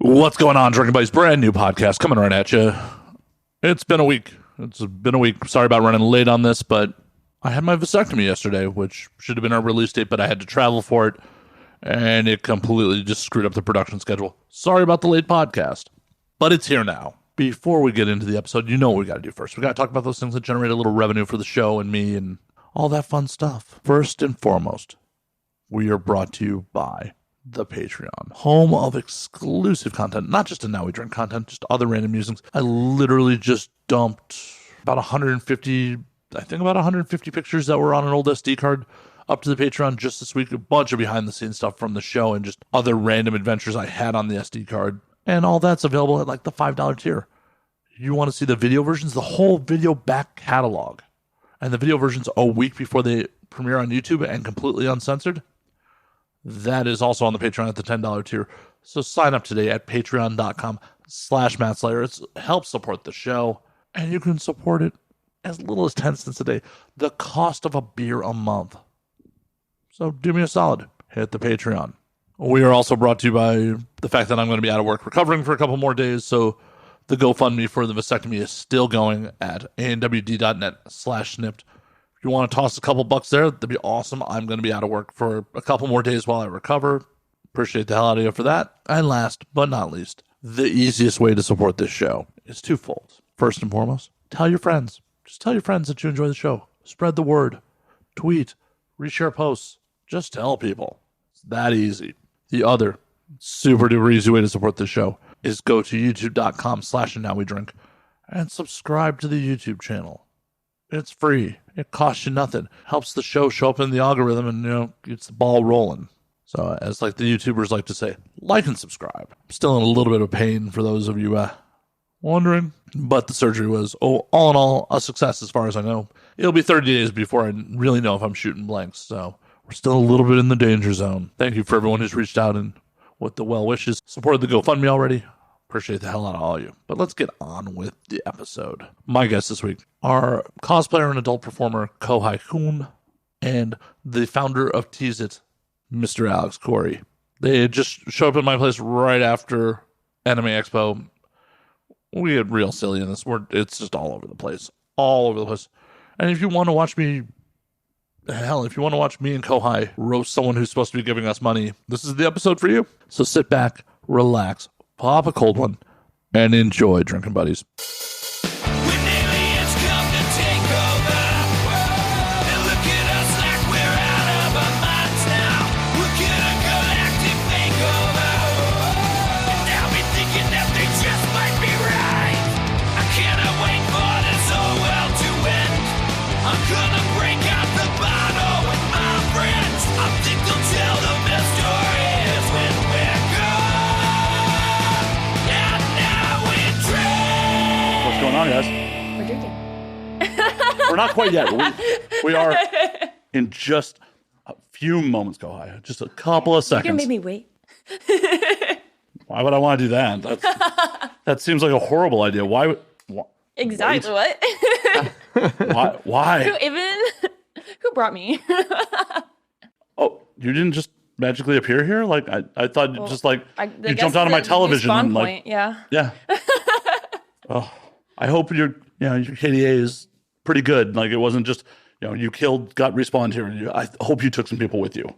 What's going on, Drinking Buddies? Brand new podcast coming right at you. It's been a week. Sorry about running late on this, but I had my vasectomy yesterday, which should have been our release date, but I had to travel for it, and it completely just screwed up the production schedule. Sorry about the late podcast, but it's here now. Before we get into the episode, you know what we got to do first. We got to talk about those things that generate a little revenue for the show and me and all that fun stuff. First and foremost, we are brought to you by the Patreon, home of exclusive content, not just a Now We Drink content, just other random musings. I literally just dumped about 150 pictures that were on an old SD card up to the Patreon just this week. A bunch of behind the scenes stuff from the show and just other random adventures I had on the SD card. And all that's available at like the $5 tier. You want to see the video versions, the whole video back catalog, and the video versions a week before they premiere on YouTube and completely uncensored? That is also on the Patreon at the $10 tier. So sign up today at patreon.com/MattSlayer. It helps support the show, and you can support it as little as 10 cents a day. The cost of a beer a month. So do me a solid. Hit the Patreon. We are also brought to you by the fact that I'm going to be out of work recovering for a couple more days. So the GoFundMe for the vasectomy is still going at ANWD.net/snipped. If you want to toss a couple bucks there, that'd be awesome. I'm going to be out of work for a couple more days while I recover. Appreciate the hell out of you for that. And last but not least, the easiest way to support this show is twofold. First and foremost, tell your friends. Just tell your friends that you enjoy the show. Spread the word. Tweet. Reshare posts. Just tell people. It's that easy. The other super duper easy way to support this show is go to youtube.com/nowwedrink and subscribe to the YouTube channel. It's free. It costs you nothing. Helps the show show up in the algorithm and, gets the ball rolling. So as like the YouTubers like to say, like and subscribe. I'm still in a little bit of pain for those of you wondering, but the surgery was, all in all, a success as far as I know. It'll be 30 days before I really know if I'm shooting blanks, so we're still a little bit in the danger zone. Thank you for everyone who's reached out and with the well wishes. Supported the GoFundMe already. Appreciate the hell out of all of you. But let's get on with the episode. My guests this week are cosplayer and adult performer Kohai Kyun and the founder of Tease It, Mr. Alex, Cory. They just show up at my place right after Anime Expo. We get real silly in this. It's just all over the place. All over the place. And if you want to watch me and Kohai roast someone who's supposed to be giving us money, this is the episode for you. So sit back, relax, pop a cold one, and enjoy, Drinking Buddies. Guys. We're drinking. We're not quite yet. We are in just a few moments, Kohai. Just a couple of seconds. You're going to make me wait. Why would I want to do that? That seems like a horrible idea. Why exactly wait? What? Why? Who brought me? Oh, you didn't just magically appear here? Like I thought you jumped out of my television and point, yeah. Oh. I hope your KDA is pretty good. Like it wasn't just, you got respawned here. I hope you took some people with you.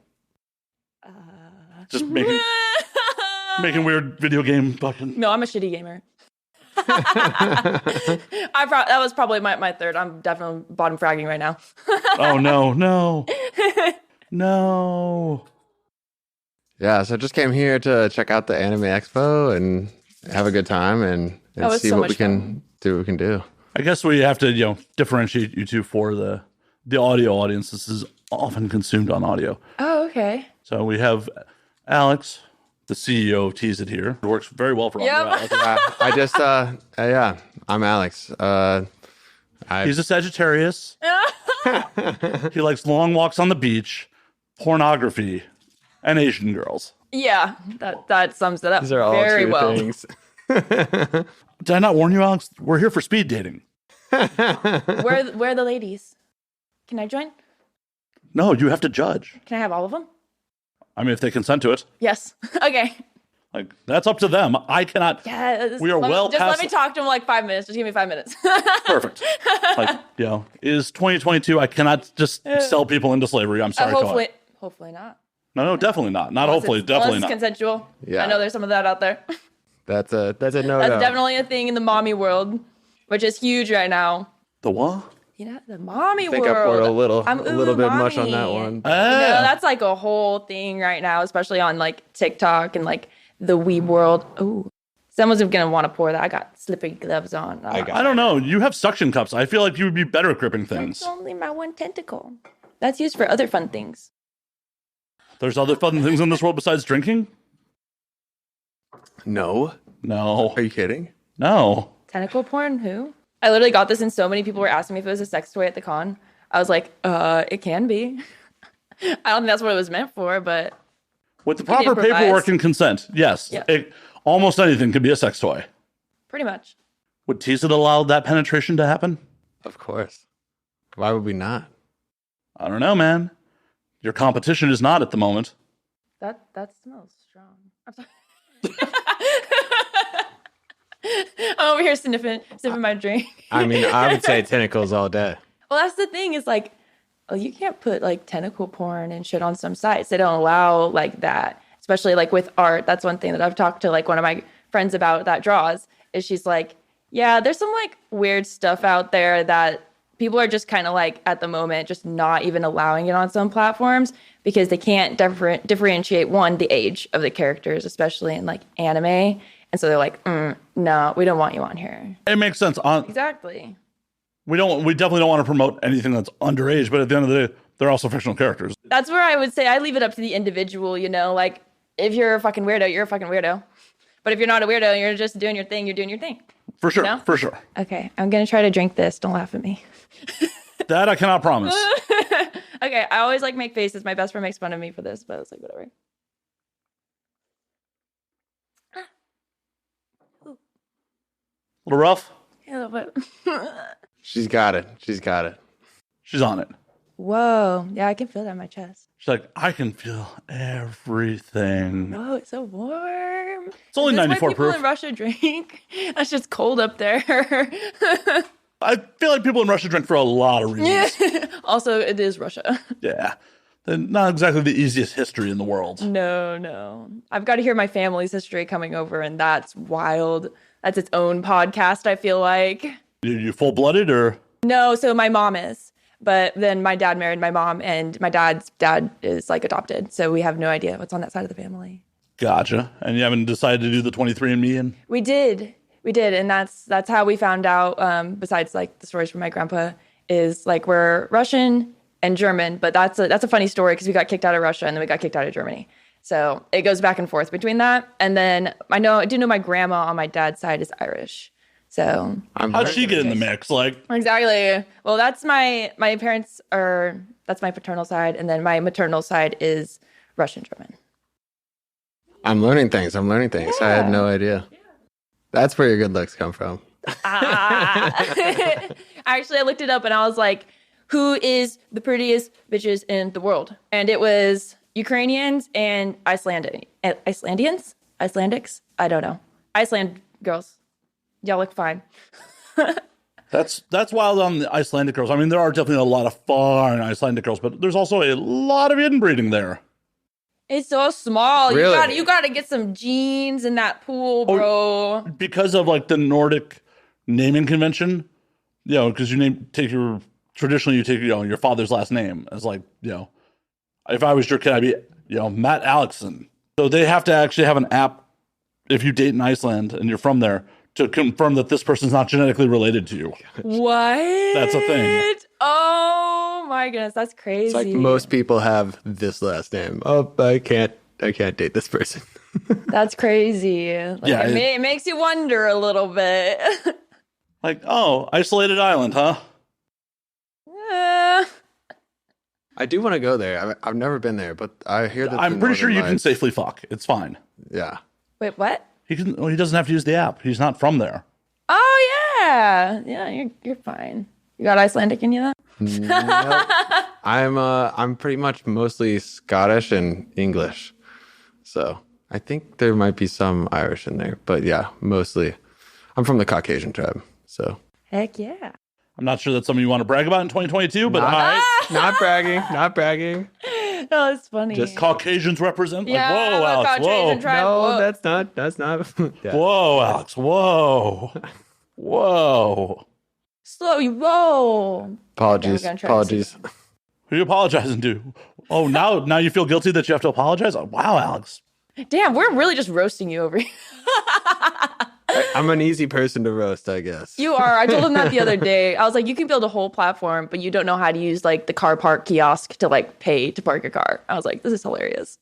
Just making weird video game fucking. No, I'm a shitty gamer. That was probably my third. I'm definitely bottom fragging right now. Oh no. Yeah, so I just came here to check out the Anime Expo and have a good time and see what we can do. I guess we have to, differentiate you two for the audio audience. This is often consumed on audio. Oh, okay. So we have Alex, the CEO of Tease It here. It works very well for Alex. I'm Alex. He's a Sagittarius. He likes long walks on the beach, pornography, and Asian girls. Yeah, that sums it up These are all very true well. things. Did I not warn you, Alex? We're here for speed dating. Where are the ladies? Can I join? No, you have to judge. Can I have all of them? I mean, if they consent to it. Yes. Okay. Like, that's up to them. I cannot. Yeah, we are just let me talk to him like 5 minutes. Just give me 5 minutes. Perfect. Like, is 2022. I cannot just sell people into slavery. I'm sorry. Hopefully not. No, definitely not. Not hopefully. Definitely not. It's consensual. Yeah. I know there's some of that out there. That's a no. That's definitely a thing in the mommy world, which is huge right now. The what? The mommy world. I think I poured a little bit mommy. much on that one. That's like a whole thing right now, especially on like TikTok and like the weeb world. Ooh, someone's gonna want to pour that. I got slippery gloves on. I don't know. You have suction cups. I feel like you would be better at gripping things. It's only my one tentacle. That's used for other fun things. There's other fun things in this world besides drinking? No. Are you kidding? No. Tentacle porn? Who? I literally got this and so many people were asking me if it was a sex toy at the con. I was like, it can be. I don't think that's what it was meant for, but... With the proper paperwork and consent, yes. Yeah. Almost anything could be a sex toy. Pretty much. Would Tease It allow that penetration to happen? Of course. Why would we not? I don't know, man. Your competition is not at the moment. That smells strong. I'm sorry. I'm over here sipping my drink. I mean, I would say tentacles all day. Well, that's the thing is like, you can't put like tentacle porn and shit on some sites. They don't allow like that, especially like with art. That's one thing that I've talked to like one of my friends about that draws is she's like, yeah, there's some like weird stuff out there that people are just kind of like at the moment just not even allowing it on some platforms because they can't differentiate one, the age of the characters, especially in like anime. And so they're like, no, we don't want you on here. It makes sense. Exactly. We definitely don't want to promote anything that's underage, but at the end of the day, they're also fictional characters. That's where I would say I leave it up to the individual, like if you're a fucking weirdo, you're a fucking weirdo. But if you're not a weirdo, you're just doing your thing, you're doing your thing. For sure, for sure. Okay, I'm going to try to drink this. Don't laugh at me. That I cannot promise. Okay, I always like make faces. My best friend makes fun of me for this, but it's like, whatever. A little rough? Yeah, a little bit. She's got it. She's on it. Whoa. Yeah, I can feel that in my chest. She's like, I can feel everything. Whoa, it's so warm. It's only 94 proof. People in Russia drink. That's just cold up there. I feel like people in Russia drink for a lot of reasons. Also, it is Russia. Yeah. Not exactly the easiest history in the world. No. I've got to hear my family's history coming over, and that's wild. That's its own podcast, I feel like. You full-blooded or? No, so my mom is. But then my dad married my mom, and my dad's dad is like adopted. So we have no idea what's on that side of the family. Gotcha. And you haven't decided to do the 23andMe? And We did. And that's how we found out, besides like the stories from my grandpa, is like we're Russian and German. But that's a funny story because we got kicked out of Russia and then we got kicked out of Germany. So it goes back and forth between that. And then I do know my grandma on my dad's side is Irish. So how'd she get in the mix? Like exactly. Well, that's my parents are. That's my paternal side, and then my maternal side is Russian German. I'm learning things. Yeah. I had no idea. Yeah. That's where your good looks come from. Actually, I looked it up, and I was like, "Who is the prettiest bitches in the world?" And it was Ukrainians and Icelandics. I don't know. Iceland girls. Y'all look fine. That's wild on the Icelandic girls. I mean, there are definitely a lot of fine Icelandic girls, but there's also a lot of inbreeding there. It's so small. Really? You gotta get some genes in that pool, bro. Because of like the Nordic naming convention, because traditionally you take your father's last name as like, if I was your kid, I'd be, Matt Alexson. So they have to actually have an app if you date in Iceland and you're from there, to confirm that this person's not genetically related to you. What? That's a thing. Oh my goodness, that's crazy. It's like most people have this last name. Oh, I can't date this person. That's crazy. It makes you wonder a little bit. Like, isolated island, huh? I do want to go there. I've never been there, but I hear that I'm pretty sure you can safely fuck. It's fine. Yeah. Wait, what? He doesn't have to use the app. He's not from there. Oh yeah, you're fine. You got Icelandic in you then? No, I'm pretty much mostly Scottish and English. So I think there might be some Irish in there, but yeah, mostly. I'm from the Caucasian tribe, so. Heck yeah. I'm not sure that's something you want to brag about in 2022, but all right. Not bragging. No, it's funny. Just Caucasians represent. Yeah, like, whoa, Alex, Caucasian whoa. tribe. No, Whoa. that's not. Yeah. Whoa, Alex, whoa. Whoa. Slow you roll. Apologies. Okay, we're gonna try Who are you apologizing to? Oh, now you feel guilty that you have to apologize? Oh, wow, Alex. Damn, we're really just roasting you over here. I'm an easy person to roast, I guess. You are. I told him that the other day. I was like, you can build a whole platform, but you don't know how to use like the car park kiosk to like pay to park your car. I was like, this is hilarious.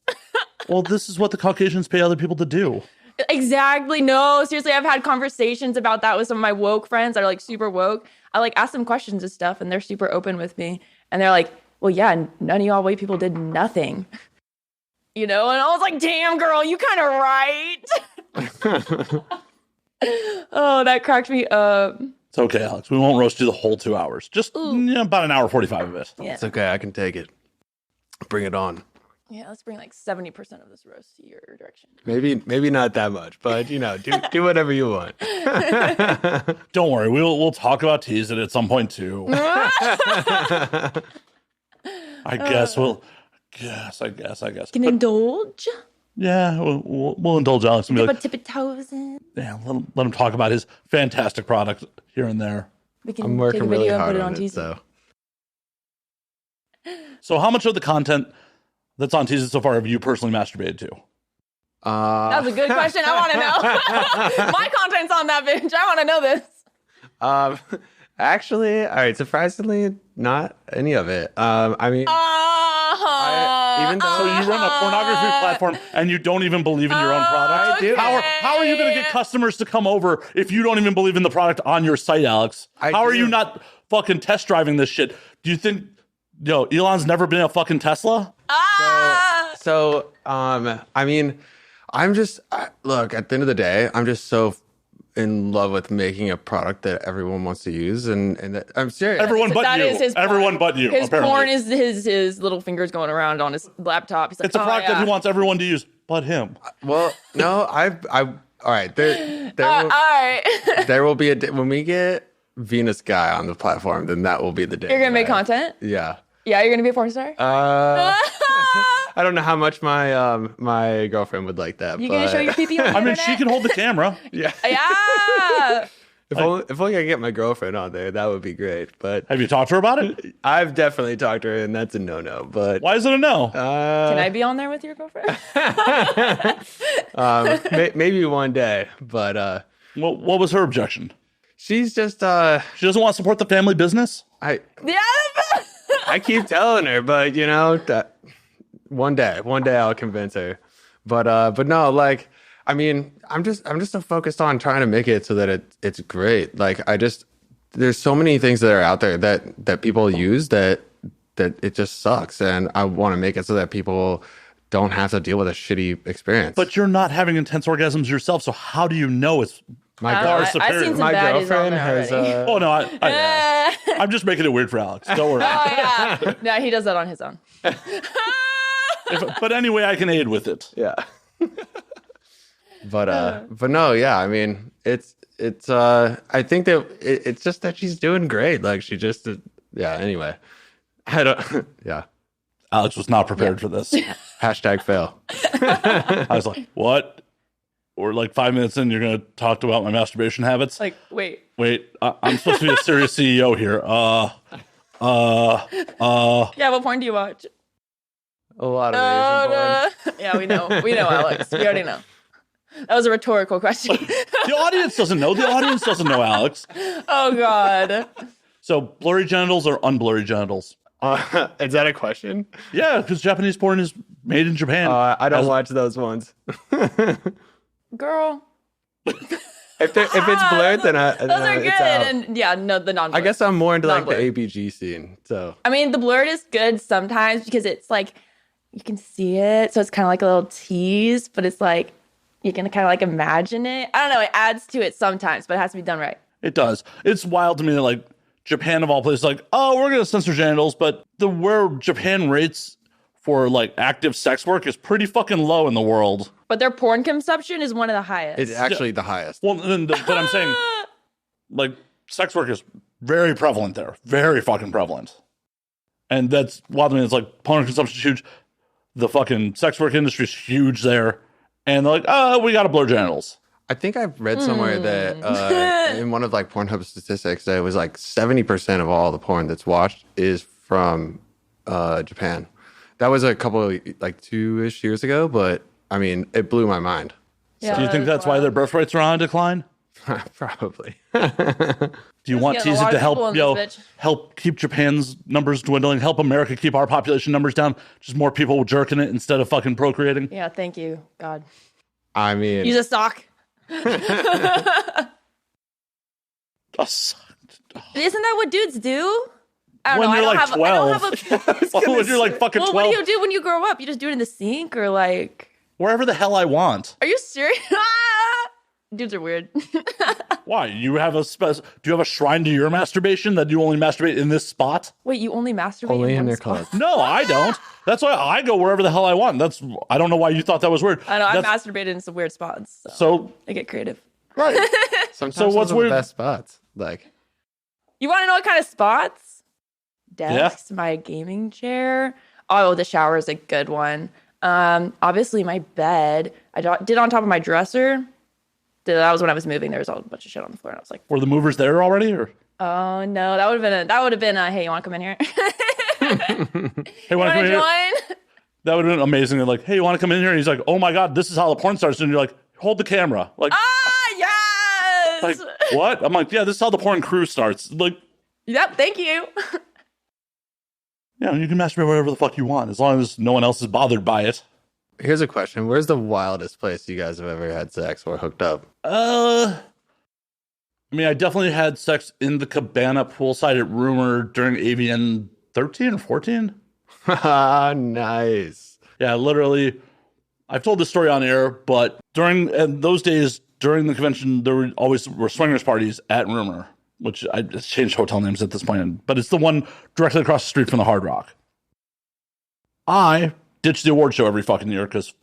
Well, this is what the Caucasians pay other people to do. Exactly. No, seriously, I've had conversations about that with some of my woke friends that are like super woke. I like ask them questions and stuff, and they're super open with me. And they're like, well, yeah, none of y'all white people did nothing. You know? And I was like, damn, girl, you kind of right. Oh, that cracked me up. It's okay, Alex. We won't roast you the whole 2 hours. Just about an hour 45 of it. Yeah. It's okay. I can take it. Bring it on. Yeah, let's bring like 70% of this roast to your direction. Maybe not that much, but do whatever you want. Don't worry. We'll talk about Tease It at some point too. I guess. Can indulge. Yeah, we'll indulge Alex and be like, tip of toes in. yeah, let him talk about his fantastic product here and there. We can I'm working take a really video and hard put it on on it, Tease It. so. So how much of the content that's on Tease It so far have you personally masturbated to? That was a good question. I want to know. My content's on that bitch. I want to know this. Actually, all right, surprisingly, not any of it. I mean, even though So you run a pornography platform and you don't even believe in your own product? I do. How are you going to get customers to come over if you don't even believe in the product on your site, Alex? How are you not fucking test driving this shit? Do you think, Elon's never been a fucking Tesla? So, I mean, look, at the end of the day, I'm just so in love with making a product that everyone wants to use, and that, I'm serious. Everyone but That you. is his porn. Everyone but you. His apparently. porn is his little fingers going around on his laptop. He's like, It's a product that he wants everyone to use, but him. Well, no, all right. There all right. there will be a day when we get Venus Guy on the platform. Then that will be the day. You're gonna make content. Yeah. Yeah, you're gonna be a porn star. I don't know how much my girlfriend would like that. You but gonna show your pee on the I mean, internet? she can hold the camera. Yeah. Yeah. If only I could get my girlfriend on there, that would be great. But Have you talked to her about it? I've definitely talked to her, and that's a no-no. But Why is it a no? Can I be on there with your girlfriend? maybe one day. But What was her objection? she's just She doesn't want to support the family business? Yeah. I keep telling her, but that one day I'll convince her. But no, like, I mean, I'm just so focused on trying to make it so that it's great. Like, there's so many things that are out there that people use that it just sucks, and I want to make it so that people don't have to deal with a shitty experience. But you're not having intense orgasms yourself, so how do you know it's my I've seen some my baddies on girlfriend there has already. Oh no, I'm just making it weird for Alex. Don't worry. Oh yeah. No, he does that on his own. But anyway, I can aid with it. yeah. But no, yeah, I mean, it's I think that it's just that she's doing great. Like, she just anyway. I don't yeah. Alex was not prepared for this. Hashtag fail. I was like, what? We're like 5 minutes in, you're going to talk about my masturbation habits? Like, wait. I'm supposed to be a serious CEO here. Yeah, what porn do you watch? A lot of Asian porn. Yeah, we know, Alex. We already know. That was a rhetorical question. The audience doesn't know. The audience doesn't know, Alex. Oh God. So blurry genitals or unblurry genitals? Is that a question? Yeah, because Japanese porn is made in Japan. I don't watch those ones. Girl. If it's blurred, then Those are good. it's out. And yeah, no, the non-blurred. I guess I'm more into like the Non-blurred. ABG scene. So I mean, the blurred is good sometimes because it's like you can see it, so it's kind of like a little tease, but it's like you can kind of like imagine it. I don't know. It adds to it sometimes, but it has to be done right. It does. It's wild to me that like Japan of all places, like, oh, we're going to censor genitals, but where Japan rates for like active sex work is pretty fucking low in the world. But their porn consumption is one of the highest. It's actually the highest. Well, but I'm saying, like, sex work is very prevalent there. Very fucking prevalent. And that's, well, I mean, it's like porn consumption is huge. The fucking sex work industry is huge there. And they're like, oh, we got to blur genitals. I think I've read somewhere that in one of like Pornhub statistics that it was like 70% of all the porn that's watched is from Japan. That was a couple like 2-ish years ago, but I mean, it blew my mind. Yeah, Do you think that's why their birth rates are on decline? Probably. Do you want Tease It to help keep Japan's numbers dwindling, help America keep our population numbers down? Just more people jerking it instead of fucking procreating? Yeah, thank you, God. I mean, Use a sock. A sock. Isn't that what dudes do? I When don't know. you're I like don't 12. have When you're like fucking well, 12. what do you do when you grow up? You just do it in the sink or like... Wherever the hell I want. Are you serious? Dudes are weird. Why? Do you have a shrine to your masturbation that you only masturbate in this spot? Wait, you only masturbate only in one their spot? clothes. No, I don't. That's why I go wherever the hell I want. I don't know why you thought that was weird. I know, I masturbated in some weird spots. So I get creative. right. Sometimes So what's those are weird? the best spots. Like, You want to know what kind of spots? Desk, my gaming chair. Oh, the shower is a good one. Obviously my bed. I did on top of my dresser. That was when I was moving. There was a bunch of shit on the floor, and I was like, Were the movers there already? Or "Oh no, that would have been a hey, you want to come in here? hey, want to come in here? Join?" That would have been amazing. And like, hey, you want to come in here? And he's like, oh my god, this is how the porn starts. And you're like, hold the camera. Like, Yes. like what? I'm like, yeah, this is how the porn crew starts. Like, Yep. Thank you. yeah, you can masturbate whatever the fuck you want as long as no one else is bothered by it. here's a question. Where's the wildest place you guys have ever had sex or hooked up? I mean, I definitely had sex in the cabana poolside at Rumor during AVN 13 or 14. Nice. Yeah, literally. I've told this story on air, but during those days, during the convention, there were swingers parties at Rumor, which I just changed hotel names at this point, but it's the one directly across the street from the Hard Rock. I ditch the award show every fucking year because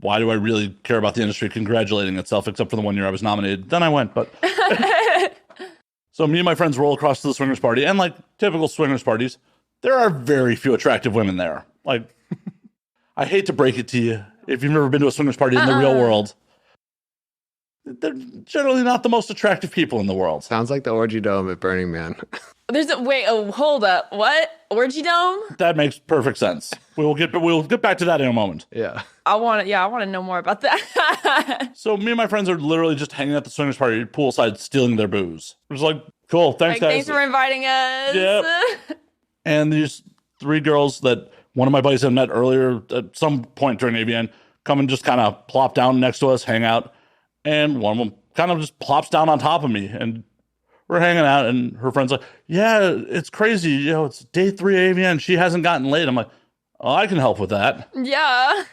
why do I really care about the industry congratulating itself except for the one year I was nominated? Then I went, but... So me and my friends roll across to the swingers party, and like typical swingers parties, there are very few attractive women there. Like, I hate to break it to you, if you've never been to a swingers party in the real world, they're generally not the most attractive people in the world. Sounds like the orgy dome at Burning Man. Hold up. What? Orgy dome? That makes perfect sense. We'll get back to that in a moment. Yeah. I want to know more about that. So me and my friends are literally just hanging at the swingers party poolside, stealing their booze. We're just like, cool, thanks, guys. Thanks for inviting us. Yep. And these 3 girls that one of my buddies had met earlier at some point during AVN come and just kind of plop down next to us, hang out. And one of them kind of just plops down on top of me. And we're hanging out, and her friend's like, yeah, it's crazy. You know, it's day 3 AVN. She hasn't gotten laid. I'm like, oh, I can help with that. Yeah.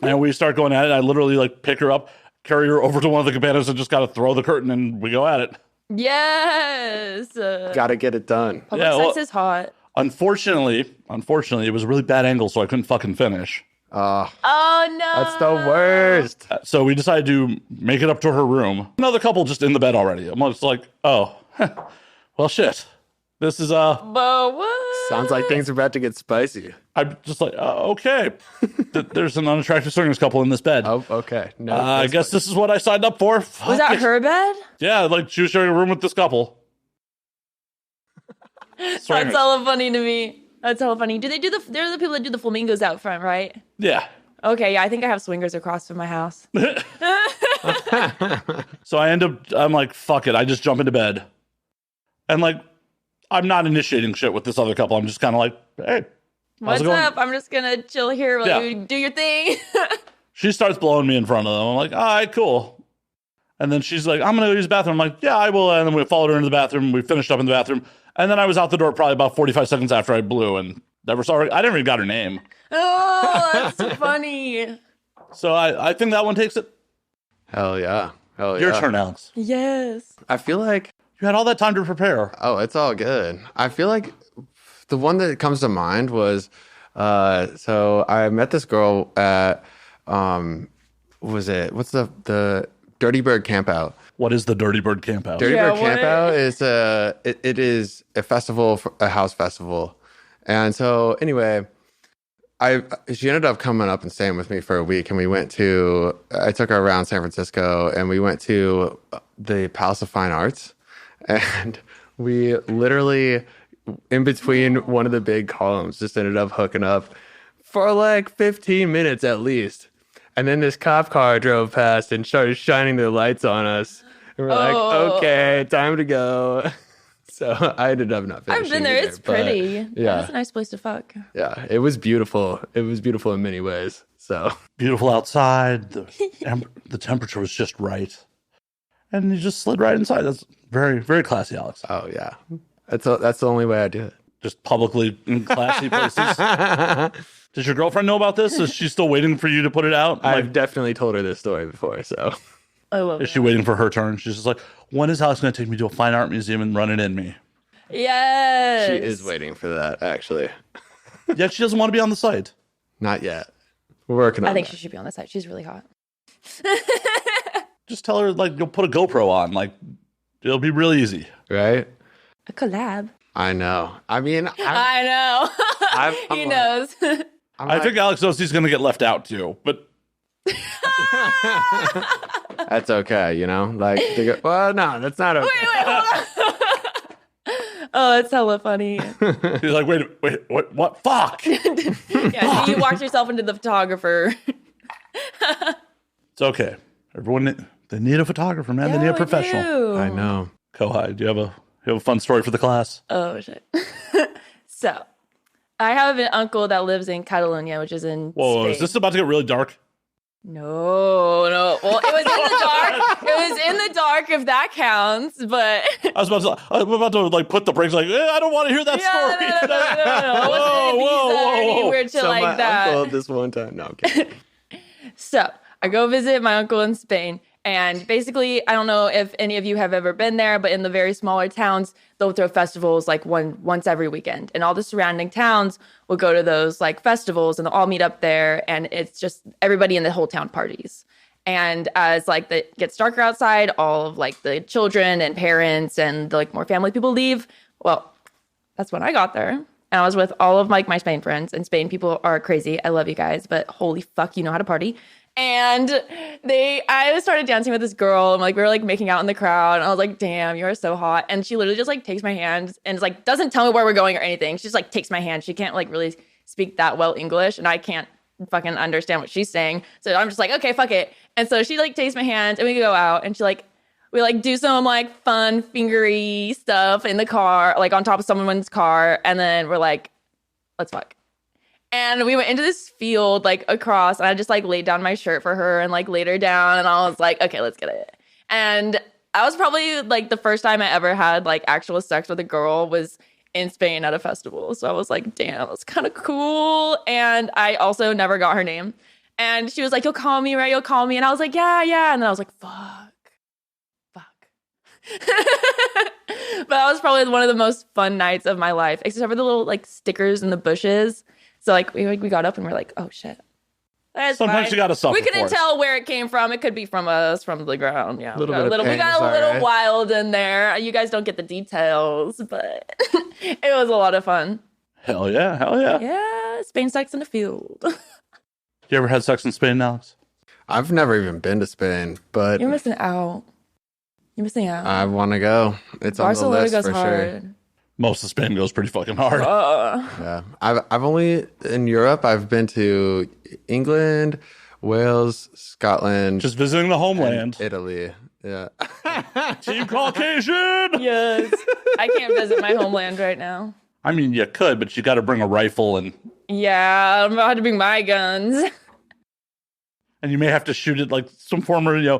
And we start going at it. I literally like pick her up, carry her over to one of the cabanas, and just got to throw the curtain, and we go at it. Yes. Gotta get it done. Public sex is hot. Unfortunately, it was a really bad angle, so I couldn't fucking finish. Oh, no. That's the worst. So we decided to make it up to her room. Another couple just in the bed already. I'm just like, oh, well, shit. This is, But what? Sounds like things are about to get spicy. I'm just like, okay. There's an unattractive swingers couple in this bed. Oh, okay. No, I guess this is what I signed up for. Fuck Was that it. her bed? Yeah, like she was sharing a room with this couple. That's hella funny to me. That's hella funny. They're the people that do the flamingos out front, right? Yeah. Okay, yeah, I think I have swingers across from my house. So I'm like, fuck it. I just jump into bed. And like, I'm not initiating shit with this other couple. I'm just kind of like, hey, What's up? I'm just gonna chill here while you do your thing. She starts blowing me in front of them. I'm like, all right, cool. And then she's like, I'm going to go use the bathroom. I'm like, yeah, I will. And then we followed her into the bathroom. We finished up in the bathroom. And then I was out the door probably about 45 seconds after I blew and never saw her. I never even got her name. Oh, that's so funny. So I think that one takes it. Hell yeah. Your turn, Alex. Yes. I feel like... You had all that time to prepare. Oh, it's all good. I feel like the one that comes to mind was So I met this girl at what's the Dirty Bird Campout? What is the Dirty Bird Campout? Dirty Yeah, Bird what? Campout is it is a festival, a house festival, and so anyway, she ended up coming up and staying with me for a week, and I took her around San Francisco, and we went to the Palace of Fine Arts, and we literally in between one of the big columns just ended up hooking up for like 15 minutes at least. And then this cop car drove past and started shining their lights on us. And we're like, okay, time to go. So I ended up not finishing. I've been there. either, It's pretty. but, Yeah, it's a nice place to fuck. Yeah, it was beautiful. It was beautiful in many ways. So Beautiful outside. The temperature was just right. And you just slid right inside. That's very, very classy, Alex. oh yeah, that's the only way I do it. Just publicly in classy places. Does your girlfriend know about this? Is she still waiting for you to put it out? I've definitely told her this story before. So I love Is it. she waiting for her turn? She's just like, when is Alex going to take me to a fine art museum and run it in me? Yes. she is waiting for that. Actually, Yet she doesn't want to be on the site. not yet. We're working on. I think that. she should be on the site. She's really hot. Just tell her, like, you'll put a GoPro on. Like, it'll be really easy. Right? A collab. I know. I mean, I know. I'm He like- knows. I think Alex knows he's going to get left out, too. But that's okay, you know? Like, well, no, that's not okay. Wait, hold on. Oh, it's hella funny. he's like, wait, what? Fuck! Yeah, you walked yourself into the photographer. It's okay. Everyone, they need a photographer, man. they need a professional. I know. Kohai, do you have a fun story for the class? Oh, shit. So, I have an uncle that lives in Catalonia, which is in Whoa, Spain. is this about to get really dark? No. Well, it was in the dark. It was in the dark, if that counts. But I'm about to like put the brakes. Like, I don't want to hear that story. no. It wasn't any weird shit So like my that. uncle this one time. No, I'm kidding. So I go visit my uncle in Spain. And basically, I don't know if any of you have ever been there, but in the very smaller towns, they'll throw festivals like once every weekend. And all the surrounding towns will go to those like festivals and they'll all meet up there. And it's just everybody in the whole town parties. And as like it gets darker outside, all of like the children and parents and the, like more family people leave. Well, that's when I got there. And I was with all of like my Spain friends. And Spain people are crazy. I love you guys, but holy fuck, you know how to party. And I started dancing with this girl, and like we were like making out in the crowd, and I was like, "Damn, you are so hot!" And she literally just like takes my hand and is like doesn't tell me where we're going or anything. She just like takes my hand. She can't like really speak that well English, and I can't fucking understand what she's saying. So I'm just like, okay, fuck it. And so she like takes my hand, and we go out, and we like do some like fun fingery stuff in the car, like on top of someone's car, and then we're like, let's fuck. And we went into this field, like, across, and I just, like, laid down my shirt for her and, like, laid her down, and I was like, okay, let's get it. And that was probably, like, the first time I ever had, like, actual sex with a girl was in Spain at a festival. So I was like, damn, that's kind of cool. And I also never got her name. And she was like, you'll call me, right? You'll call me. And I was like, yeah. And then I was like, fuck. But that was probably one of the most fun nights of my life, except for the little, like, stickers in the bushes. So like we got up and we're like, oh shit. That's Sometimes fine. you gotta suffer. We couldn't for it. tell where it came from. It could be from us, from the ground. Yeah, We we got a little wild in there. You guys don't get the details, but it was a lot of fun. Hell yeah. Yeah, Spain sex in the field. You ever had sex in Spain, Alex? I've never even been to Spain, but You're missing out. I want to go. It's on the Barcelona list goes for sure. hard. Most of Spain goes pretty fucking hard. Yeah, I've only in Europe. I've been to England, Wales, Scotland, Just visiting the homeland. and Italy. Yeah, Team Caucasian! Yes, I can't visit my homeland right now. I mean, you could, but you got to bring a rifle and Yeah, I'm about to bring my guns. you may have to shoot it like some former,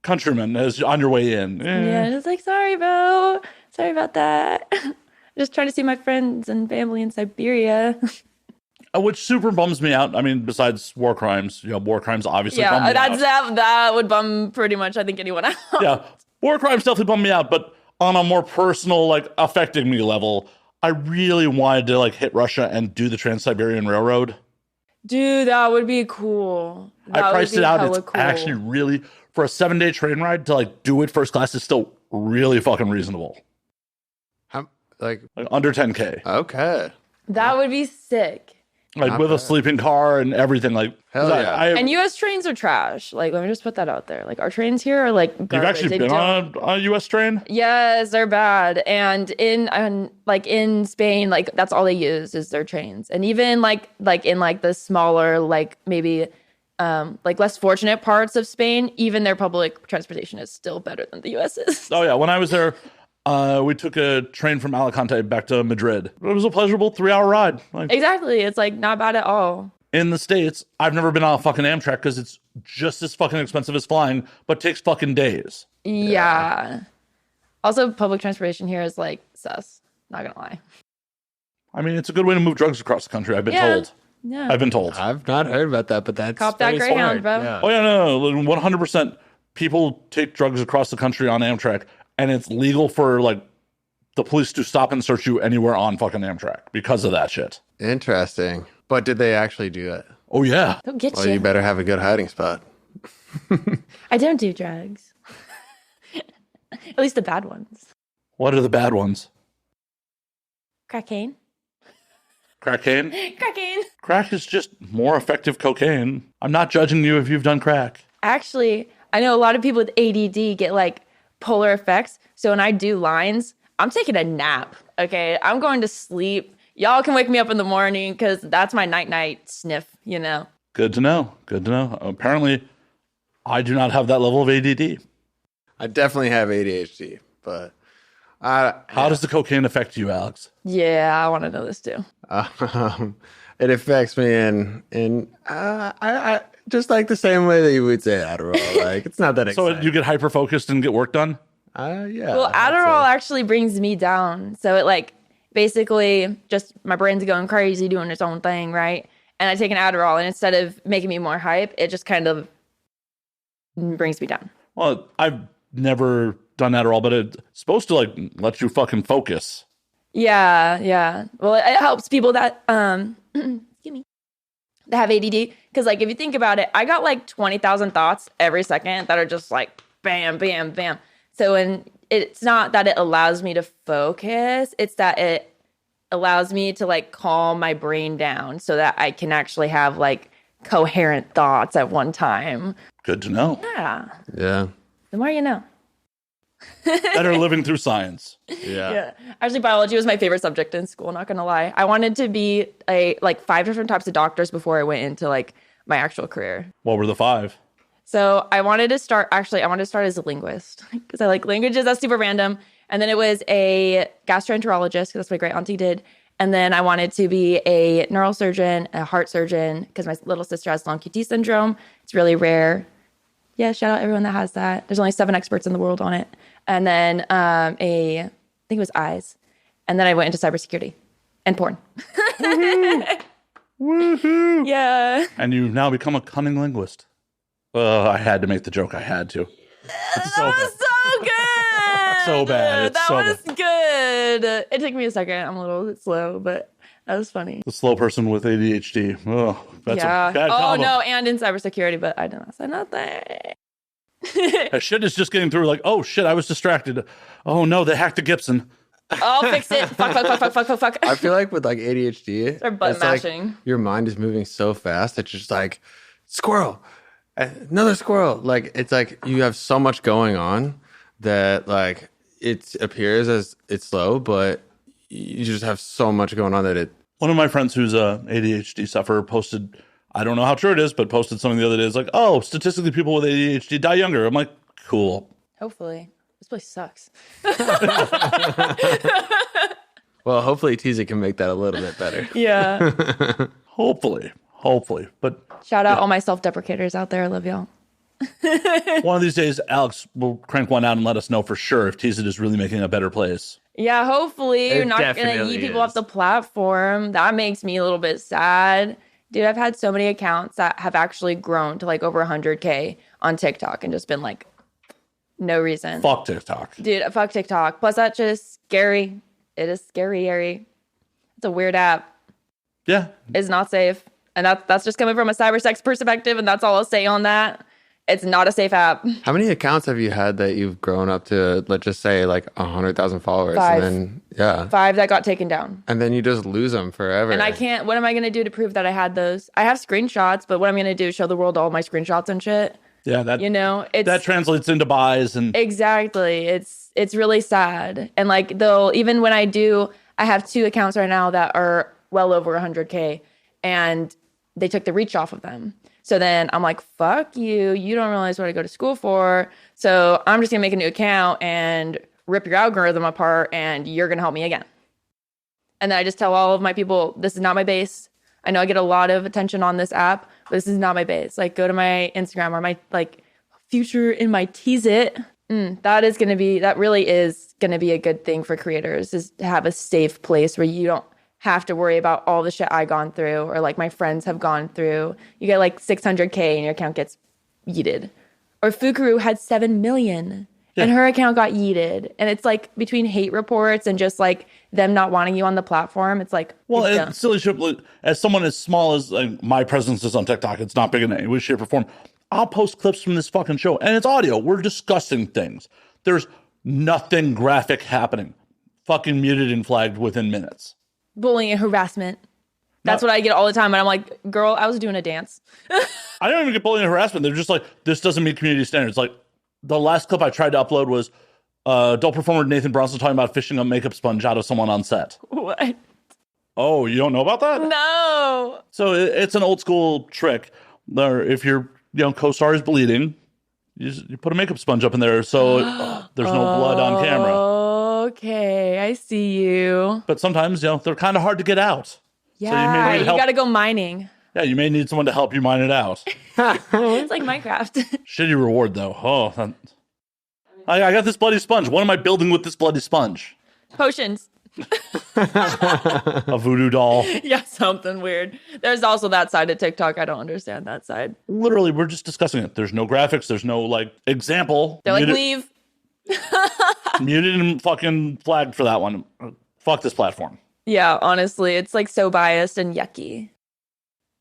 countryman as on your way in. Yeah, just like, sorry, bro. Sorry about that. Just trying to see my friends and family in Siberia. Which super bums me out. I mean, besides war crimes, war crimes obviously bum me Yeah, out. that would bum pretty much, I think, anyone out. Yeah, war crimes definitely bum me out, but on a more personal, like, affecting me level, I really wanted to like hit Russia and do the Trans-Siberian Railroad. Dude, that would be cool. I priced it out. It's Cool. actually really, for a 7-day train ride to like do it first class is still really fucking reasonable. How, like under 10K. Okay. That would be sick. Like Not with a bad. sleeping car and everything. Like, Hell yeah. And U.S. trains are trash. Like, let me just put that out there. Like, our trains here are like garbage. You've actually They been don't- on a U.S. train? Yes, they're bad. And in Spain, like that's all they use is their trains. And even like in like the smaller, like maybe like less fortunate parts of Spain, even their public transportation is still better than the US's. Oh, yeah. When I was there, we took a train from Alicante back to Madrid. It was a pleasurable 3-hour ride. Like, Exactly. It's like not bad at all. in the States, I've never been on a fucking Amtrak because it's just as fucking expensive as flying, but takes fucking days. Yeah. Also, public transportation here is like sus. Not gonna lie. I mean, it's a good way to move drugs across the country. I've been Yeah. told. Yeah. I've been told. I've not heard about that, but that's Cop that very Greyhound, smart. bro. Yeah. Oh, yeah, no, 100% people take drugs across the country on Amtrak, and it's legal for, like, the police to stop and search you anywhere on fucking Amtrak because of that shit. Interesting. But did they actually do it? Oh, yeah. They'll get Well, you. you better have a good hiding spot. I don't do drugs. At least the bad ones. What are the bad ones? Cocaine. Crackane? Cocaine. Crack is just more effective cocaine. I'm not judging you if you've done crack. Actually, I know a lot of people with ADD get like polar effects. So when I do lines, I'm taking a nap. Okay. I'm going to sleep. Y'all can wake me up in the morning because that's my night sniff, you know? Good to know. Good to know. Apparently, I do not have that level of ADD. I definitely have ADHD, but How does the cocaine affect you, Alex? Yeah, I want to know this too. it affects me in I just like the same way that you would say Adderall. Like it's not that So exciting. you get hyper focused and get work done? Yeah. Well, Adderall actually brings me down. So it like basically just my brain's going crazy doing its own thing, right? And I take an Adderall and instead of making me more hype, it just kind of brings me down. Well, I've never done Adderall, but it's supposed to like let you fucking focus. Yeah. Well, it helps people that excuse me, that have ADD. Because like if you think about it, I got like 20,000 thoughts every second that are just like bam, bam, bam. So it's not that it allows me to focus, it's that it allows me to like calm my brain down so that I can actually have like coherent thoughts at one time. Good to know. Yeah. Yeah. The more you know. Better living through science. Yeah. Actually, biology was my favorite subject in school, not gonna lie. I wanted to be like 5 different types of doctors before I went into like my actual career. What were the 5? So I wanted to start as a linguist because I like languages. That's super random. And then it was a gastroenterologist because that's what my great auntie did. And then I wanted to be a neurosurgeon, a heart surgeon because my little sister has long QT syndrome. It's really rare. Yeah, shout out everyone that has that. There's only 7 experts in the world on it. And then I think it was eyes. And then I went into cybersecurity and porn. Woohoo! Yeah. And you've now become a cunning linguist. I had to make the joke. I had to. It's so That bad. was so good. So bad. It's that so was good. It took me a second. I'm a little bit slow, but that was funny. The slow person with ADHD. Oh, that's Yeah. a bad Oh combo. no, and in cybersecurity, but I did not say nothing. That shit is just getting through like, oh shit, I was distracted. Oh no, they hacked a Gibson. I'll fix it. Fuck. I feel like with like ADHD, Start butt it's like mashing. your mind is moving so fast that you're just like, squirrel, another squirrel. Like it's like you have so much going on that like it appears as it's slow, but you just have so much going on that it. One of my friends who's a ADHD sufferer posted, I don't know how true it is, but posted something the other day. It's like, oh, statistically people with ADHD die younger. I'm like, cool. Hopefully. This place sucks. Well, hopefully Tease It can make that a little bit better. Yeah. Hopefully. But Shout out all my self-deprecators out there. I love y'all. one of these days, Alex will crank one out and let us know for sure if Tease It is really making a better place. Yeah, hopefully you're It not going to definitely eat people is. off the platform. That makes me a little bit sad. Dude, I've had so many accounts that have actually grown to like over 100K on TikTok and just been like, no reason. Fuck TikTok. Dude, fuck TikTok. Plus, that's just scary. It is scary. It's a weird app. Yeah. It's not safe. And that's just coming from a cyber sex perspective, and that's all I'll say on that. It's not a safe app. How many accounts have you had that you've grown up to, let's just say, like 100,000 followers? 5. And then, 5 that got taken down. And then you just lose them forever. And I can't, what am I going to do to prove that I had those? I have screenshots, but what I'm going to do is show the world all my screenshots and shit. Yeah, that translates into buys and exactly. It's really sad. And like, though, even when I have 2 accounts right now that are well over 100K, and they took the reach off of them. So then I'm like, fuck you. You don't realize what I go to school for. So I'm just going to make a new account and rip your algorithm apart, and you're going to help me again. And then I just tell all of my people, this is not my base. I know I get a lot of attention on this app, but this is not my base. Like, go to my Instagram or my like future in my Tease It. That really is going to be a good thing for creators, is to have a safe place where you don't have to worry about all the shit I gone through or like my friends have gone through. You get like 600K and your account gets yeeted. Or Fukuru had 7 million and her account got yeeted. And it's like between hate reports and just like them not wanting you on the platform, it's like, well, it's silly shit. As someone as small as like, my presence is on TikTok, it's not big in any way, shape, or form. I'll post clips from this fucking show and it's audio. We're discussing things. There's nothing graphic happening. Fucking muted and flagged within minutes. Bullying and harassment. That's what I get all the time. And I'm like, girl, I was doing a dance. I don't even get bullying and harassment. They're just like, this doesn't meet community standards. Like, the last clip I tried to upload was adult performer Nathan Bronson talking about fishing a makeup sponge out of someone on set. What? Oh, you don't know about that? No. So it's an old school trick. If your co-star is bleeding, you put a makeup sponge up in there so there's no blood on camera. Okay, I see you. But sometimes, they're kind of hard to get out. Yeah, so you got to go mining. Yeah, you may need someone to help you mine it out. It's like Minecraft. Shitty reward, though. Oh, I got this bloody sponge. What am I building with this bloody sponge? Potions. A voodoo doll. Yeah, something weird. There's also that side of TikTok. I don't understand that side. Literally, we're just discussing it. There's no graphics. There's no, like, example. They're like, leave. Muted and fucking flagged for that one. Fuck this platform. Yeah, honestly, it's like so biased and yucky.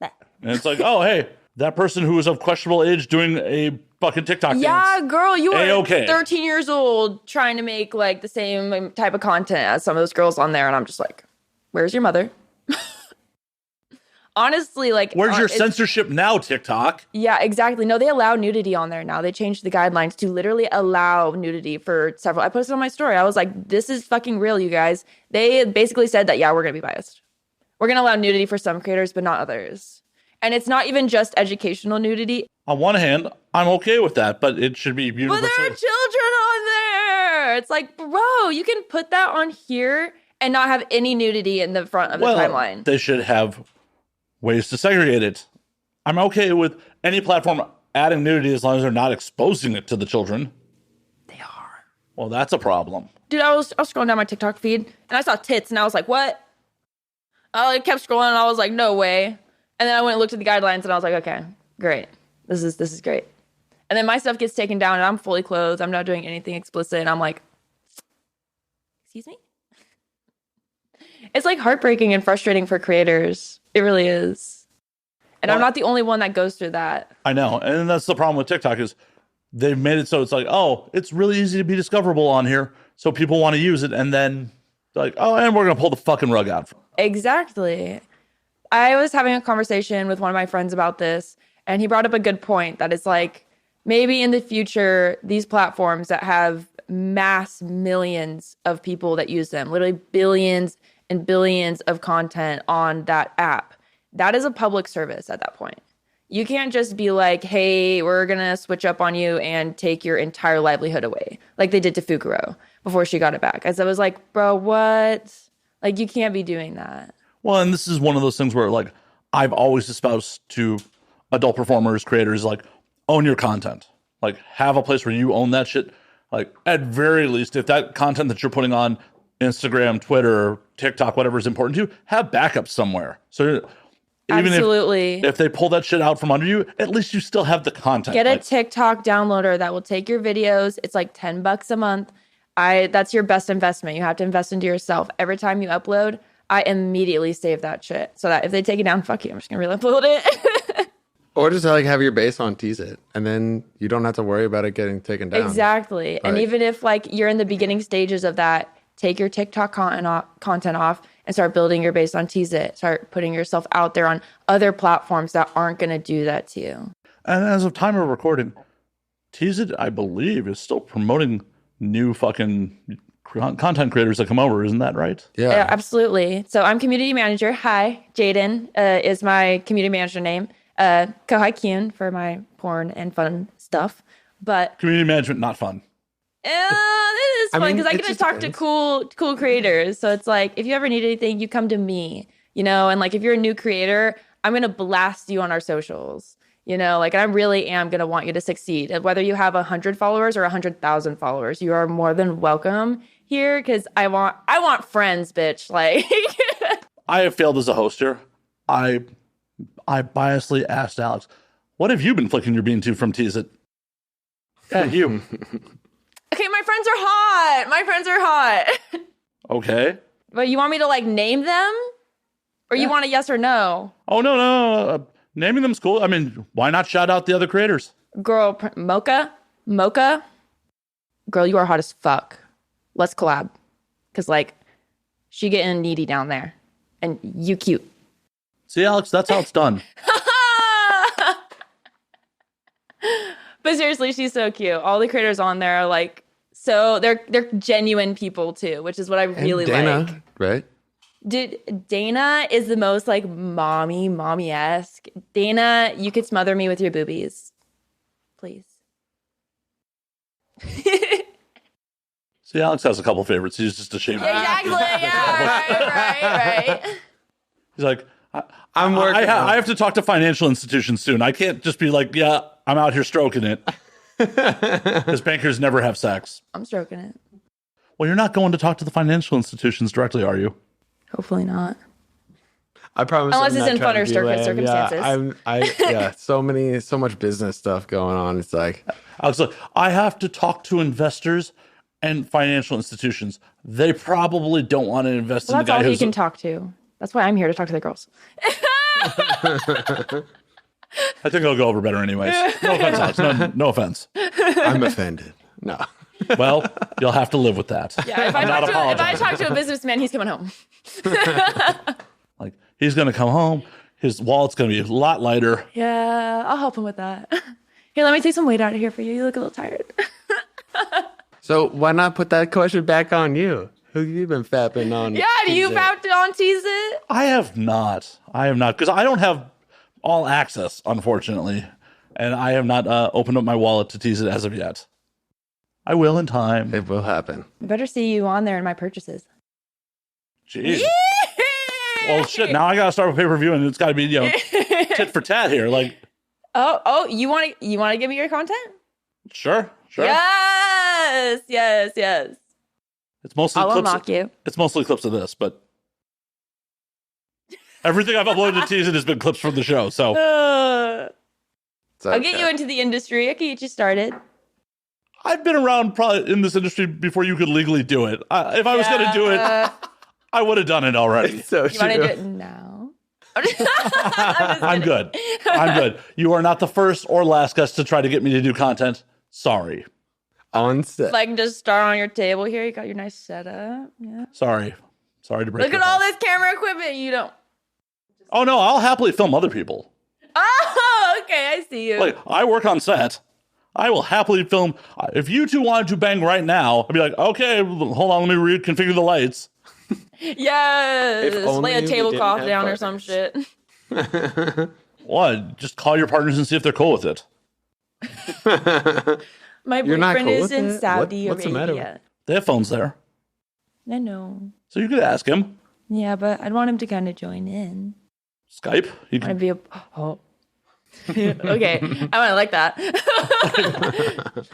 And it's like, oh, hey, that person who is of questionable age doing a fucking TikTok dance. Yeah, girl, you were A-okay. 13 years old trying to make like the same type of content as some of those girls on there. And I'm just like, where's your mother? Honestly, like, where's your censorship now, TikTok? Yeah, exactly. No, they allow nudity on there now. They changed the guidelines to literally allow nudity for several. I posted on my story. I was like, this is fucking real, you guys. They basically said that, yeah, we're going to be biased. We're going to allow nudity for some creators, but not others. And it's not even just educational nudity. On one hand, I'm okay with that, but it should be universal. But there are children on there. It's like, bro, you can put that on here and not have any nudity in the front of the timeline. They should have ways to segregate it. I'm okay with any platform adding nudity as long as they're not exposing it to the children. They are. Well, that's a problem. Dude, I was scrolling down my TikTok feed and I saw tits and I was like, what? I kept scrolling and I was like, no way. And then I went and looked at the guidelines and I was like, okay, great. This is great. And then my stuff gets taken down and I'm fully clothed. I'm not doing anything explicit. And I'm like, excuse me? It's like heartbreaking and frustrating for creators. It really is. And I'm not the only one that goes through that. I know. And that's the problem with TikTok is they've made it so it's like, oh, it's really easy to be discoverable on here. So people want to use it. And then like, oh, and we're going to pull the fucking rug out. Exactly. I was having a conversation with one of my friends about this. And he brought up a good point that it's like, maybe in the future, these platforms that have mass millions of people that use them, literally billions and billions of content on that app, that is a public service at that point. You can't just be like, hey, we're going to switch up on you and take your entire livelihood away, like they did to Fukuro before she got it back. As I was like, bro, what? Like, you can't be doing that. Well, and this is one of those things where, like, I've always espoused to adult performers, creators, like, own your content. Like, have a place where you own that shit. Like, at very least, if that content that you're putting on Instagram, Twitter, TikTok, whatever is important to you, have backups somewhere. So even if they pull that shit out from under you, at least you still have the content. Get a TikTok downloader that will take your videos. It's like $10 a month. That's your best investment. You have to invest into yourself. Every time you upload, I immediately save that shit so that if they take it down, fuck you, I'm just gonna re-upload it. Or just like have your base on Tease It, and then you don't have to worry about it getting taken down. Exactly. Like, and even if like you're in the beginning stages of that, take your TikTok content off and start building your base on Tease It. Start putting yourself out there on other platforms that aren't going to do that to you. And as of time of recording, Tease It, I believe, is still promoting new fucking content creators that come over. Isn't that right? Yeah, absolutely. So I'm community manager. Hi, Jaden is my community manager name. Kohai Kyun for my porn and fun stuff. But community management, not fun. It is fun because I get to talk to cool creators. So it's like, if you ever need anything, you come to me, you know, and like, if you're a new creator, I'm going to blast you on our socials, you know, like I really am going to want you to succeed. And whether you have 100 followers or 100,000 followers, you are more than welcome here because I want friends, bitch. Like, I have failed as a host here. I biasly asked Alex, what have you been flicking your bean to from Tease It? Yeah, you. Okay, my friends are hot. My friends are hot. Okay. But you want me to like name them? Or you want a yes or no? Oh, no. Naming them's cool. I mean, why not shout out the other creators? Girl, Mocha. Girl, you are hot as fuck. Let's collab. Because like, she getting needy down there. And you cute. See, Alex, that's how it's done. But seriously, she's so cute. All the creators on there are like, so they're genuine people too, which is what I really Dana, like. Right? Dude, Dana is the most like mommy-esque. Dana, you could smother me with your boobies. Please. See, Alex has a couple favorites. He's just ashamed. Exactly. Yeah, right. He's like, I'm working. I have to talk to financial institutions soon. I can't just be like, yeah, I'm out here stroking it. Because bankers never have sex. I'm stroking it. Well, you're not going to talk to the financial institutions directly, are you? Hopefully not. I promise. Unless I'm it's not in trying funner to be lame. circumstances. So much business stuff going on. It's like, I was like, I have to talk to investors and financial institutions. They probably don't want to invest in the That's guy all you who's can talk to. That's why I'm here to talk to the girls. I think it'll go over better anyways. No offense, Alex. No offense. I'm offended. No. Well, you'll have to live with that. Yeah, if I talk to a businessman, he's coming home. Like, he's going to come home. His wallet's going to be a lot lighter. Yeah, I'll help him with that. Here, let me take some weight out of here for you. You look a little tired. So why not put that question back on you? Who have you been fapping on? Yeah, do you fapped on Tease It? I have not. Because I don't have all access, unfortunately. And I have not opened up my wallet to Tease It as of yet. I will in time. It will happen. I better see you on there in my purchases. Jeez. Well, shit, now I got to start with pay-per-view, and it's got to be, tit for tat here. Like, Oh, you want to give me your content? Sure. Yes. It's mostly I'll clips. unlock you. It's mostly clips of this, but everything I've uploaded to Tease It has been clips from the show. So I'll get you into the industry. I can get you started. I've been around probably in this industry before you could legally do it. If I was going to do it, I would have done it already. So you want to do it now? I'm good. You are not the first or last guest to try to get me to do content. Sorry. On set. Like, just start on your table here. You got your nice setup. Yeah. Sorry to break. Look at all this camera equipment. You don't. Oh no, I'll happily film other people. Oh, okay. I see you. Like, I work on set. I will happily film. If you two wanted to bang right now, I'd be like, okay, hold on, let me reconfigure the lights. Yes. Lay a tablecloth down partners. Or some shit. What? Just call your partners and see if they're cool with it. My boyfriend is in Saudi what's the matter? Arabia. They have phones there. I know. So you could ask him. Yeah, but I'd want him to kind of join in. Skype? You can... I'd be okay, I want to like that.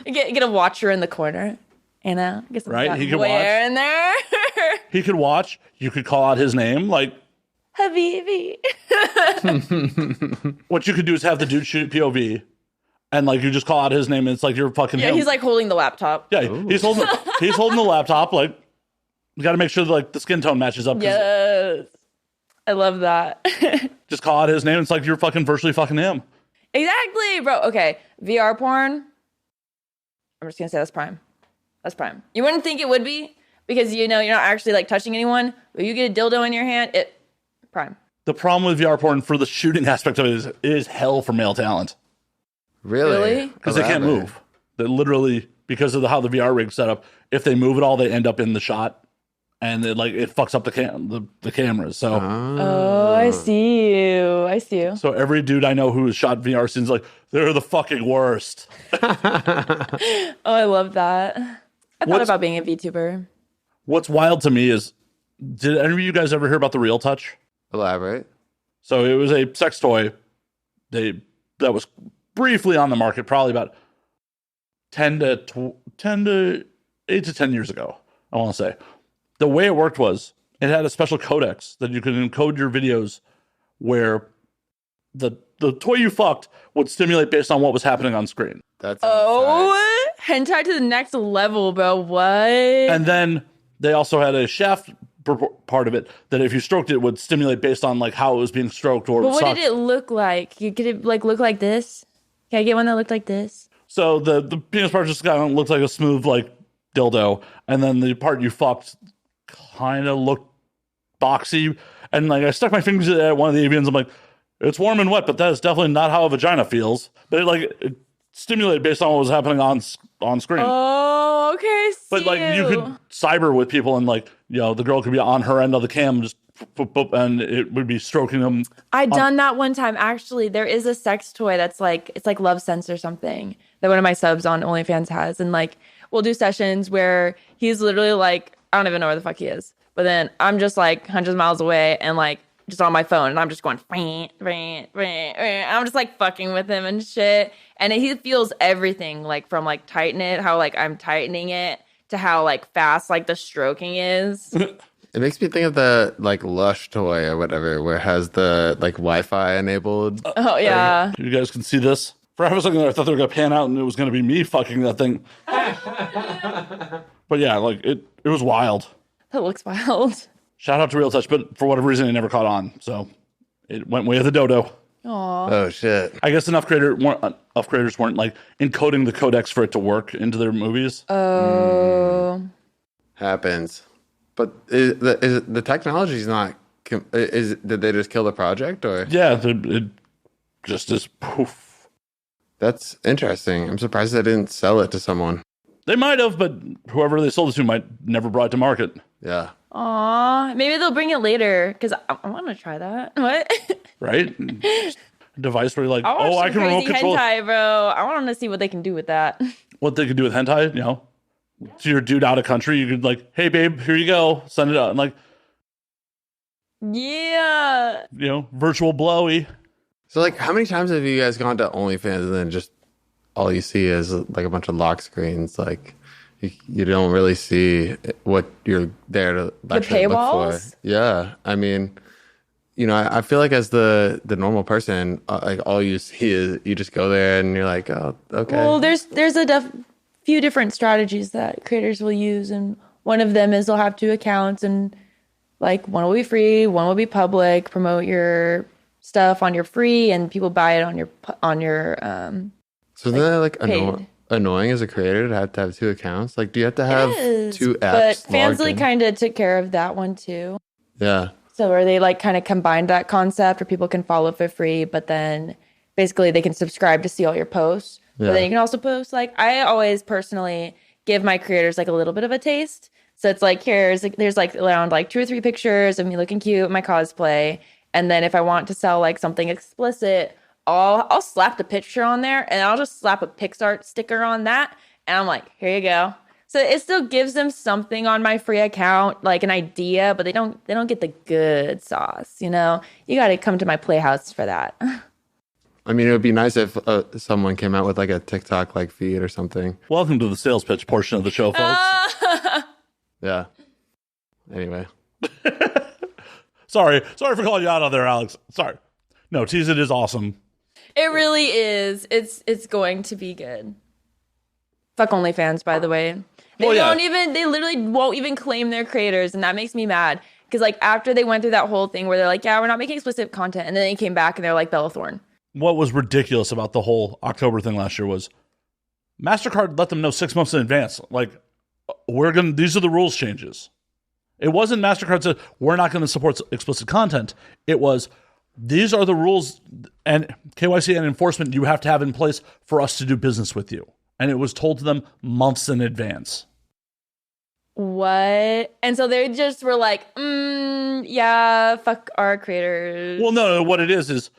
get a watcher in the corner. Anna, get some right? He could watch in in there. He could watch. You could call out his name, like Habibi. What you could do is have the dude shoot POV, and like you just call out his name, and it's like you're fucking. Yeah, him. He's like holding the laptop. Yeah, he's holding the laptop, like You got to make sure that, like, the skin tone matches up. Yes. I love that. Just call out his name. It's like you're fucking virtually fucking him. Exactly, bro. Okay. VR porn. I'm just going to say that's prime. That's prime. You wouldn't think it would be because, you know, you're not actually like touching anyone, but you get a dildo in your hand, prime. The problem with VR porn for the shooting aspect of it is hell for male talent. Really? Because they can't move. They literally, because of how the VR rig's set up, if they move at all, they end up in the shot. And it fucks up the cameras. So I see you. So every dude I know who has shot VR scenes like they're the fucking worst. Oh, I love that. I thought about being a VTuber. What's wild to me is, did any of you guys ever hear about the Real Touch? Elaborate. So it was a sex toy that was briefly on the market, probably about 8 to 10 years ago, I want to say. The way it worked was it had a special codex that you could encode your videos where the toy you fucked would stimulate based on what was happening on screen. That's hentai to the next level, bro. What? And then they also had a shaft part of it that if you stroked it would stimulate based on like how it was being stroked or But what did it look like? Could it like look like this? Can I get one that looked like this? So the penis part just kind of looks like a smooth like dildo, and then the part you fucked kind of looked boxy. And like I stuck my fingers at one of the avians, I'm like, it's warm and wet, but that is definitely not how a vagina feels. But it stimulated based on what was happening on screen. Oh, okay. But like you could cyber with people, and like, you know, the girl could be on her end of the cam, just and it would be stroking them. I done that one time. Actually, there is a sex toy that's like, it's like Love Sense or something that one of my subs on OnlyFans has, and like we'll do sessions where he's literally like, I don't even know where the fuck he is, but then I'm just like hundreds of miles away and like just on my phone, and I'm just going, I'm just like fucking with him and shit. And he feels everything, like from like tighten it, how like I'm tightening it, to how like fast like the stroking is. It makes me think of the like Lush toy or whatever, where it has the like Wi-Fi enabled. Oh yeah. You guys can see this. For a second there, I thought they were gonna pan out and it was gonna be me fucking that thing. But yeah, like it was wild. That looks wild. Shout out to Real Touch, but for whatever reason, it never caught on. So it went way of the dodo. Aw. Oh shit! I guess enough creators weren't like encoding the codex for it to work into their movies. Oh. Happens. But the technology's not. Did they just kill the project or? Yeah, it just is poof. That's interesting. I'm surprised they didn't sell it to someone. They might have, but whoever they sold it to might never brought it to market. Yeah. Aw, maybe they'll bring it later because I want to try that. What? Right? Device where you're like, I can remote control hentai, bro. I want to see what they can do with that. What they could do with hentai, you know, to your dude out of country, you could like, hey babe, here you go, send it out, and like, yeah, you know, virtual blowy. So like, how many times have you guys gone to OnlyFans and then just all you see is like a bunch of lock screens? Like, you don't really see what you're there to actually look for. Yeah, I mean, you know, I feel like as the normal person, like all you see is you just go there and you're like, oh, okay. Well, there's a few different strategies that creators will use, and one of them is they'll have 2 accounts, and like one will be free, one will be public. Promote your stuff on your free, and people buy it on your So isn't that like annoying as a creator to have 2 accounts? Like, do you have to have 2 apps? But Fansly kind of took care of that one too. Yeah. So where they like kind of combined that concept where people can follow for free, but then basically they can subscribe to see all your posts. Yeah. But then you can also post, like, I always personally give my creators like a little bit of a taste. So it's like, there's like around like 2 or 3 pictures of me looking cute in my cosplay. And then if I want to sell like something explicit, I'll slap the picture on there, and I'll just slap a PixArt sticker on that. And I'm like, here you go. So it still gives them something on my free account, like an idea, but they don't get the good sauce, you know? You got to come to my playhouse for that. I mean, it would be nice if someone came out with like a TikTok like feed or something. Welcome to the sales pitch portion of the show, folks. Yeah. Anyway. Sorry for calling you out on there, Alex. Sorry. No, Tease It is awesome. It really is. It's going to be good. Fuck OnlyFans, by the way. They Well, yeah. they literally won't even claim their creators, and that makes me mad. Because like after they went through that whole thing where they're like, yeah, we're not making explicit content, and then they came back and they're like Bella Thorne. What was ridiculous about the whole October thing last year was Mastercard let them know 6 months in advance. Like, these are the rules changes. It wasn't Mastercard said, we're not going to support explicit content. It was, these are the rules and KYC and enforcement you have to have in place for us to do business with you. And it was told to them months in advance. What? And so they just were like, yeah, fuck our creators. Well, no, what it is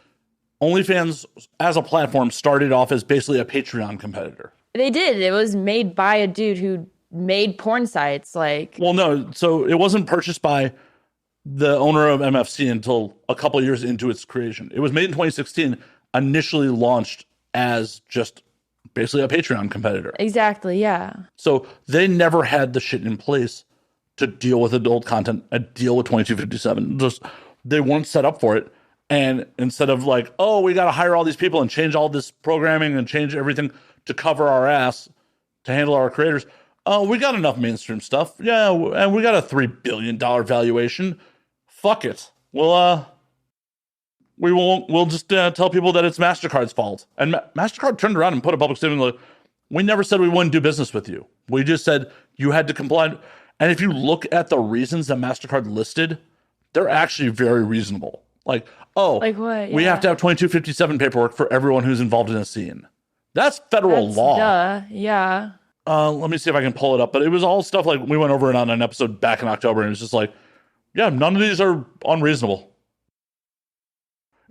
OnlyFans as a platform started off as basically a Patreon competitor. They did. It was made by a dude who made porn sites. Like, well, no, so it wasn't purchased by the owner of MFC until a couple of years into its creation. It was made in 2016, initially launched as just basically a Patreon competitor. Exactly, yeah. So they never had the shit in place to deal with adult content and deal with 2257. Just they weren't set up for it. And instead of like, oh, we got to hire all these people and change all this programming and change everything to cover our ass to handle our creators, we got enough mainstream stuff. Yeah, and we got a $3 billion valuation. Fuck it. We'll just tell people that it's MasterCard's fault. And MasterCard turned around and put a public statement like, we never said we wouldn't do business with you. We just said you had to comply. And if you look at the reasons that MasterCard listed, they're actually very reasonable. Like, oh, like what? We have to have 2257 paperwork for everyone who's involved in a scene. That's federal law. Duh. Yeah. Let me see if I can pull it up. But it was all stuff like we went over it on an episode back in October, and it's just like, yeah, none of these are unreasonable.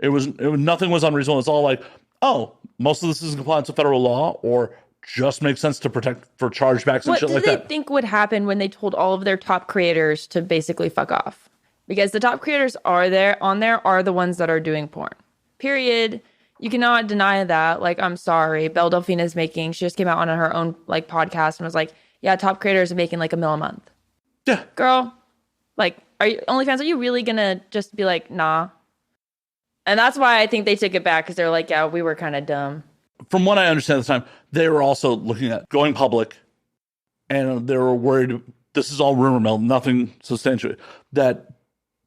Nothing was unreasonable. It's all like, oh, most of this is in compliance with federal law, or just makes sense to protect for chargebacks and shit like that. What did they think would happen when they told all of their top creators to basically fuck off? Because the top creators are the ones that are doing porn. Period. You cannot deny that. Like, I'm sorry. Belle Delphine is she just came out on her own like podcast and was like, yeah, top creators are making like $1 million a month. Yeah. Girl, like, OnlyFans, are you really gonna just be like, nah? And that's why I think they took it back, because they're like, yeah, we were kind of dumb. From what I understand at the time, they were also looking at going public, and they were worried, this is all rumor mill, nothing substantiated, that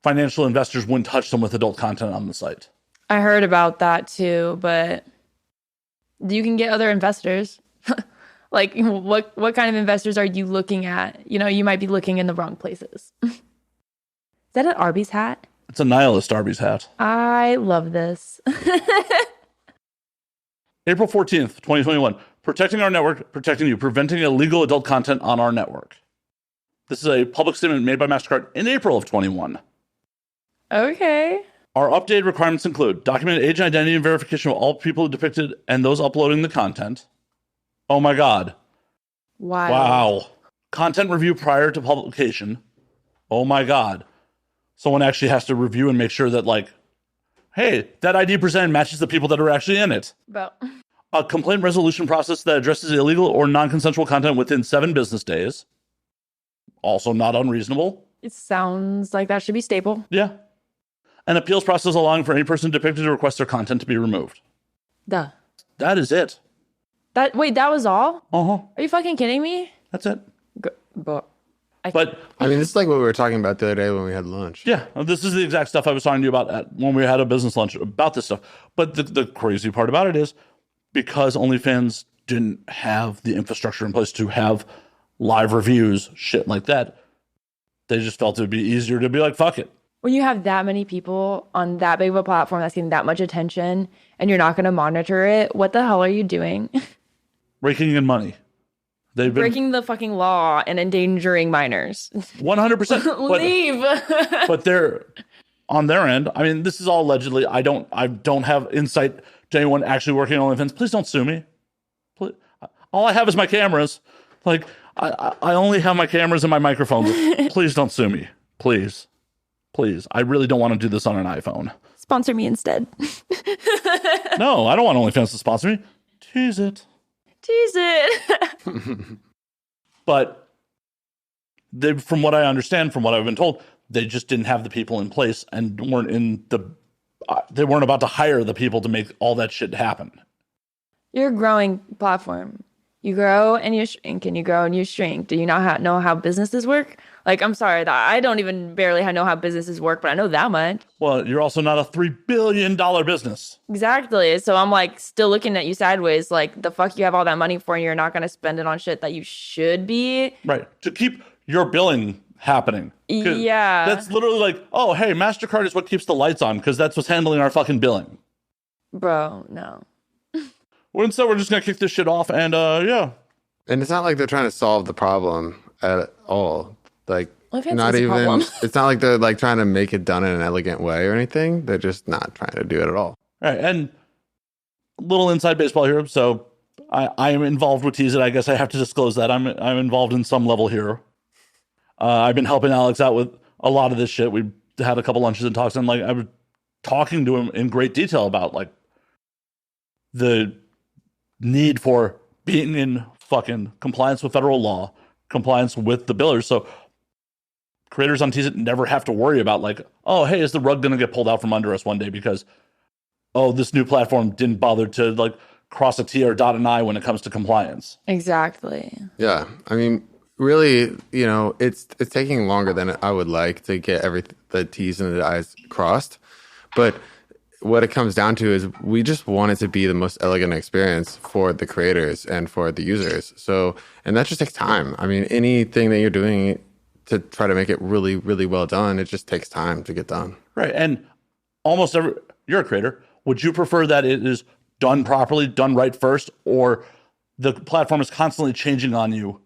financial investors wouldn't touch them with adult content on the site. I heard about that too, but you can get other investors. Like, what kind of investors are you looking at? You know, you might be looking in the wrong places. Is that an Arby's hat? It's a nihilist Arby's hat. I love this. April 14th, 2021. Protecting our network, protecting you, preventing illegal adult content on our network. This is a public statement made by Mastercard in April of 21. Okay. Our updated requirements include documented age, identity, and verification of all people depicted and those uploading the content. Oh my God. Wow. Content review prior to publication. Oh my God. Someone actually has to review and make sure that, like, hey, that ID presented matches the people that are actually in it. But A complaint resolution process that addresses illegal or non-consensual content within 7 business days. Also not unreasonable. it sounds like that should be staple. Yeah. An appeals process allowing for any person depicted to request their content to be removed. Duh. That is it. That was all? Uh-huh. Are you fucking kidding me? That's it. But I mean, this is like what we were talking about the other day when we had lunch. Yeah, this is the exact stuff I was talking to you about when we had a business lunch about this stuff. But the crazy part about it is because OnlyFans didn't have the infrastructure in place to have live reviews, shit like that, they just felt it would be easier to be like, fuck it. when you have that many people on that big of a platform that's getting that much attention and you're not going to monitor it, what the hell are you doing? Raking in money. They've been breaking the fucking law and endangering minors. 100%. Leave. But they're on their end. I mean, this is all allegedly. I don't have insight to anyone actually working on OnlyFans. Please don't sue me. Please. All I have is my cameras. Like I only have my cameras and my microphones. Please don't sue me. Please. I really don't want to do this on an iPhone. Sponsor me instead. No, I don't want OnlyFans to sponsor me. Tease it. Tease it. But they, from what I understand, from what I've been told, they just didn't have the people in place and they weren't about to hire the people to make all that shit happen. You're a growing platform. You grow and you shrink and you grow and you shrink. Do you not know how businesses work? Like, I'm sorry that I don't even barely know how businesses work, but I know that much. Well, you're also not a $3 billion business. Exactly. So I'm like still looking at you sideways, like the fuck you have all that money for and you're not going to spend it on shit that you should be. Right. To keep your billing happening. Yeah. That's literally like, oh, hey, Mastercard is what keeps the lights on because that's what's handling our fucking billing. Bro, no. Well, instead, we're just going to kick this shit off and, yeah. And it's not like they're trying to solve the problem at all. Like, OnlyFans not is a even, problem. it's not like they're like trying to make it done in an elegant way or anything. They're just not trying to do it at all. All right. And a little inside baseball here. So I am involved with Tease It. I guess I have to disclose that. I'm involved in some level here. I've been helping Alex out with a lot of this shit. We've had a couple lunches and talks, and like I was talking to him in great detail about like the need for being in fucking compliance with federal law, compliance with the billers. So creators on Tease It never have to worry about like, oh, hey, is the rug going to get pulled out from under us one day because, oh, this new platform didn't bother to like cross a T or dot an I when it comes to compliance. Exactly. Yeah. I mean, really, you know, it's taking longer than I would like to get the T's and the I's crossed. But what it comes down to is we just want it to be the most elegant experience for the creators and for the users. So, and that just takes time. I mean, anything that you're doing to try to make it really, really well done, it just takes time to get done. Right. And you're a creator. Would you prefer that it is done properly, done right first, or the platform is constantly changing on you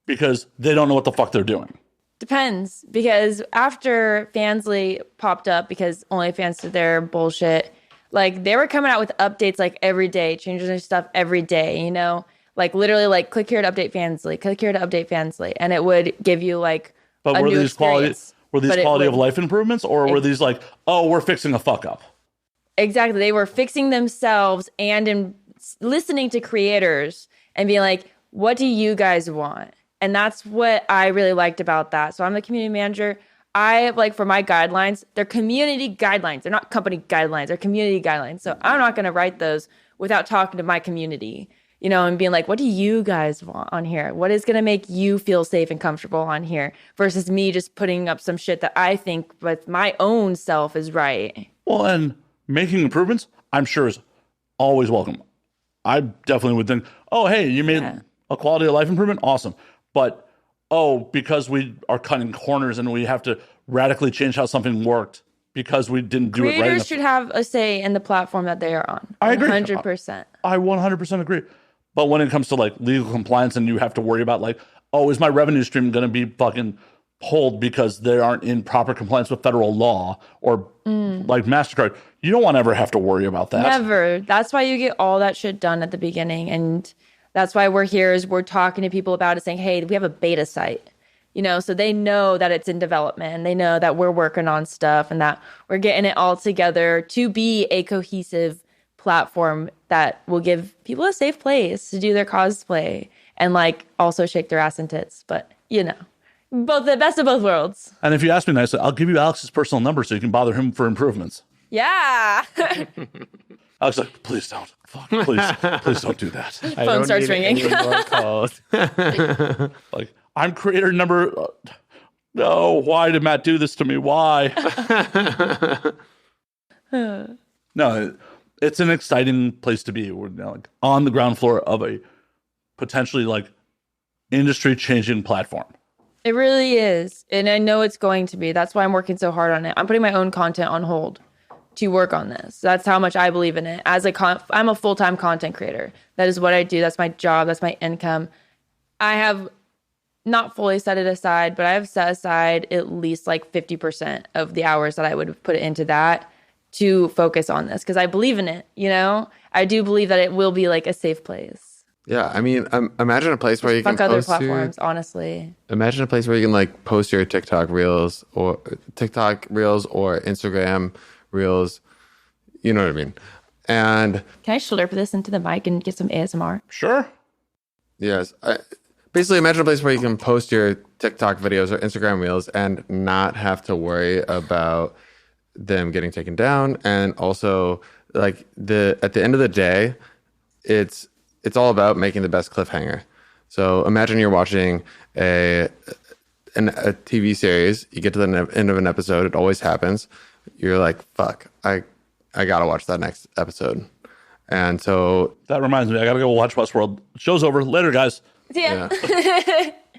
because they don't know what the fuck they're doing? Depends, because after Fansly popped up, because OnlyFans did their bullshit, like they were coming out with updates like every day, changing their stuff every day, you know? Like literally like click here to update Fansly, click here to update Fansly, and it would give you like but a were new these experience. quality of life improvements, or were these like, oh, we're fixing a fuck up? Exactly. They were fixing themselves and in listening to creators and being like, what do you guys want? And that's what I really liked about that. So I'm the community manager. I like for my guidelines, they're community guidelines. They're not company guidelines. They're community guidelines. So I'm not going to write those without talking to my community, you know, and being like, what do you guys want on here? What is going to make you feel safe and comfortable on here versus me just putting up some shit that I think with my own self is right. Well, and making improvements, I'm sure is always welcome. I definitely would think, oh, hey, you made a quality of life improvement. Awesome. But, oh, because we are cutting corners and we have to radically change how something worked because we didn't do it right enough. Creators should have a say in the platform that they are on. I agree. 100%. I 100% agree. But when it comes to like legal compliance and you have to worry about like, oh, is my revenue stream going to be fucking pulled because they aren't in proper compliance with federal law or like Mastercard, you don't want to ever have to worry about that. Never. That's why you get all that shit done at the beginning. And that's why we're here is we're talking to people about it saying, hey, we have a beta site, you know, so they know that it's in development and they know that we're working on stuff and that we're getting it all together to be a cohesive platform that will give people a safe place to do their cosplay and like also shake their ass and tits. But, you know, both the best of both worlds. And if you ask me nicely, I'll give you Alex's personal number so you can bother him for improvements. Yeah. Alex like, please don't. Fuck, please don't do that. Phone starts ringing. Like, I'm creator number. No, why did Matt do this to me? Why? No, it's an exciting place to be. We're now like on the ground floor of a potentially like industry changing platform. It really is. And I know it's going to be. That's why I'm working so hard on it. I'm putting my own content on hold to work on this. That's how much I believe in it. I'm a full-time content creator. That is what I do. That's my job. That's my income. I have not fully set it aside, but I have set aside at least like 50% of the hours that I would put into that to focus on this because I believe in it, you know? I do believe that it will be like a safe place. Yeah, I mean, imagine a place where you can fuck other post platforms, honestly. Imagine a place where you can like post your TikTok reels or Instagram reels. You know what I mean? And can I slurp this into the mic and get some ASMR? Sure. Yes. Basically, imagine a place where you can post your TikTok videos or Instagram reels and not have to worry about them getting taken down. And also, like at the end of the day, it's it's all about making the best cliffhanger. So imagine you're watching a TV series. You get to the end of an episode. It always happens. You're like, fuck, I gotta watch that next episode. And so that reminds me, I gotta go watch Westworld. Show's over. Later, guys. See ya.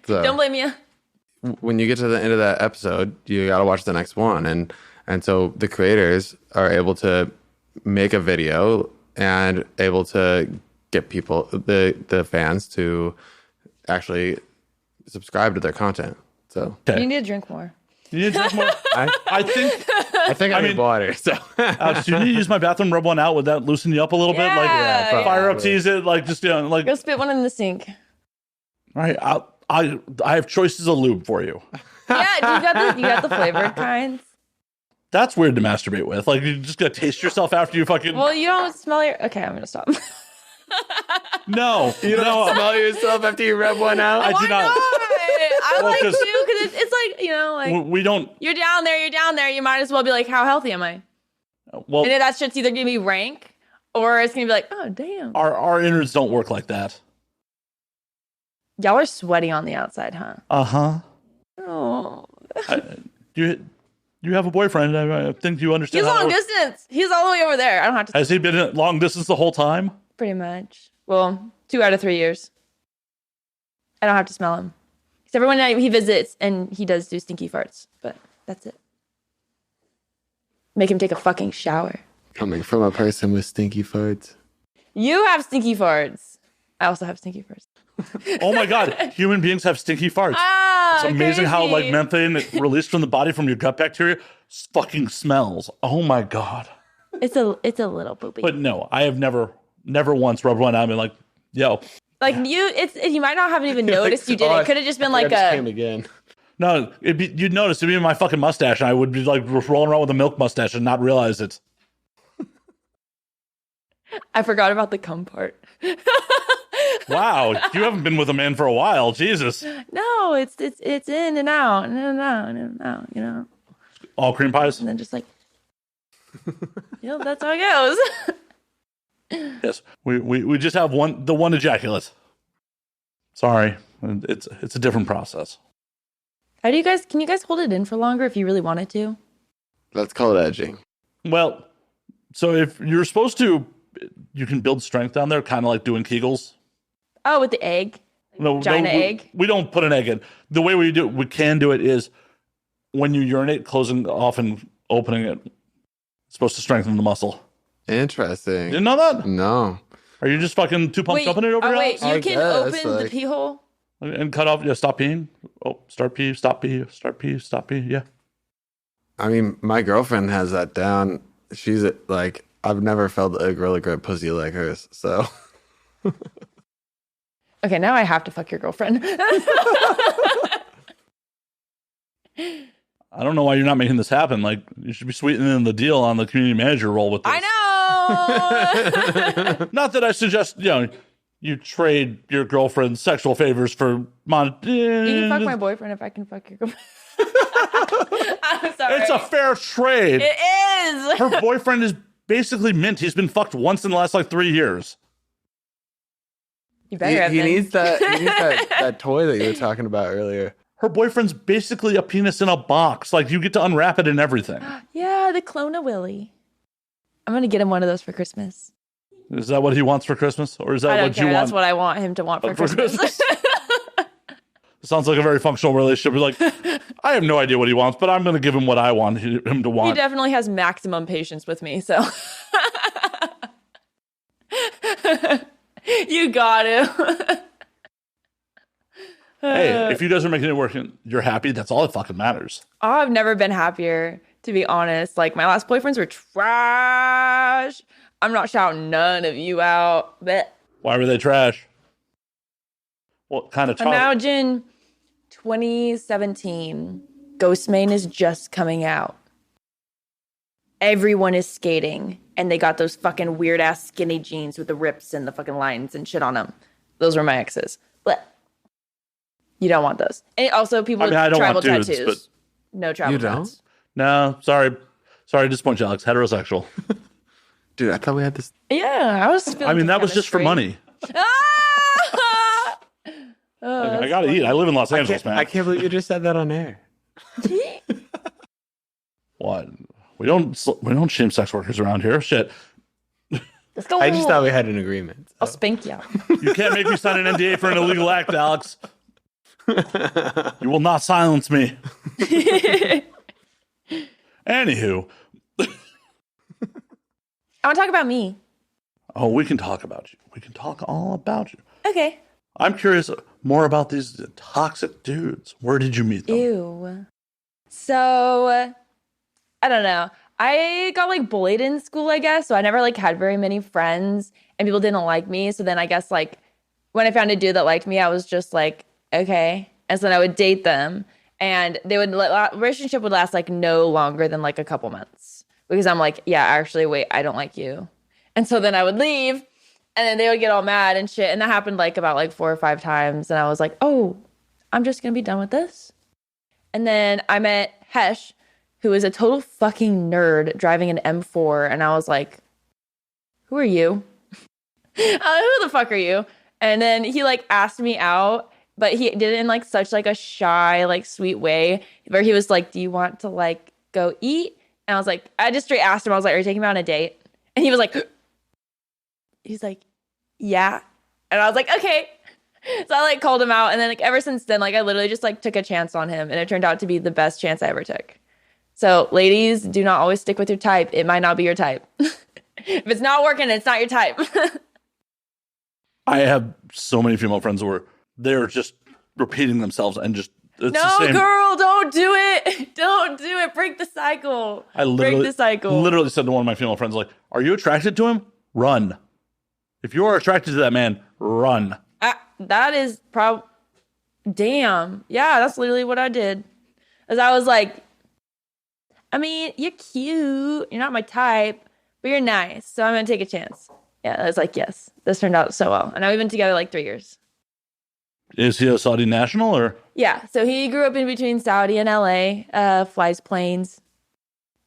So, don't blame you. When you get to the end of that episode, you gotta watch the next one. And so the creators are able to make a video and able to get people, the fans, to actually subscribe to their content. So You need to drink more. You need to drink more. I think I need water. So Alex, do you need to use my bathroom, rub one out? Would that loosen you up a little bit? Like fire up, tease it, like just like go spit one in the sink. All right, I have choices of lube for you. Yeah, you got the flavored kinds. That's weird to masturbate with. Like you just gotta taste yourself after you fucking. Well, you don't smell your. Okay, I'm gonna stop. No, you don't smell yourself after you rub one out. I do not. I like to because it's like like we don't. You're down there. You might as well be like, how healthy am I? Well, and then that shit's either gonna be rank or it's gonna be like, oh damn. Our innards don't work like that. Y'all are sweaty on the outside, huh? Oh. You have a boyfriend. I think you understand. He's long distance. He's all the way over there. I don't have to. Has he been in long distance the whole time? Pretty much. Well, 2 out of 3 years. I don't have to smell him. Except for when he visits and he does do stinky farts. But that's it. Make him take a fucking shower. Coming from a person with stinky farts. You have stinky farts. I also have stinky farts. Oh my god, human beings have stinky farts. It's amazing how like methane released from the body from your gut bacteria fucking smells. Oh my god. It's a little poopy. But no, I have never once rubbed one out and been like, yo. Like you might not have even noticed you did it. It could have just been like came again. No, you'd notice it'd be in my fucking mustache and I would be like rolling around with a milk mustache and not realize it. I forgot about the cum part. Wow, you haven't been with a man for a while, Jesus. No, it's in and out, you know. All cream pies? And then just like, that's how it goes. Yes, we just have the one ejaculate. Sorry, it's a different process. Can you guys hold it in for longer if you really wanted to? Let's call it edging. Well, so if you're supposed to, you can build strength down there, kind of like doing Kegels. Oh, with the egg? Egg? We don't put an egg in. The way we can do it is when you urinate, closing off and opening it. It's supposed to strengthen the muscle. Interesting. You didn't know that? No. Are you just fucking too pumped up in it over here? Wait, you can open the pee hole? And cut off, stop peeing. Oh, start pee, stop pee, start pee, stop pee, yeah. I mean, my girlfriend has that down. She's like, I've never felt a really good pussy like hers, so. Okay, now I have to fuck your girlfriend. I don't know why you're not making this happen. Like, you should be sweetening the deal on the community manager role with this. I know! Not that I suggest, you trade your girlfriend's sexual favors for money. You can fuck my boyfriend if I can fuck your girlfriend. I'm sorry. It's a fair trade. It is! Her boyfriend is basically mint. He's been fucked once in the last 3 years. You better have he needs that toy that you were talking about earlier. Her boyfriend's basically a penis in a box. Like, you get to unwrap it and everything. Yeah, the clone of Willy. I'm going to get him one of those for Christmas. Is that what he wants for Christmas? Or is that what you want? That's what I want him to want for Christmas. Sounds like a very functional relationship. You're like, I have no idea what he wants, but I'm going to give him what I want him to want. He definitely has maximum patience with me, so. You got him. Hey, if you guys are making it work and you're happy, that's all that fucking matters. Oh, I've never been happier, to be honest. Like, my last boyfriends were trash. I'm not shouting none of you out. But why were they trash? What kind of child? Imagine 2017. Ghostmane is just coming out. Everyone is skating. And they got those fucking weird-ass skinny jeans with the rips and the fucking lines and shit on them. Those were my exes. But you don't want those. And also people with tribal tattoos. But no tribal tattoos. No, sorry to disappoint you, Alex. Heterosexual. Dude, I thought we had this. Yeah, I was. That was just for money. I gotta eat. I live in Los Angeles, man. I can't believe you just said that on air. What? We don't shame sex workers around here. Shit. Let's go. I just thought we had an agreement. So. I'll spank you. You can't make me sign an NDA for an illegal act, Alex. You will not silence me. Anywho. I want to talk about me. Oh, we can talk about you. We can talk all about you. Okay. I'm curious more about these toxic dudes. Where did you meet them? Ew. So, I don't know. I got like bullied in school, I guess. So I never like had very many friends and people didn't like me. So then I guess like when I found a dude that liked me, I was just like, okay. And so then I would date them and they would relationship would last like no longer than like a couple months because I'm like, yeah, actually, wait, I don't like you. And so then I would leave and then they would get all mad and shit. And that happened like about like 4 or 5 times. And I was like, oh, I'm just going to be done with this. And then I met Hesh, who is a total fucking nerd driving an M4. And I was like, who are you? Who the fuck are you? And then he like asked me out, but he did it in like such like a shy, like sweet way where he was like, do you want to like go eat? And I was like, I just straight asked him, I was like, are you taking me on a date? And he was like, he's like, yeah. And I was like, okay. So I like called him out. And then like ever since then, like I literally just like took a chance on him and it turned out to be the best chance I ever took. So ladies, do not always stick with your type. It might not be your type. If it's not working, it's not your type. I have so many female friends where they're just repeating themselves and just it's no, the same. Girl, don't do it. Don't do it. Break the cycle. Break the cycle. Literally said to one of my female friends, like, are you attracted to him? Run. If you are attracted to that man, run. That is damn. Yeah, that's literally what I did. As I was like, I mean, you're cute. You're not my type, but you're nice. So I'm going to take a chance. Yeah, I was like, yes. This turned out so well. And now we've been together like 3 years. Is he a Saudi national or? Yeah, so he grew up in between Saudi and LA, flies planes,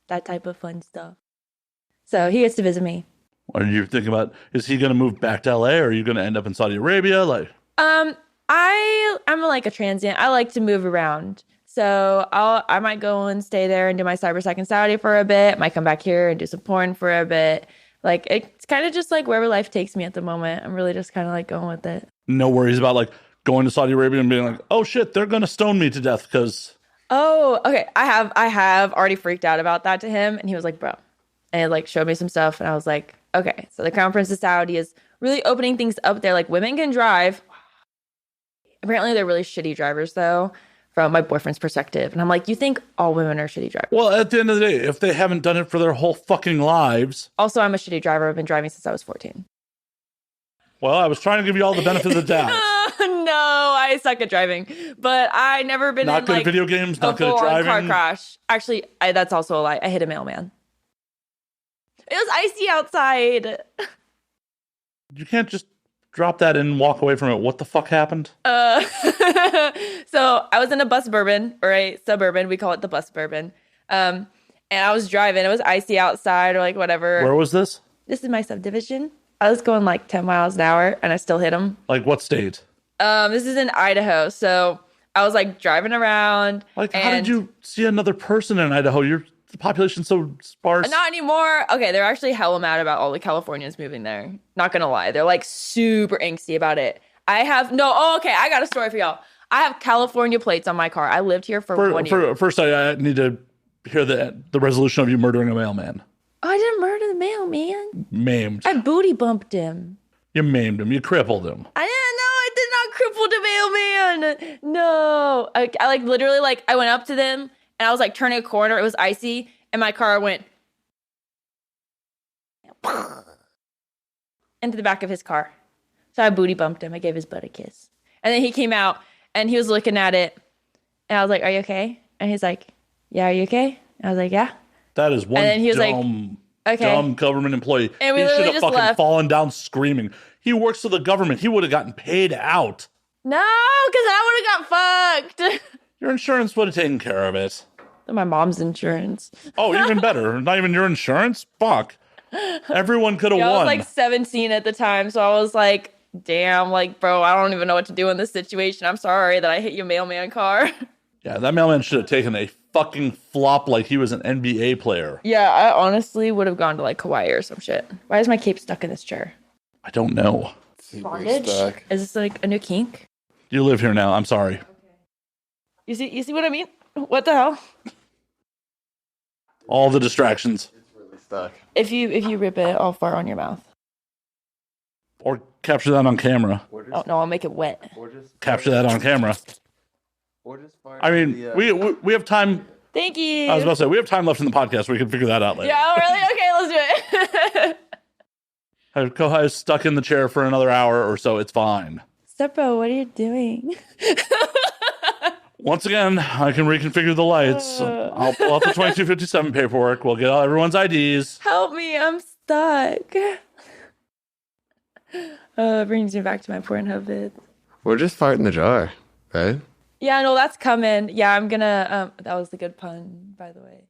that type of fun stuff. So he gets to visit me. What are you thinking about? Is he going to move back to LA or are you going to end up in Saudi Arabia? Like, I'm like a transient. I like to move around. So I might go and stay there and do my cybersec in Saudi for a bit. Might come back here and do some porn for a bit. Like, it's kind of just like wherever life takes me at the moment. I'm really just kind of like going with it. No worries about like going to Saudi Arabia and being like, oh shit, they're going to stone me to death because. Oh, okay. I have already freaked out about that to him. And he was like, bro. And he like showed me some stuff. And I was like, okay. So the Crown Prince of Saudi is really opening things up there. Like women can drive. Apparently they're really shitty drivers though, from my boyfriend's perspective. And I'm like, you think all women are shitty drivers? Well, at the end of the day, if they haven't done it for their whole fucking lives. Also, I'm a shitty driver. I've been driving since I was 14. Well, I was trying to give you all the benefit of the doubt. No, I suck at driving. But I never been not in good like at video games, not a good at driving. car crash. Actually, that's also a lie. I hit a mailman. It was icy outside. You can't just drop that and walk away from it. What the fuck happened? So I was in a bus suburban or a suburban. We call it the bus suburban. And I was driving. It was icy outside or like whatever. Where was this? This is my subdivision. I was going like 10 miles an hour and I still hit him. Like what state? This is in Idaho. So I was like driving around. Like, how did you see another person in Idaho? The population's so sparse. Not anymore. Okay, they're actually hella mad about all the Californians moving there. Not gonna lie. They're like super angsty about it. I got a story for y'all. I have California plates on my car. I lived here for 1 year. First, I need to hear the resolution of you murdering a mailman. Oh, I didn't murder the mailman. Maimed. I booty bumped him. You maimed him. You crippled him. I did not cripple the mailman. No. I like literally like I went up to them and I was like turning a corner. It was icy and my car went into the back of his car. So I booty bumped him. I gave his butt a kiss. And then he came out and he was looking at it. And I was like, are you okay? And he's like, yeah, are you okay? And I was like, yeah. That is one dumb government employee. And we he literally should have just fucking fallen down screaming. He works for the government. He would have gotten paid out. No, because I would have got fucked. Your insurance would have taken care of it. My mom's insurance. Oh, even better. Not even your insurance? Fuck. Everyone could have won. I was like 17 at the time, so I was like damn, like, bro, I don't even know what to do in this situation. I'm sorry that I hit your mailman car. Yeah, that mailman should have taken a fucking flop like he was an NBA player. Yeah, I honestly would have gone to like Kauai or some shit. Why is my cape stuck in this chair? I don't know. Bondage? Is this like a new kink? You live here now. I'm sorry. You see what I mean? What the hell? All the distractions. It's really stuck. If you rip it, I'll fart on your mouth. Or capture that on camera. Oh no, I'll make it wet. Capture that on camera. I mean, we have time. Thank you. I was about to say, we have time left in the podcast. We can figure that out later. Yeah, oh, really? Okay, let's do it. Kohai is stuck in the chair for another hour or so. It's fine. Stepbro, what are you doing? Once again, I can reconfigure the lights. I'll pull out the 2257 paperwork. We'll get all everyone's IDs. Help me, I'm stuck. It brings me back to my Pornhub vid. We're just farting the jar, right? Yeah, no, that's coming. Yeah, I'm gonna. That was a good pun, by the way.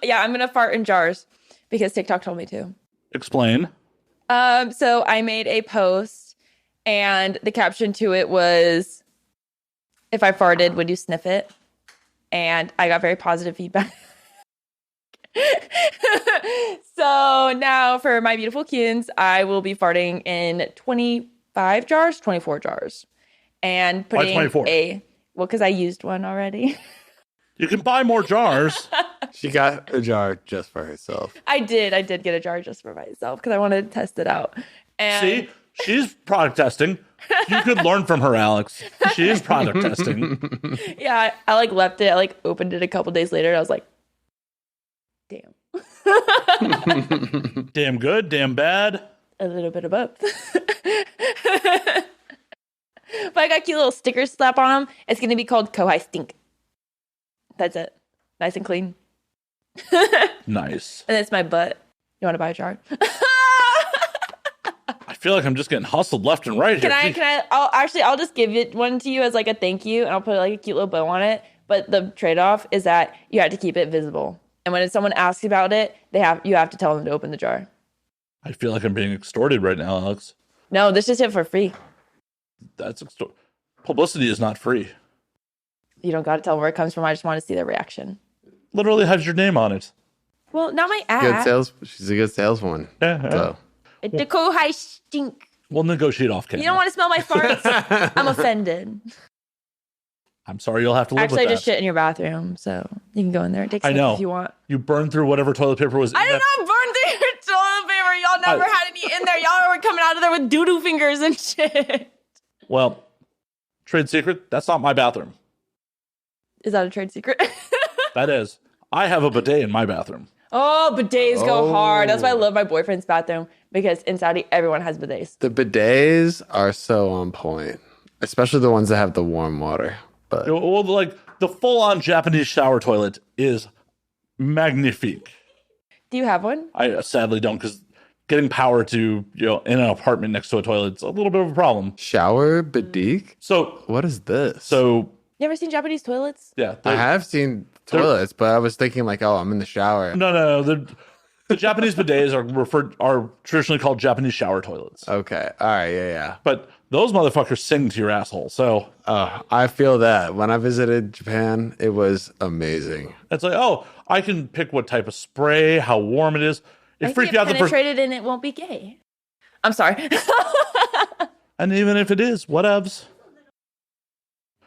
Yeah, I'm gonna fart in jars because TikTok told me to. Explain. So I made a post, and the caption to it was, "If I farted, would you sniff it?" And I got very positive feedback. So now for my beautiful Kyuns, I will be farting in 25 jars, 24 jars. And putting 24? Well, because I used one already. You can buy more jars. She got a jar just for herself. I did get a jar just for myself because I wanted to test it out. And See, she's product testing. You could learn from her, Alex. She is product testing. yeah, I like left it. I like opened it a couple days later. And I was like, damn. Damn good, damn bad. A little bit of both. But I got a cute little sticker slap on them. It's going to be called Kohai Stink. That's it. Nice and clean. Nice. And it's my butt. You want to buy a jar? I feel like I'm just getting hustled left and right here. I'll just give it one to you as like a thank you, and I'll put like a cute little bow on it. But the trade-off is that you have to keep it visible. And when someone asks about it, you have to tell them to open the jar. I feel like I'm being extorted right now, Alex. No, this is it for free. That's publicity is not free. You don't got to tell them where it comes from. I just want to see their reaction. Literally has your name on it. Well, not my Good ad. sales. She's a good saleswoman. Yeah. So. The Kohai Stink. We'll negotiate off camera. You don't want to smell my farts? I'm offended. I'm sorry, you'll have to live Actually, I with that. just shit in your bathroom, so you can go in there and take some if you want. You burned through whatever toilet paper was in I did that. not burn through your toilet paper. Y'all never had any in there. Y'all were coming out of there with doo-doo fingers and shit. Well, trade secret, that's not my bathroom. Is that a trade secret? That is. I have a bidet in my bathroom. Oh, bidets go hard. That's why I love my boyfriend's bathroom, because in Saudi, everyone has bidets. The bidets are so on point, especially the ones that have the warm water. But Well, like the full-on Japanese shower toilet is magnifique. Do you have one? I sadly don't, because getting power to in an apartment next to a toilet is a little bit of a problem. shower bidet? So What is this? You ever seen Japanese toilets? yeah, I have seen toilets, but I was thinking like, oh, I'm in the shower. no. The Japanese bidets are traditionally called Japanese shower toilets, Okay. All right. Yeah. but those motherfuckers sing to your asshole. So I feel that. When I visited Japan, it was amazing. it's like, oh, I can pick what type of spray, how warm it is. It I freaked get me out the first. penetrated and it won't be gay. I'm sorry. And even if it is, whatevs.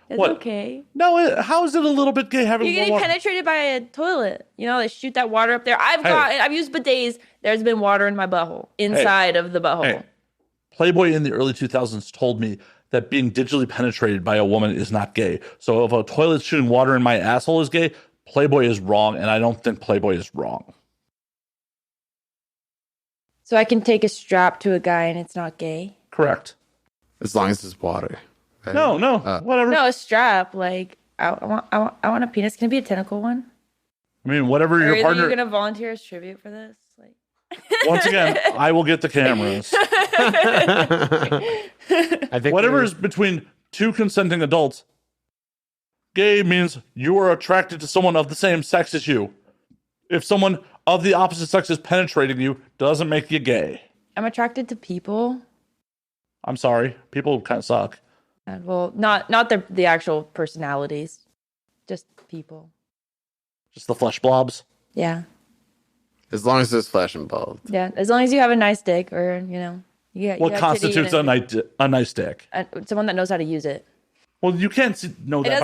It's What? okay. No, how is it a little bit gay having You're warm getting water? penetrated by a toilet. You know, they shoot that water up there. I've used bidets. There's been water in my butthole, inside of the butthole. Hey, Playboy in the early 2000s told me that being digitally penetrated by a woman is not gay. So if a toilet shooting water in my asshole is gay, Playboy is wrong, and I don't think Playboy is wrong. So I can take a strap to a guy and it's not gay? Correct. As long as it's water. Right? No, whatever. No, a strap. Like, I want a penis. Can it be a tentacle one? I mean, whatever Or your are partner. you going to volunteer as tribute for this? Like, Once again, I will get the cameras. I think Whatever is between two consenting adults. Gay means you are attracted to someone of the same sex as you. If someone of the opposite sex is penetrating you, doesn't make you gay. I'm attracted to people. I'm sorry. People kind of suck. Well, not the actual personalities, just people. Just the flesh blobs. Yeah. As long as there's flesh involved. Yeah. As long as you have a nice dick, or What constitutes a nice dick? Someone that knows how to use it. Well, you can't know that. It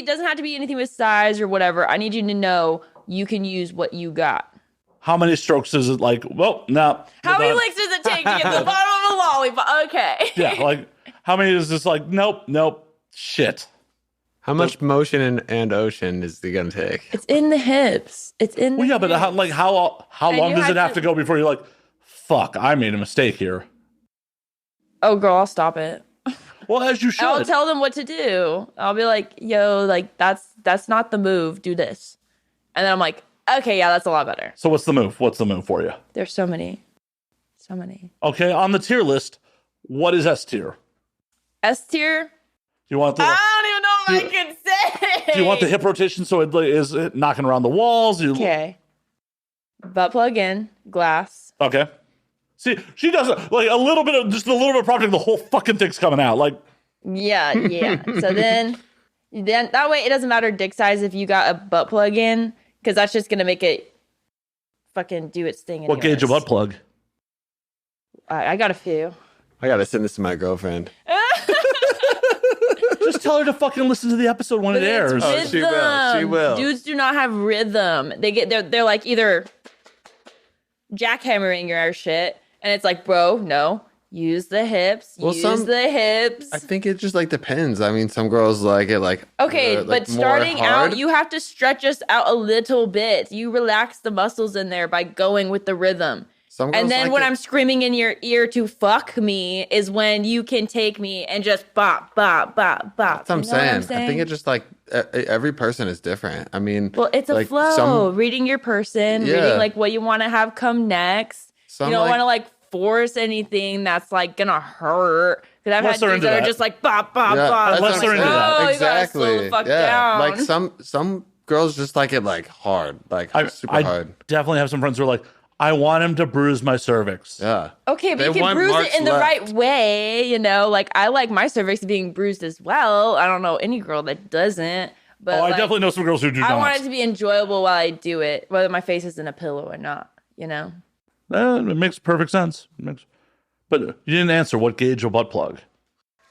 doesn't have to be anything with size or whatever. I need you to know you can use what you got. How many strokes is it like? Well, no. How many licks does it take to get to the bottom of a lollipop? Okay. Yeah, like how many is this? Like nope, shit. How much motion and ocean is it gonna take? It's in the hips. It's in. Well, yeah, but how long does it have to go before you're like, fuck, I made a mistake here? Oh, girl, I'll stop it. Well, as you should. I'll tell them what to do. I'll be like, yo, like that's not the move. Do this, and then I'm like, okay, yeah, that's a lot better. So what's the move? What's the move for you? There's so many. Okay, on the tier list, what is S tier? S tier. You want the? I don't even know if I can say. Do you want the hip rotation so it is knocking around the walls? Okay. Butt plug in, glass. Okay. See, she does it like a little bit of prompting. The whole fucking thing's coming out. Like. Yeah. So then that way it doesn't matter dick size if you got a butt plug in, because that's just gonna make it fucking do its thing. What gauge of butt plug? I got a few. I gotta send this to my girlfriend. Just tell her to fucking listen to the episode when it airs. Oh, she will. She will. Dudes do not have rhythm. They're like either jackhammering your shit, and it's like, bro, no, use the hips. Use the hips. I think it just like depends. I mean, some girls like it like okay, like but starting out, you have to stretch us out a little bit. You relax the muscles in there by going with the rhythm. And then when I'm screaming in your ear to fuck me is when you can take me and just bop, bop, bop, bop. That's what I'm saying. I think it just like every person is different. I mean, well, it's a flow. Reading your person, reading like what you want to have come next. You don't want to like force anything that's like gonna hurt. Because I've had dudes that are just like bop, bop, bop. Unless they're into that. Exactly. You gotta slow the fuck down. Like some girls just like it like hard, like super hard. Definitely have some friends who are like, I want him to bruise my cervix. Yeah. Okay, but you can bruise it in the right way, you know? Like, I like my cervix being bruised as well. I don't know any girl that doesn't. But I definitely know some girls who do not. I want it to be enjoyable while I do it, whether my face is in a pillow or not, you know? It makes perfect sense. But you didn't answer what gauge of butt plug.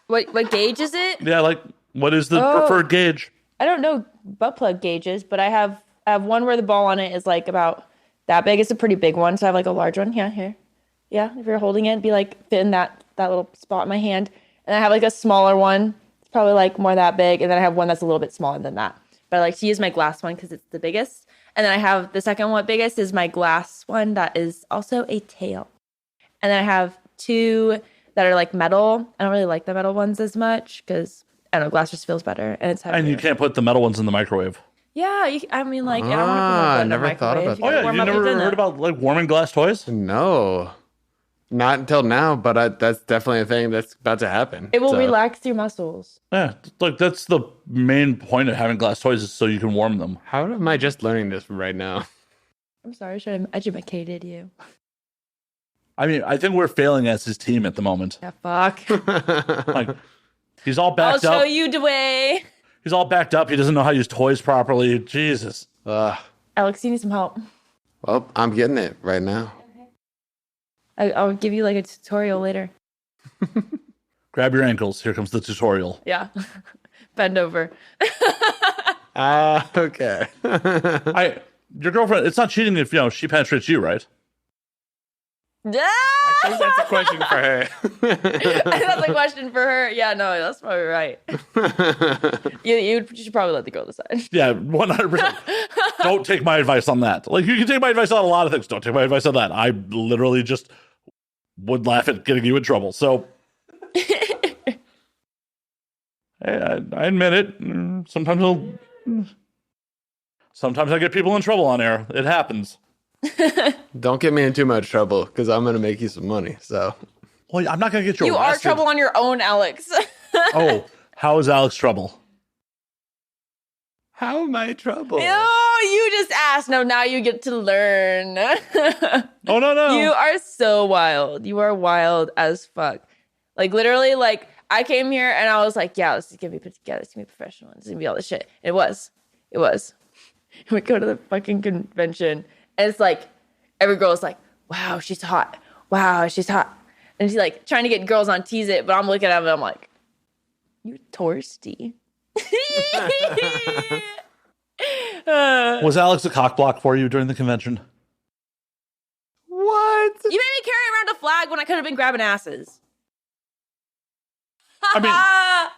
What gauge is it? Yeah, like, what is the preferred gauge? I don't know butt plug gauges, but I have one where the ball on it is like about that big. It's a pretty big one, so I have like a large one. Yeah, here. Yeah, if you're holding it, it'd be like fit in that little spot in my hand. And I have like a smaller one. It's probably like more that big. And then I have one that's a little bit smaller than that. But I like to use my glass one because it's the biggest. And then I have the second one biggest is my glass one that is also a tail. And then I have two that are like metal. I don't really like the metal ones as much because, I don't know, glass just feels better. And it's heavier. And you can't put the metal ones in the microwave. Yeah, I mean, like, I don't want to never thought about that. Oh, yeah, you never heard about, like, warming glass toys? No. Not until now, but that's definitely a thing that's about to happen. It will relax your muscles. Yeah, like, that's the main point of having glass toys is so you can warm them. How am I just learning this right now? I'm sorry, I should have educated you. I mean, I think we're failing as his team at the moment. Yeah, fuck. Like, he's all backed up. I'll show you the way. He's all backed up. He doesn't know how to use toys properly. Jesus. Alex, you need some help. Well, I'm getting it right now. I'll give you like a tutorial later. Grab your ankles. Here comes the tutorial. Yeah. Bend over. Okay. Your girlfriend, it's not cheating if, she penetrates you, right? I think that's a question for her. That's a question for her. Yeah, no, that's probably right. You should probably let the girl decide. Yeah, 100%. Don't take my advice on that. Like, you can take my advice on a lot of things. Don't take my advice on that. I literally just would laugh at getting you in trouble. So, hey, I admit it. Sometimes I get people in trouble on air. It happens. Don't get me in too much trouble because I'm going to make you some money. So, well, I'm not going to get you arrested. You are trouble on your own, Alex. Oh, how is Alex trouble? How am I trouble? Oh, you just asked. No, now you get to learn. Oh, no. You are so wild. You are wild as fuck. Like, literally, like, I came here and I was like, yeah, this is going to be put together. It's going to be professional. It's going to be all this shit. It was. We go to the fucking convention and it's like, every girl's like, wow, she's hot. Wow, she's hot. And she's like trying to get girls on Tease It, but I'm looking at them and I'm like, you touristy. Was Alex a cockblock for you during the convention? What? You made me carry around a flag when I could have been grabbing asses. I mean,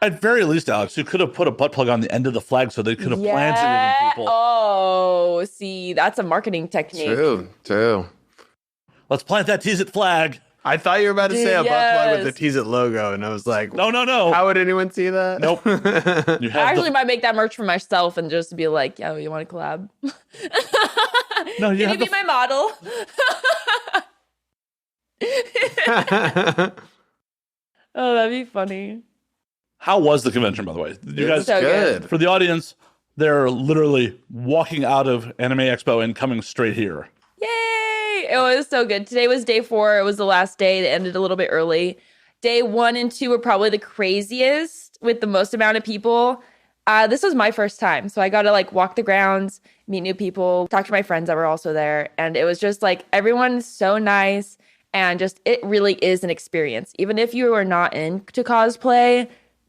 at very least, Alex, you could have put a butt plug on the end of the flag so they could have planted it in people. Oh, see, that's a marketing technique. True. Let's plant that Tease It flag. I thought you were about to say a butt plug with the Tease It logo, and I was like, No. How would anyone see that? Nope. You I actually might make that merch for myself and just be like, yo, you want to collab? No, you Can have you be my model? Oh, that'd be funny. How was the convention, by the way? You guys, So good. for the audience, they're literally walking out of Anime Expo and coming straight here. Yay! It was so good. Today was day 4. It was the last day. It ended a little bit early. Day 1 and 2 were probably the craziest with the most amount of people. This was my first time. So I got to like walk the grounds, meet new people, talk to my friends that were also there. And it was just like everyone's so nice. And just it really is an experience. Even if you are not into cosplay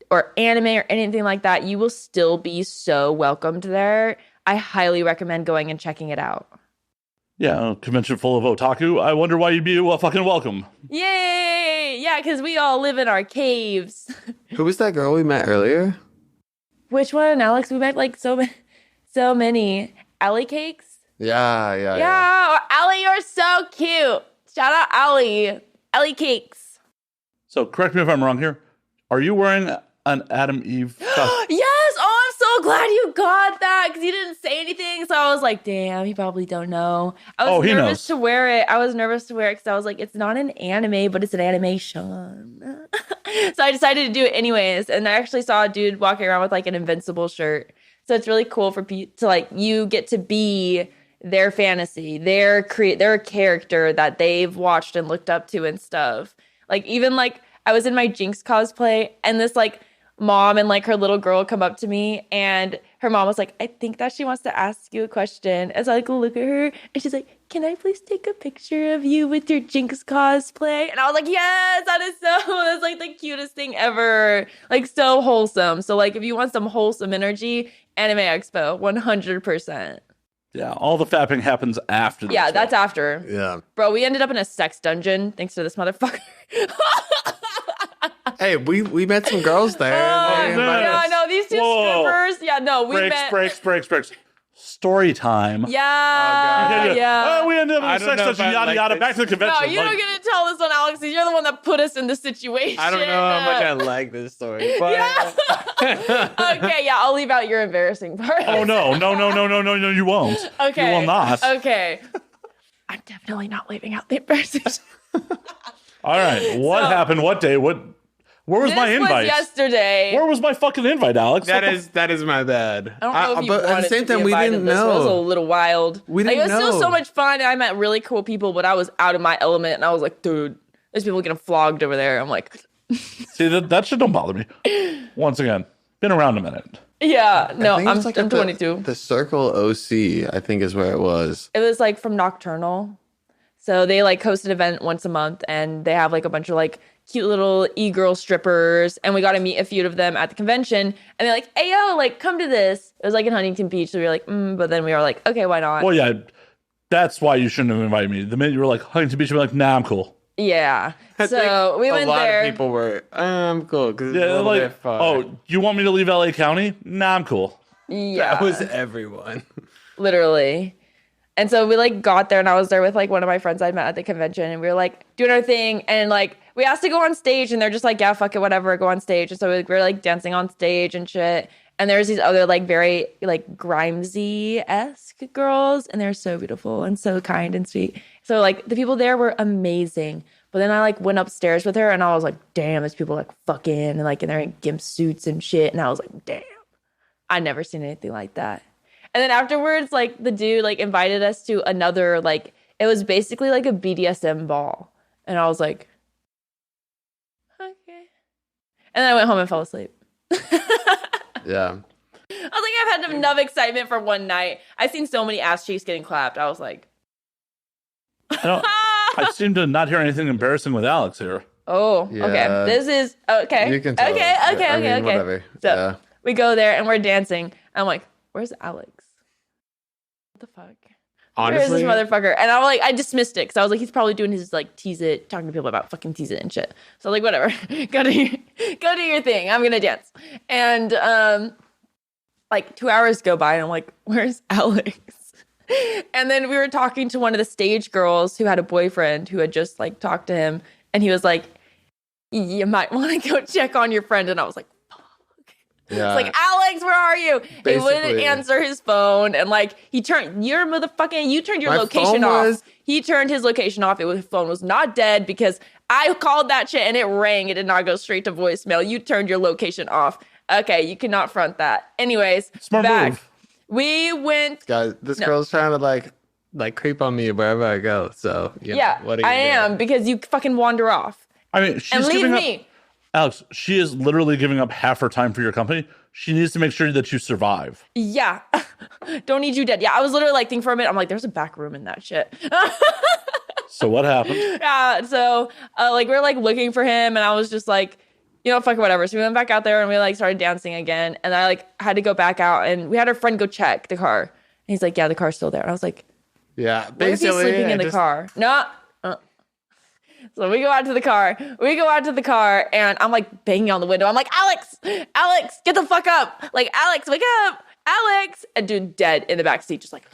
or anime or anything like that, you will still be so welcomed there. I highly recommend going and checking it out. Yeah, a convention full of otaku. I wonder why you'd be fucking welcome. Yay! Yeah, because we all live in our caves. Who was that girl we met earlier? Which one, Alex? We met like so many. Allie Cakes? Yeah. Yeah, Allie, you're so cute. Shout out Allie. Allie Cakes. So correct me if I'm wrong here. Are you wearing an Adam Eve costume? Yes! Oh, I'm so glad you got that because you didn't say anything. So I was like, damn, he probably don't know. I was nervous to wear it. Because I was like, it's not an anime, but it's an animation. So I decided to do it anyways. And I actually saw a dude walking around with like an Invincible shirt. So it's really cool for people to like, you get to be their fantasy, their character that they've watched and looked up to and stuff. Like even like I was in my Jinx cosplay and this like mom and like her little girl come up to me and her mom was like, I think that she wants to ask you a question. And so I like look at her and she's like, can I please take a picture of you with your Jinx cosplay? And I was like, yes, that's like the cutest thing ever. Like so wholesome. So like if you want some wholesome energy, Anime Expo, 100%. Yeah, all the fapping happens after this. Yeah, that's after. Yeah. Bro, we ended up in a sex dungeon thanks to this motherfucker. Hey, we met some girls there. Yeah, no, these two strippers. Yeah, no, we met. Breaks. Story time. Yeah. Oh, we ended up in a sex dungeon, yada, yada, back to the convention. No, you don't get to tell this one, Alex. You're the one that put us in the situation. I don't know how much I like this story. But Okay, yeah, I'll leave out your embarrassing part. Oh, no, you won't. Okay. You will not. Okay. I'm definitely not leaving out the embarrassing. All right, what happened? What day? Where was my invite? This was yesterday. Where was my fucking invite, Alex? that is my bad. I don't know if you but at the same time, we didn't know. It was a little wild. We didn't know. It was still so much fun. And I met really cool people, but I was out of my element. And I was like, dude, there's people getting flogged over there. I'm like... See, that shit don't bother me. Once again, been around a minute. Yeah, no, I'm like 22. The Circle OC, I think, is where it was. It was like from Nocturnal. So they like host an event once a month and they have like a bunch of like cute little e-girl strippers. And we got to meet a few of them at the convention. And they're like, hey, yo, like come to this. It was like in Huntington Beach. So we were like, but then we were like, okay, why not? Well, yeah, that's why you shouldn't have invited me. The minute you were like Huntington Beach, you'd be like, nah, I'm cool. Yeah. So we went there. A lot of people were, I'm cool. Cause Yeah, like, oh, you want me to leave LA County? Nah, I'm cool. Yeah. That was everyone. Literally. And so we like got there and I was there with like one of my friends I'd met at the convention and we were like doing our thing and like we asked to go on stage and they're just like, yeah, fuck it, whatever, go on stage. And so we were like dancing on stage and shit. And there's these other like very like Grimesy-esque girls and they're so beautiful and so kind and sweet. So like the people there were amazing. But then I like went upstairs with her and I was like, damn, these people like fucking and like in their gimp suits and shit. And I was like, damn. I never seen anything like that. And then afterwards, like the dude like invited us to another, like it was basically like a BDSM ball. And I was like, okay. And then I went home and fell asleep. Yeah. I was like, I've had enough excitement for one night. I've seen so many ass cheeks getting clapped. I was like, I seem to not hear anything embarrassing with Alex here. oh, Yeah. okay. This is okay. You can tell. Okay. I mean, whatever. So we go there and we're dancing. I'm like, where's Alex? What the fuck? Honestly, Where's this motherfucker? And I'm like, I dismissed it because I was like, he's probably doing his like Tease It, talking to people about fucking Tease It and shit. So like, whatever, go do your thing. I'm gonna dance. And like 2 hours go by and I'm like, where's Alex? And then we were talking to one of the stage girls who had a boyfriend who had just like talked to him, and he was like, you might want to go check on your friend. And I was like, yeah. it's like, Alex, where are you? Basically. He wouldn't answer his phone. And like, you turned your location off. He turned his location off. His phone was not dead because I called that shit and it rang. It did not go straight to voicemail. You turned your location off. Okay, you cannot front that. Anyways, Smart back. move. We went. Guys, this girl's trying to like creep on me wherever I go. So Yeah, what are you I doing? am, because you fucking wander off. I mean, she's And leave giving me. up. Alex, she is literally giving up half her time for your company. She needs to make sure that you survive. Yeah. Don't need you dead. Yeah, I was literally like thinking for a minute. I'm like, there's a back room in that shit. So what happened? Yeah. So like we're like looking for him, and I was just like, you know, fuck it, whatever. So we went back out there and we like started dancing again. And I like had to go back out, and we had our friend go check the car. And he's like, yeah, the car's still there. And I was like, Yeah, what if he's basically, sleeping in the car? No. So we go out to the car. And I'm like banging on the window. I'm like, Alex, get the fuck up. Like, Alex, wake up. Alex. And dude dead in the back seat, just like,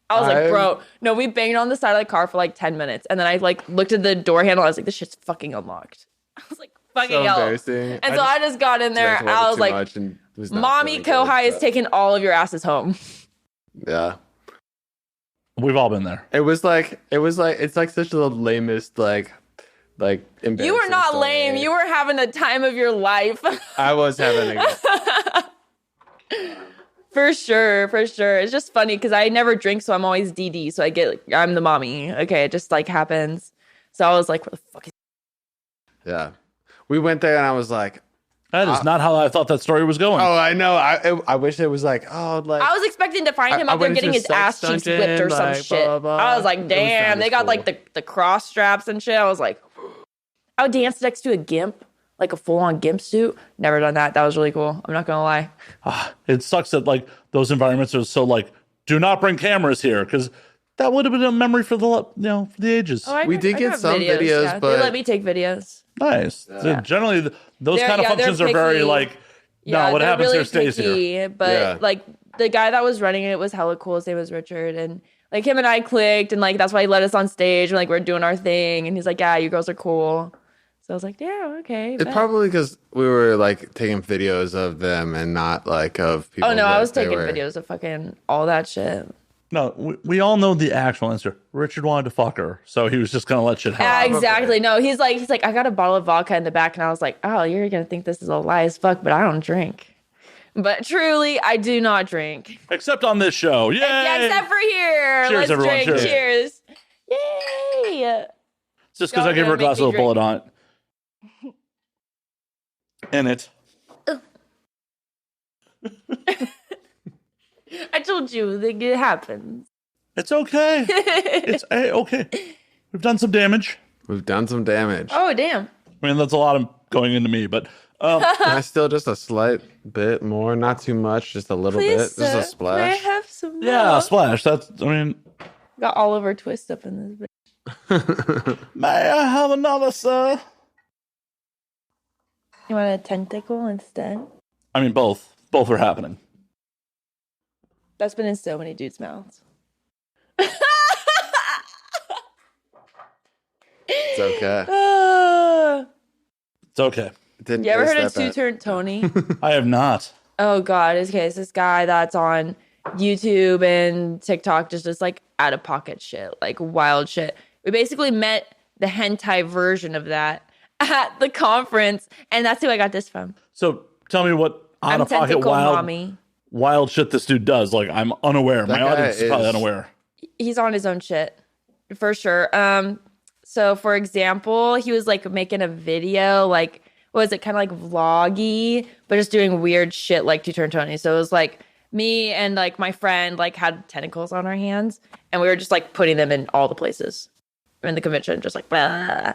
I was like, bro, no, we banged on the side of the car for like 10 minutes. And then I like looked at the door handle. I was like, this shit's fucking unlocked. I was like, fucking so hell. embarrassing. And so I just got in there. I was like, mommy Kohai is taking all of your asses home. Yeah. We've all been there. It's like such the lamest like embarrassing You were not story. lame. You were having the time of your life. I was having For sure. It's just funny because I never drink, so I'm always DD. So I'm the mommy. Okay, it just like happens. So I was like, what the fuck is Yeah. We went there and I was like, That is not how I thought that story was going. oh, I know. I wish it was like, oh, like. I was expecting to find him I out there went getting into his a ass sex cheeks dungeon, whipped or some like, shit. blah, blah, I was like, blah. damn, It was they got cool. like the cross straps and shit. I was like, I would dance next to a gimp, like a full-on gimp suit. Never done that. That was really cool. I'm not gonna lie. It sucks that like those environments are so like, do not bring cameras here, because that would have been a memory for the for the ages. Oh, We did get got some videos, yeah. but- they let me take videos. Nice. So generally, those kind of they're functions are very picky. like, Yeah, no, what they're happens really here stays picky, here. But Yeah. like the guy that was running it was hella cool. His name was Richard, and like him and I clicked, and like that's why he let us on stage, and like we're doing our thing, and he's like, yeah, you girls are cool. So I was like, yeah, okay. It's bet. probably because we were like taking videos of them and not like of people. Oh no, I that was they taking were- videos of fucking all that shit. No, we all know the actual answer. Richard wanted to fuck her, so he was just gonna let shit Yeah, happen. exactly. No, he's like, I got a bottle of vodka in the back, and I was like, oh, you're gonna think this is a lie as fuck, but I don't drink. But truly, I do not drink. Except on this show. Yay! Yeah, except for here. Cheers, Let's everyone. drink. Cheers. Cheers. Yay! It's just because I Y'all gave her a gonna glass make with me a bullet on it. In it. I told you that it happens. It's okay. It's okay. We've done some damage. We've done some damage. Oh damn! I mean, that's a lot of going into me, but I still just a slight bit more, not too much, just a little bit. Just a May I splash. have some? yeah, more? splash. That's, I mean, Got Oliver Twist up in this bitch. may I have another, sir? You want a tentacle instead? I mean, both. Both are happening. That's been in so many dudes' mouths. It's okay. It's okay. Didn't You ever taste heard of that bad. Two-Turn Tony? I have not. Oh God, okay, it's this guy that's on YouTube and TikTok, just like out of pocket shit, like wild shit. We basically met the hentai version of that at the conference, and that's who I got this from. So tell me what I'm out-of-pocket tentacle mommy. wild shit this dude does. Like, I'm unaware. That My guy audience is probably is- unaware. He's on his own shit for sure. So for example, he was like making a video, like, what was it, kind of like vloggy, but just doing weird shit like Two Turn Tony. So it was like me and like my friend like had tentacles on our hands, and we were just like putting them in all the places in the convention, just like blah.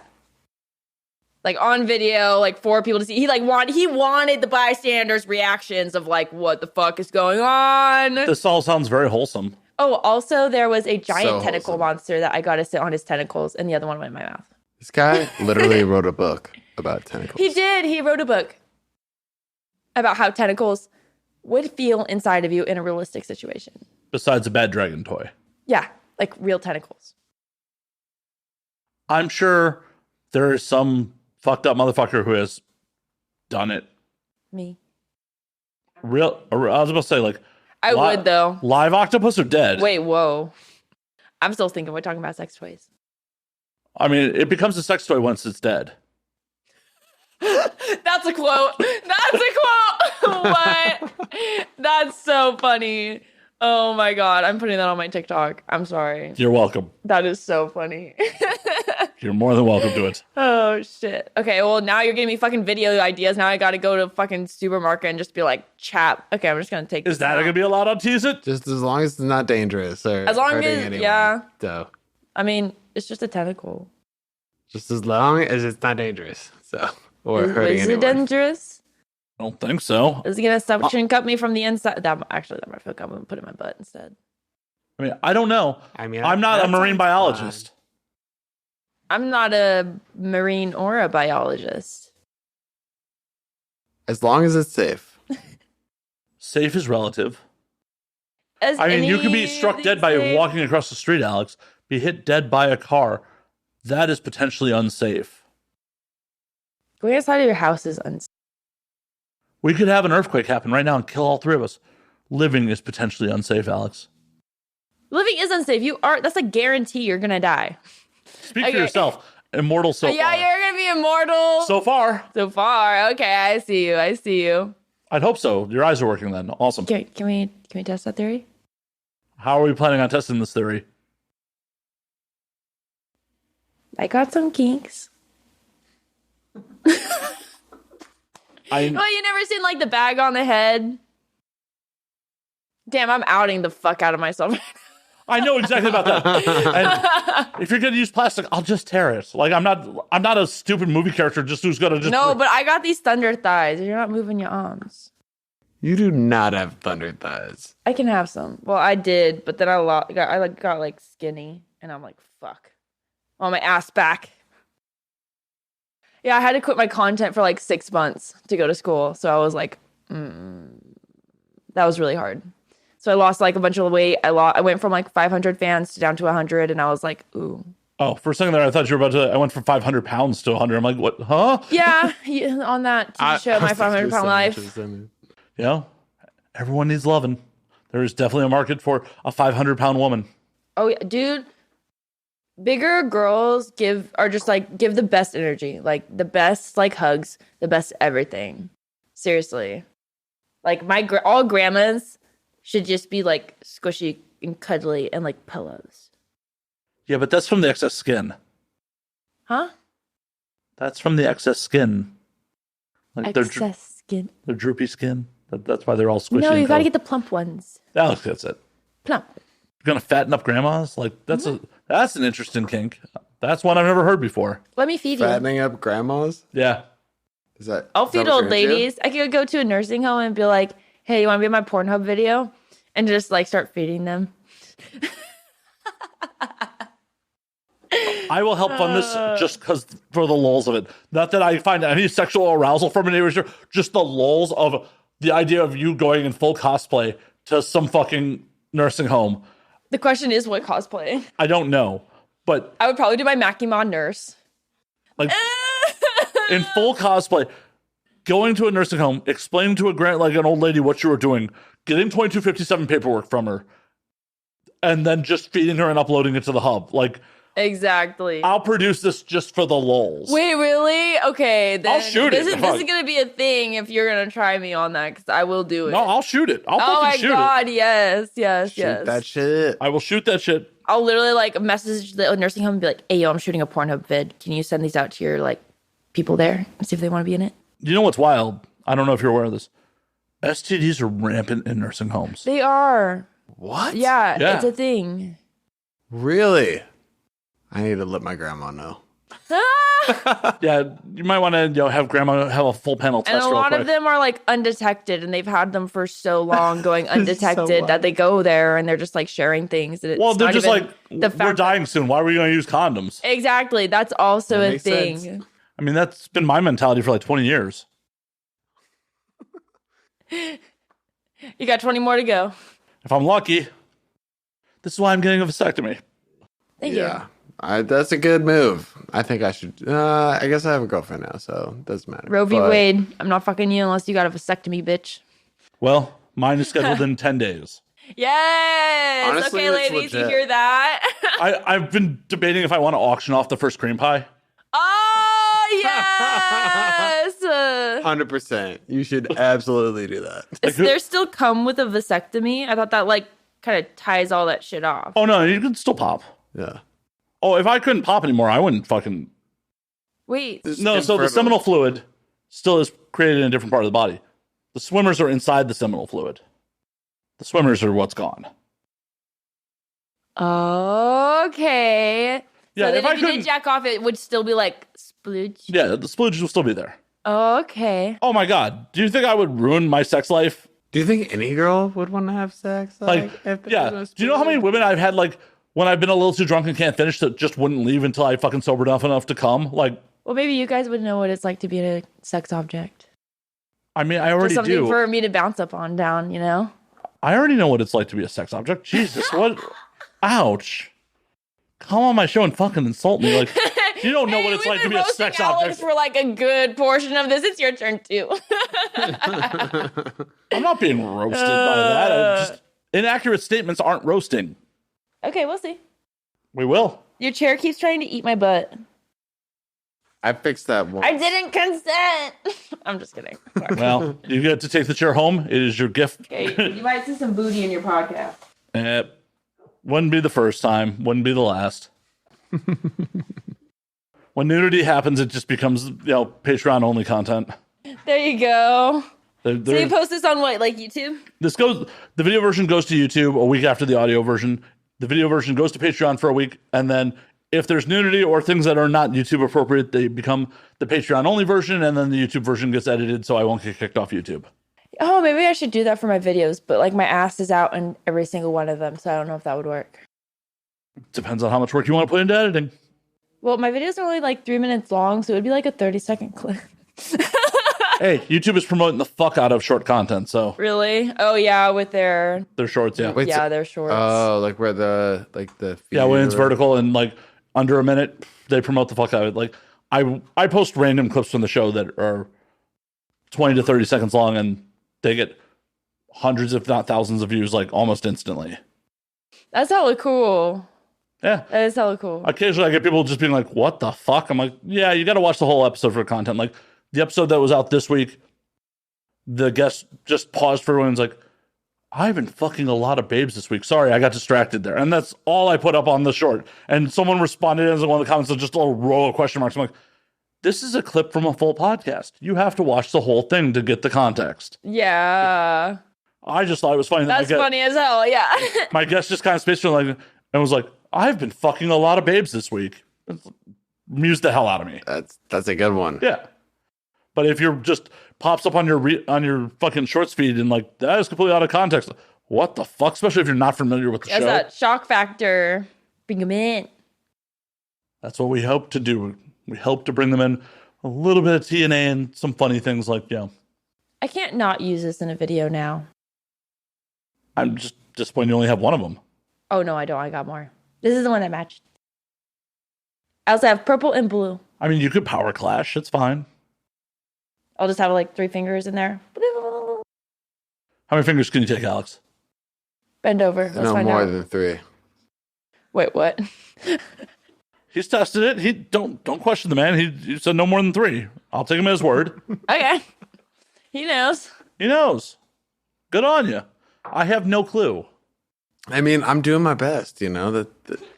Like on video, like for people to see. He wanted the bystanders' reactions of like, what the fuck is going on? This all sounds very wholesome. Oh, also there was a giant So tentacle wholesome. monster that I got to sit on his tentacles, and the other one went in my mouth. This guy literally wrote a book about tentacles. He did. He wrote a book about how tentacles would feel inside of you in a realistic situation. Besides a bad dragon toy. Yeah, like real tentacles. I'm sure there is some fucked up motherfucker who has done it. Me. I was about to say, like, I would, though. live octopus or dead? Wait, whoa. I'm still thinking we're talking about sex toys. I mean, it becomes a sex toy once it's dead. That's a quote. That's a quote. What? That's so funny. Oh my God. I'm putting that on my TikTok. I'm sorry. You're welcome. That is so funny. You're more than welcome to it. Oh shit. Okay, well now you're giving me fucking video ideas. Now I gotta go to fucking supermarket and just be like, chap. Okay, I'm just gonna take Is this that out. going to be allowed on Tease It? Just as long as it's not dangerous or As long hurting as- anyone. yeah. So I mean, it's just a tentacle. just as long as it's not dangerous. So or Is hurting it anyone. dangerous? I don't think so. Is it gonna suction cut me from the inside? That might feel good. I'm gonna put it in my butt instead. I mean, I don't know. I mean, I'm not a that marine sounds biologist. I'm not a marine or a biologist. fine. As long as it's safe. Safe is relative. As I mean, you could be any struck these dead by days- walking across the street, Alex. Be hit dead by a car. That is potentially unsafe. Going outside of your house is unsafe. We could have an earthquake happen right now and kill all three of us. Living is potentially unsafe, Alex. Living is unsafe. That's a guarantee you're gonna die. Speak Okay. for yourself. Immortal so Yeah, far. you're gonna be immortal. So far. So far. Okay, I see you. I see you. I'd hope so. Your eyes are working then. Awesome. Can we test that theory? How are we planning on testing this theory? I got some kinks. I Well, you never seen like the bag on the head? Damn, I'm outing the fuck out of myself. I know exactly about that. And if you're gonna use plastic, I'll just tear it. Like I'm not a stupid movie character just who's gonna just No, but I got these thunder thighs. You're not moving your arms. You do not have thunder thighs. I can have some. Well, I did, but then I got like skinny, and I'm like, fuck. On my ass back. Yeah, I had to quit my content for like 6 months to go to school. So I was like, that was really hard. So I lost like a bunch of weight. I went from like 500 fans to down to 100, and I was like, ooh. Oh, for a second there, I thought you were about to. I went from 500 pounds to 100. I'm like, what? Huh? Yeah, on that TV show, My 500-Pound Life. You know, everyone needs loving. There is definitely a market for a 500-pound woman. Oh, yeah, dude. Bigger girls give the best energy, like the best like hugs, the best everything. Seriously, like all grandmas should just be like squishy and cuddly and like pillows. Yeah, but that's from the excess skin. Huh? That's from the excess skin. Like Excess skin. their droopy skin. That's why they're all squishy. No, and you got to cuddly. get the plump ones. Alex gets it. Plump. You're gonna fatten up grandmas? Like that's an interesting kink. That's one I've never heard before. Let me feed you. Fattening up grandmas? Yeah. Is that? I'll is that feed what old you're into? ladies. I could go to a nursing home and be like, "Hey, you want to be in my Pornhub video?" And just like start feeding them. I will help fund this just because for the lulz of it. Not that I find any sexual arousal from it, just the lulz of the idea of you going in full cosplay to some fucking nursing home. The question is, what cosplay? I don't know, but I would probably do my Makima nurse. like in full cosplay, going to a nursing home, explaining to an old lady what you were doing, getting 2257 paperwork from her, and then just feeding her and uploading it to the hub. Like, Exactly. I'll produce this just for the lols. Wait, really? Okay, then I'll shoot this it. This is gonna be a thing if you're gonna try me on that, because I will do it. No, I'll shoot it. I'll oh fucking my shoot god, it. yes. Shoot that shit. I will shoot that shit. I'll literally like message the nursing home and be like, "Hey, yo, I'm shooting a Pornhub vid. Can you send these out to your like people there and see if they want to be in it?" You know what's wild? I don't know if you're aware of this. STDs are rampant in nursing homes. They are. What? Yeah, it's a thing. Really? I need to let my grandma know. Yeah, you might want to have grandma have a full panel test. And a lot of them are like undetected, and they've had them for so long going undetected that they go there and they're just like sharing things. And it's well, they're just like, we're dying soon. Why are we going to use condoms? Exactly. That's also a thing. Sense. I mean, that's been my mentality for like 20 years. You got 20 more to go. If I'm lucky, this is why I'm getting a vasectomy. Thank you. That's a good move. I think I should. I guess I have a girlfriend now, so it doesn't matter. Roe v. Wade. I'm not fucking you unless you got a vasectomy, bitch. Well, mine is scheduled in 10 days. Yes. Honestly, okay, that's ladies, you legit. hear that? I've been debating if I want to auction off the first cream pie. Oh, yes. 100%. You should absolutely do that. Does there still come with a vasectomy? I thought that like kind of ties all that shit off. Oh, no, you can still pop. Yeah. Oh, if I couldn't pop anymore, I wouldn't fucking... Wait. No, so the seminal fluid still is created in a different part of the body. The swimmers are inside the seminal fluid. The swimmers are what's gone. Okay. Yeah, so then if if you did jack off, it would still be like splooge. Yeah, the splooge will still be there. Okay. Oh my god, do you think I would ruin my sex life? Do you think any girl would want to have sex? Like yeah. Do you know how many women I've had like when I've been a little too drunk and can't finish that just wouldn't leave until I fucking sobered enough to come? Like, well, maybe you guys would know what it's like to be a sex object. I mean, I already just something do. for me to bounce up on down, you know? I already know what it's like to be a sex object. Jesus, what? Ouch. Come on my show and fucking insult me. Like, you don't know what it's like to be a sex object. For like a good portion of this. It's your turn too. I'm not being roasted by that. Inaccurate statements aren't roasting. Okay, we'll see. We will. Your chair keeps trying to eat my butt. I fixed that one. I didn't consent. I'm just kidding. Sorry. Well, you get to take the chair home. It is your gift. Okay, you might see some booty in your podcast. Wouldn't be the first time. Wouldn't be the last. When nudity happens, it just becomes, Patreon only content. There you go. So There- you post this on what, like YouTube? the video version goes to YouTube a week after the audio version. The video version goes to Patreon for a week, and then if there's nudity or things that are not YouTube appropriate, they become the Patreon only version, and then the YouTube version gets edited, so I won't get kicked off YouTube. Oh, maybe I should do that for my videos, but like my ass is out in every single one of them, so I don't know if that would work. Depends on how much work you want to put into editing. Well, my videos are only like 3 minutes long, so it would be like a 30-second clip. Hey, YouTube is promoting the fuck out of short content, so Really? Oh yeah, with their shorts, yeah. Wait, their shorts. Oh, like where the Yeah, when it's vertical and like under a minute, they promote the fuck out of it. Like I post random clips from the show that are 20 to 30 seconds long, and they get hundreds, if not thousands, of views like almost instantly. That's hella cool. Yeah. That is hella cool. Occasionally I get people just being like, what the fuck? I'm like, yeah, you got to watch the whole episode for content. Like the episode that was out this week, the guest just paused for everyone's like, I've been fucking a lot of babes this week. Sorry, I got distracted there. And that's all I put up on the short. And someone responded in one of the comments with just a row of question marks. I'm like, this is a clip from a full podcast. You have to watch the whole thing to get the context. Yeah. I just thought it was funny. That's funny as hell, yeah. My guest just kind of spaced like and was like, I've been fucking a lot of babes this week. It amused the hell out of me. That's a good one. Yeah. But if you're just pops up on your fucking shorts feed and like that is completely out of context, what the fuck? Especially if you're not familiar with the show. That shock factor. Bring them in. That's what we hope to do. We hope to bring them in a little bit of TNA and some funny things like, I can't not use this in a video now. I'm just disappointed you only have one of them. Oh no, I don't. I got more. This is the one that matched. I also have purple and blue. I mean, you could power clash. It's fine. I'll just have like 3 fingers in there. How many fingers can you take, Alex? Bend over. Let's No find more out. than 3. Wait, what? He's tested it. He don't question the man. He said no more than 3. I'll take him at his word. Okay. He knows. He knows. Good on you. I have no clue. I mean, I'm doing my best, you know. That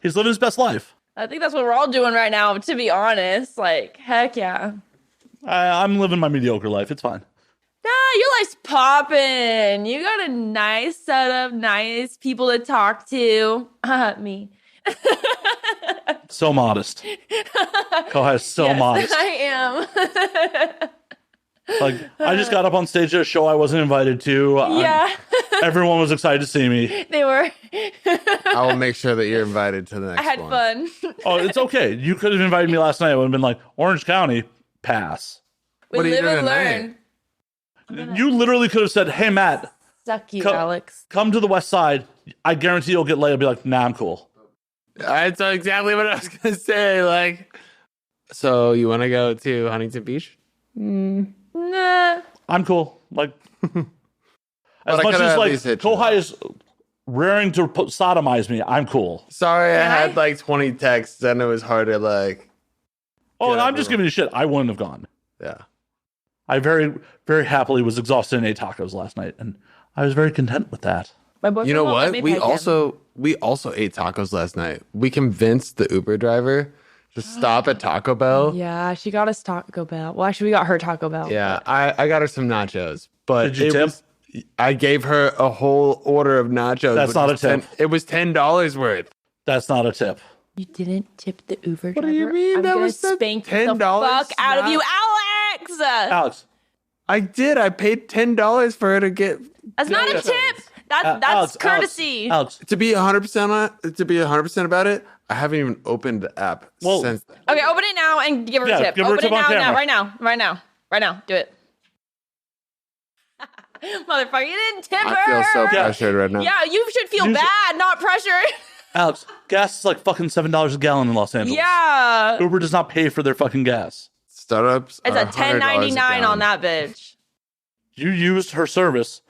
He's living his best life. I think that's what we're all doing right now, to be honest. Like, heck yeah. I'm living my mediocre life. It's fine. Nah, your life's popping. You got a nice setup, nice people to talk to. Me. So modest. Kohai is so modest. I am. Like, I just got up on stage at a show I wasn't invited to. Yeah. Everyone was excited to see me. They were. I will make sure that you're invited to the next I had one. fun. Oh, it's okay. You could have invited me last night. I would have been like, Orange County, pass. We What are you live doing and tonight? learn. You literally could have said, hey, Matt, Suck you, Come- Alex. come to the west side. I guarantee you'll get laid. I'll be like, nah, I'm cool. That's exactly what I was gonna say. Like, so you want to go to Huntington Beach? Nah. I'm cool. Like, as I much coulda as at like least hit you Kohai is raring to sodomize me, I'm cool. Sorry, I Can had I? like 20 texts, and it was hard to like. Oh, and Yeah, I'm just giving you shit. I wouldn't have gone. Yeah. I very, very happily was exhausted and ate tacos last night, and I was very content with that. My boyfriend You know won't let what? me We peg him. also ate tacos last night. We convinced the Uber driver to stop at Taco Bell. Yeah, she got us Taco Bell. Well, actually, we got her Taco Bell. Yeah, I got her some nachos, but Did you tip? I gave her a whole order of nachos. That's which not was a tip. It was $10 worth. That's not a tip. You didn't tip the Uber What driver? do you mean? I'm That gonna was the spank the $10 fuck out of you, snack. Alex! Alex, I did. I paid $10 for her to get. That's not a Yeah. tip! That's Alex, courtesy. Alex, To be 100% about it, I haven't even opened the app Well- since. Then. Okay, open it now and give her Yeah, a tip. give her a Open tip it on now, camera. right now. Do it. Motherfucker, you didn't tip her. I feel so pressured right now. Yeah, you should feel You should- bad, not pressured. Alex, gas is like fucking $7 a gallon in Los Angeles. Yeah. Uber does not pay for their fucking gas. Startups. It's are a $10.99 on that bitch. You used her service.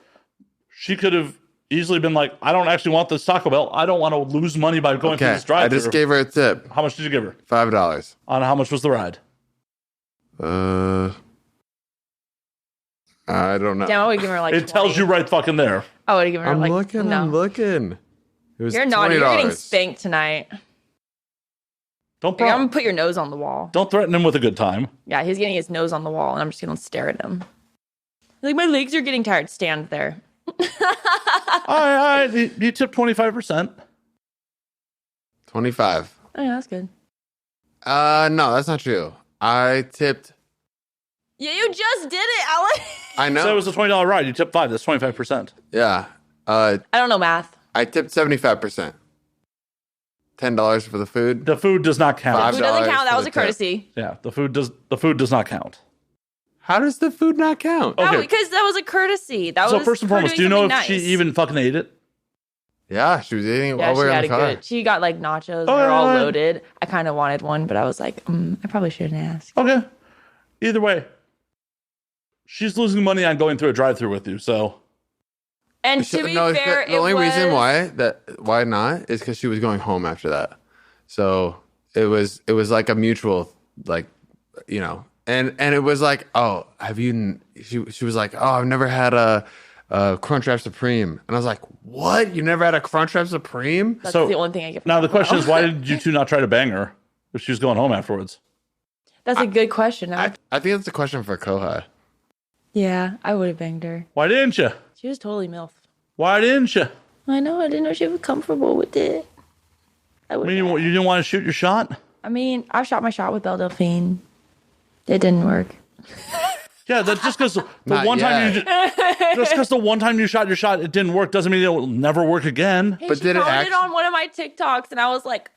She could have easily been like, I don't actually want this Taco Bell. I don't want to lose money by going through Okay, this drive. I just gave her a tip. How much did you give her? $5. On how much was the ride? I don't know. Damn, I would give her like It tells 20. you right fucking there. I would give her I'm like looking. no. I'm looking. It was You're naughty. You're getting $20. spanked tonight. Don't Like, I'm pro- gonna put your nose on the wall. don't threaten him with a good time. Yeah, he's getting his nose on the wall, and I'm just gonna stare at him. Like, my legs are getting tired. Stand there. All right, you tipped 25%. 25. Oh, yeah, that's good. No, that's not true. I tipped. Yeah, you just did it, Alex. I know. So it was a $20 ride. You tipped 5. That's 25%. Yeah. I don't know math. I tipped 75%. $10 for the food. The food does not count. Food doesn't $5 count. That for was the a courtesy. Yeah, the food does not count. How does the food not count? Okay. No, because that was a courtesy. That So was first and her foremost, do doing you know if something she nice. even fucking ate it? Yeah, she was eating it Yeah, while we she were in had the a car. good. She got like nachos. Oh, They're all yeah. loaded. I kind of wanted one, but I was like, I probably shouldn't ask. Okay. Either way, she's losing money on going through a drive-through with you. So And to be No, fair, the only reason was- why not is because she was going home after that. So it was like a mutual, like, you know, and it was like, oh, have you? She was like, oh, I've never had a Crunchwrap Supreme, and I was like, what? You never had a Crunchwrap Supreme? That's So, the only thing I get. now the question Wow. is, why did you two not try to bang her if she was going home afterwards? That's a good question. I think that's a question for Kohai. Yeah, I would have banged her. Why didn't you? She was totally MILF. Why didn't you? I know. I didn't know she was comfortable with it. I mean, you didn't want to shoot your shot? I shot my shot with Belle Delphine. It didn't work. Yeah, that's just because the Not one time yet. just because the one time you shot your shot, it didn't work doesn't mean it will never work again. Hey, But she did it commented act- on one of my TikToks, and I was like,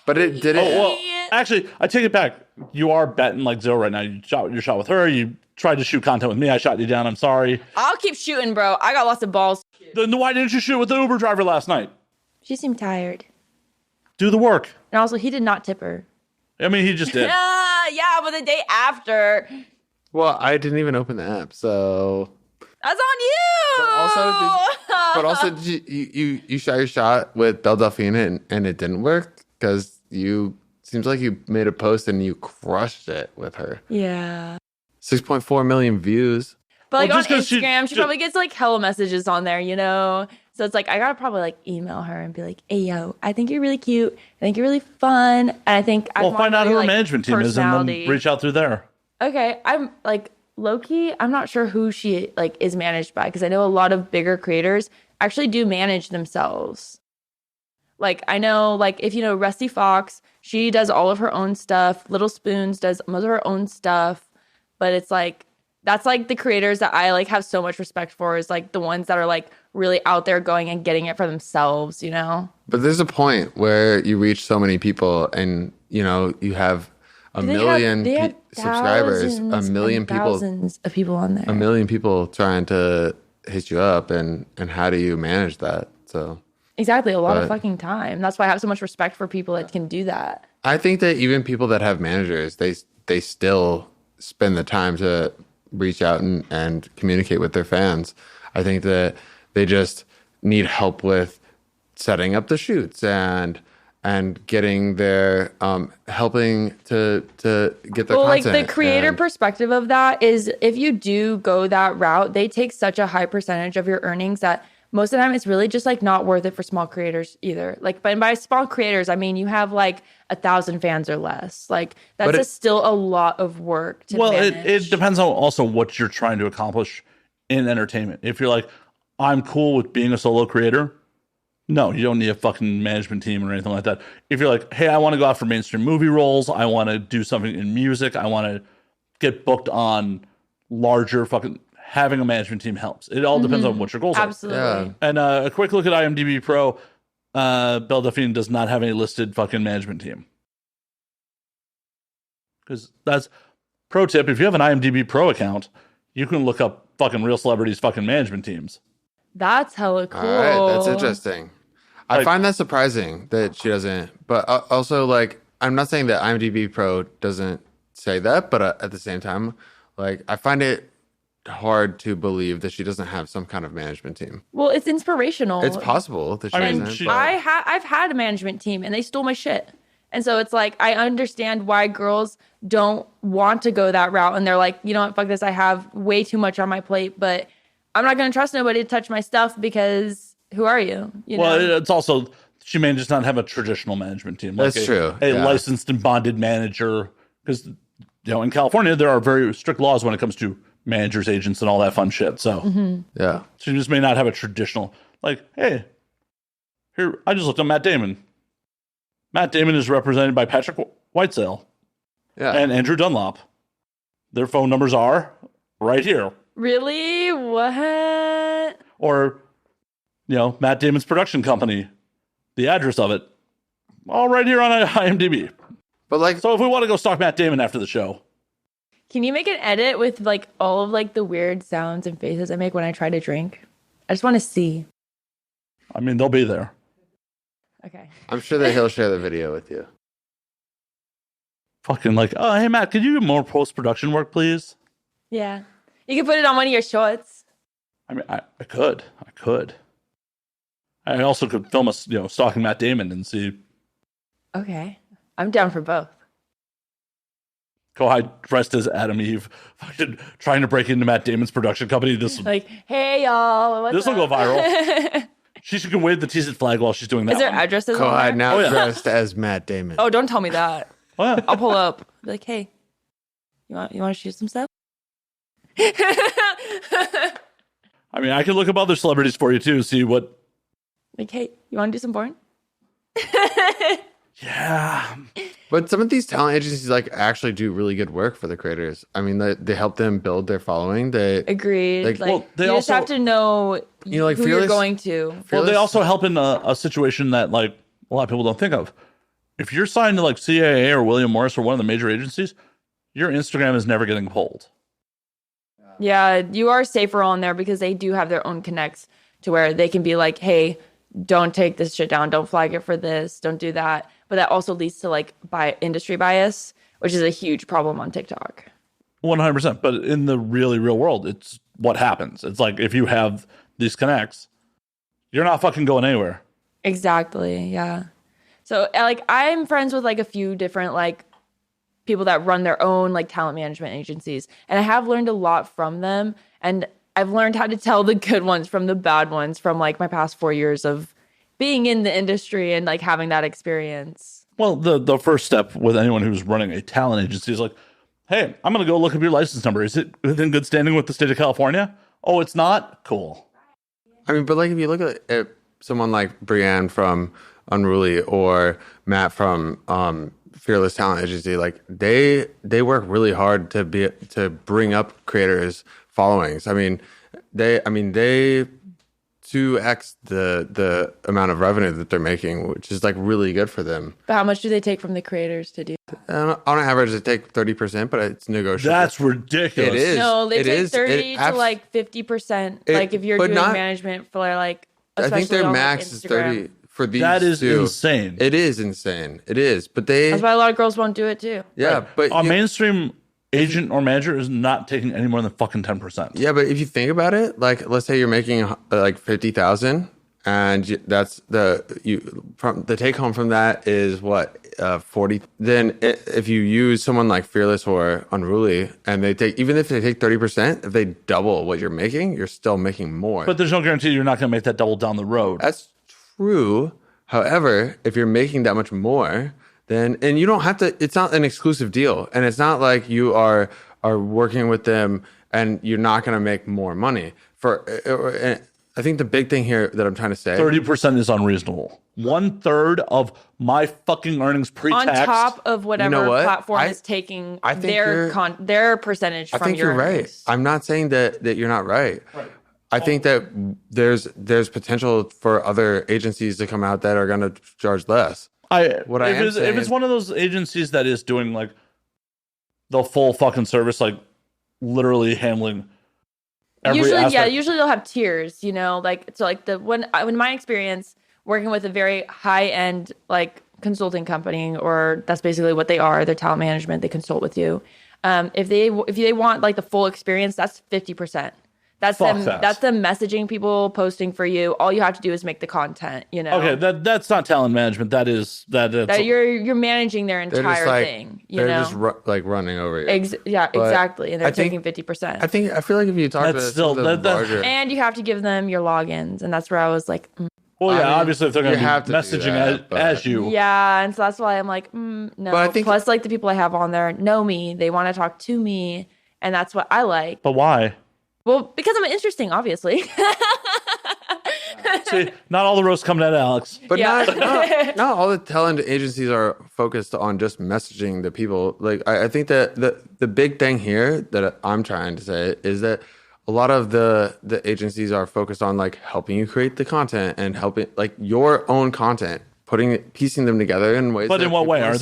But it did it. Oh, well, Yeah. actually, I take it back. You are betting like zero right now. You shot your shot with her. You tried to shoot content with me. I shot you down. I'm sorry. I'll keep shooting, bro. I got lots of balls. Then why didn't you shoot with the Uber driver last night? She seemed tired. Do the work. And also, he did not tip her. I mean, he just did. Yeah, but the day after, Well, I didn't even open the app, so. that's on you. But also, did you shot your shot with Belle Delphine and it didn't work because you Seems like you made a post and you crushed it with her. Yeah. 6.4 million views. But like Well, on just 'cause Instagram, she probably gets like hella messages on there, you know? So it's like, I gotta probably like email her and be like, hey, yo, I think you're really cute. I think you're really fun. And I think I Well, find out who her like, management team is and then reach out through there. Okay. I'm like, low-key, I'm not sure who she like is managed by, because I know a lot of bigger creators actually do manage themselves. Like, I know, like, if you know Rusty Fox, she does all of her own stuff. Little Spoons does most of her own stuff. But it's like, that's like the creators that I like have so much respect for, is like the ones that are like really out there going and getting it for themselves, you know? But there's a point where you reach so many people and, you know, you have a million subscribers, a million people, thousands of people on there. a million people trying to hit you up. And how do you manage that? So Exactly. A lot of fucking time. That's why I have so much respect for people that can do that. I think that even people that have managers, they still spend the time to reach out and communicate with their fans. I think that they just need help with setting up the shoots and getting their helping to get their Well, content. like the creator perspective of that is, if you do go that route, they take such a high percentage of your earnings that most of the time it's really just like not worth it for small creators either. Like, but by small creators, I mean you have like 1,000 fans or less. Like, that's still a lot of work to manage. It depends on also what you're trying to accomplish in entertainment. If you're like, I'm cool with being a solo creator, no, you don't need a fucking management team or anything like that. If you're like, hey, I want to go out for mainstream movie roles, I want to do something in music, I want to get booked on larger fucking, having a management team helps. It all depends on what your goals Absolutely. are. Yeah. And a quick look at IMDb Pro, Belle Delphine does not have any listed fucking management team. Because that's pro tip. If you have an IMDb Pro account, you can look up fucking real celebrities' fucking management teams. That's hella cool. All right, that's interesting. I find that surprising that she doesn't. But also, like, I'm not saying that IMDb Pro doesn't say that, but at the same time, like, I find it hard to believe that she doesn't have some kind of management team. Well, it's inspirational. It's possible that she doesn't. I've had a management team and they stole my shit. And so it's like, I understand why girls don't want to go that route. And they're like, you know what, fuck this. I have way too much on my plate, but I'm not going to trust nobody to touch my stuff, because who are you? Well, it's also, she may just not have a traditional management team. Like That's true. A licensed and bonded manager. Because, you know, in California, there are very strict laws when it comes to managers, agents, and all that fun shit. So, Yeah. she just may not have a traditional, like, hey, here, I just looked at Matt Damon. Matt Damon is represented by Patrick Whitesale and Andrew Dunlop. Their phone numbers are right here. Really? What? Or, you know, Matt Damon's production company, the address of it, all right here on IMDb. But like, So if we want to go stalk Matt Damon after the show, Can you make an edit with like all of like the weird sounds and faces I make when I try to drink? I just want to see. I mean, they'll be there. Okay. I'm sure that he'll share the video with you. Fucking like, oh, hey, Matt, could you do more post-production work, please? Yeah. You can put it on one of your shorts. I mean, I could. I also could film us, you know, stalking Matt Damon and see Okay. I'm down for both. Kohai dressed as Adam Eve, fucking trying to break into Matt Damon's production company. This Like, hey y'all, what's will up? go viral. She can wave the Tease It flag while she's doing that. Is there one. addresses on Kohai there? now dressed as Matt Damon. Oh, don't tell me that. Oh, yeah. I'll pull up. Be like, hey, you want to shoot some stuff? I mean, I can look up other celebrities for you too. See what. Like, hey, you want to do some porn? Yeah. But some of these talent agencies like actually do really good work for the creators. I mean, they help them build their following. They Agreed. Like, Like, well, they you just also- have to know You know, like who you're Fearless- going to. Well, they also help in a situation that like a lot of people don't think of. If you're signed to like CAA or William Morris or one of the major agencies, your Instagram is never getting pulled. Yeah, you are safer on there because they do have their own connects to where they can be like, hey, don't take this shit down. Don't flag it for this. Don't do that. But that also leads to like industry bias, which is a huge problem on TikTok. 100%. But in the really real world, it's what happens. It's like if you have these connects, you're not fucking going anywhere. Exactly. Yeah. So like I'm friends with like a few different like people that run their own like talent management agencies, and I have learned a lot from them, and I've learned how to tell the good ones from the bad ones from like my past 4 years of being in the industry and like having that experience. Well, the first step with anyone who's running a talent agency is like, hey, I'm going to go look up your license number. Is it within good standing with the state of California? Oh, it's not? Cool. I mean, but like if you look at someone like Brienne from Unruly or Matt from Fearless Talent Agency, like they work really hard to bring up creators' followings. I mean, they 2x the amount of revenue that they're making, which is like really good for them. But how much do they take from the creators to do that? On average, they take 30%, but it's negotiable. That's ridiculous. It is. No, they It take is. 30 to like 50%. Like if you're but doing not- management for like, I think especially their on, like, max is Instagram. 30 for these That is two. insane. It is insane. It is. But they, That's why a lot of girls won't do it too. yeah, Right. but A mainstream agent or manager is not taking any more than fucking 10%. yeah, but if you think about it, like let's say you're making like 50,000, and that's the take home from that is what 40. Then if you use someone like Fearless or Unruly, and even if they take 30%, if they double what you're making, you're still making more. But there's no guarantee you're not going to make that double down the road. That's true. However, if you're making that much more, then and you don't have to. It's not an exclusive deal, and it's not like you are working with them and you're not going to make more money. I think the big thing here that I'm trying to say, 30% is unreasonable. 1/3 of my fucking earnings On pre-tax. top of whatever what? platform is taking I think their percentage I from think your you're right. earnings. I'm not saying that you're not right. I think that there's potential for other agencies to come out that are going to charge less. If it's one of those agencies that is doing like the full fucking service, like literally handling every aspect. Usually they'll have tiers, you know, like so like in my experience working with a very high end like consulting company, or that's basically what they are, they're talent management, they consult with you. If they want like the full experience, that's 50%. That's them messaging people, posting for you. All you have to do is make the content, you know. Okay, that's not talent management. That's you're managing their entire thing. They're just like running over you. Exactly, and they're taking 50%. I feel like if you talk That's to still- some of the that- larger, And you have to give them your logins, and that's where I was like, well, yeah, I mean, obviously if they're going you have to to be do messaging that, but- as you. yeah, and so that's why I'm like, no. But I think- Plus, like the people I have on there know me, they want to talk to me, and that's what I like. But why? Well, because I'm interesting, obviously. See, not all the roasts come to Alex. but Yeah. not all the talent agencies are focused on just messaging the people. Like I think that the big thing here that I'm trying to say is that a lot of the agencies are focused on like helping you create the content and helping like your own content, piecing them together in ways. But in what way? are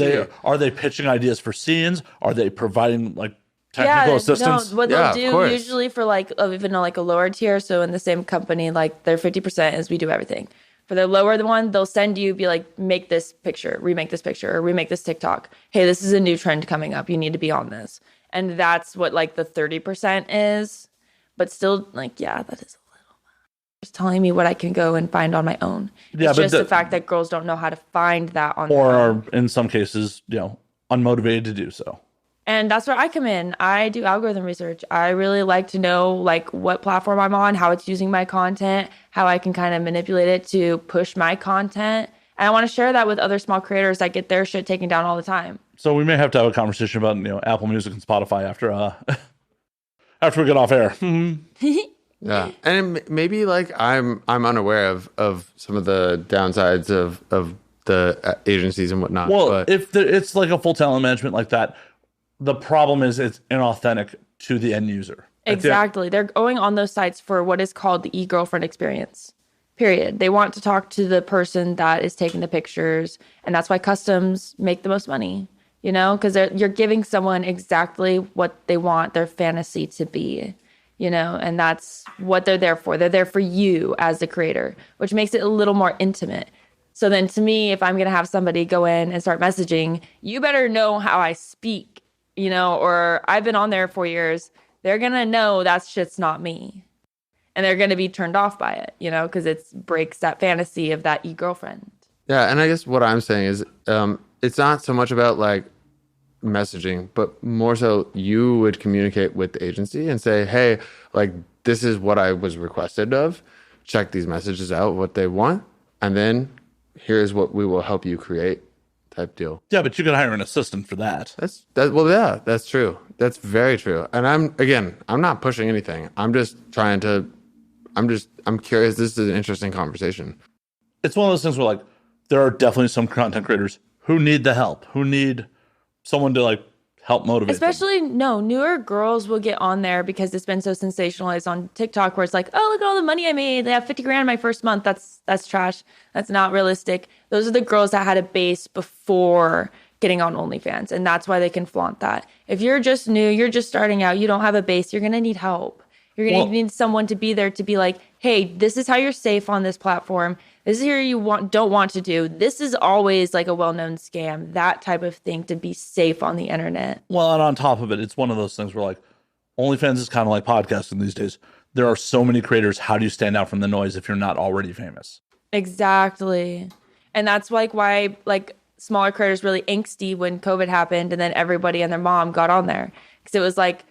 Are they pitching ideas for scenes? Are they providing like technical assistance? No, what Yeah, they'll of do course. usually for like even like a lower tier, so in the same company, like their 50% is we do everything. For the lower one, they'll send you, be like, make this picture, remake this picture, or remake this TikTok. Hey, this is a new trend coming up. You need to be on this. And that's what like the 30% is. But still, like, yeah, that is a little much. Just telling me what I can go and find on my own. Yeah, It's but just the fact that girls don't know how to find that on their Or own. are in some cases, unmotivated to do so. And that's where I come in. I do algorithm research. I really like to know like what platform I'm on, how it's using my content, how I can kind of manipulate it to push my content. And I want to share that with other small creators that get their shit taken down all the time. So we may have to have a conversation about Apple Music and Spotify after after we get off air. Yeah, and maybe like I'm unaware of some of the downsides of the agencies and whatnot. Well, but if it's like a full talent management like that, the problem is it's inauthentic to the end user. Exactly. They're going on those sites for what is called the e-girlfriend experience. Period. They want to talk to the person that is taking the pictures, and that's why customs make the most money. Because you're giving someone exactly what they want their fantasy to be. And that's what they're there for. They're there for you as the creator, which makes it a little more intimate. So then to me, if I'm going to have somebody go in and start messaging, you better know how I speak, or I've been on there for years. They're going to know that shit's not me. And they're going to be turned off by it, because it breaks that fantasy of that e-girlfriend. Yeah, and I guess what I'm saying is it's not so much about like messaging, but more so you would communicate with the agency and say, hey, like this is what I was requested of. Check these messages out, what they want, and then here's what we will help you create type deal. Yeah, but you can hire an assistant for that. Well, yeah, that's true. That's very true. And I'm not pushing anything. I'm curious. This is an interesting conversation. It's one of those things where like there are definitely some content creators who need the help, who need someone to like help motivate Especially, newer girls will get on there because it's been so sensationalized on TikTok where it's like, oh, look at all the money I made. They have 50 grand my first month. That's trash. That's not realistic. Those are the girls that had a base before getting on OnlyFans. And that's why they can flaunt that. If you're just new, you're just starting out, you don't have a base, you're going to need help. You're going to need someone to be there to be like, hey, this is how you're safe on this platform. This is here you don't want to do. This is always like a well-known scam, that type of thing to be safe on the internet. Well, and on top of it, it's one of those things where like OnlyFans is kind of like podcasting these days. There are so many creators. How do you stand out from the noise if you're not already famous? Exactly. And that's like why like smaller creators really angsty when COVID happened and then everybody and their mom got on there. Because it was like,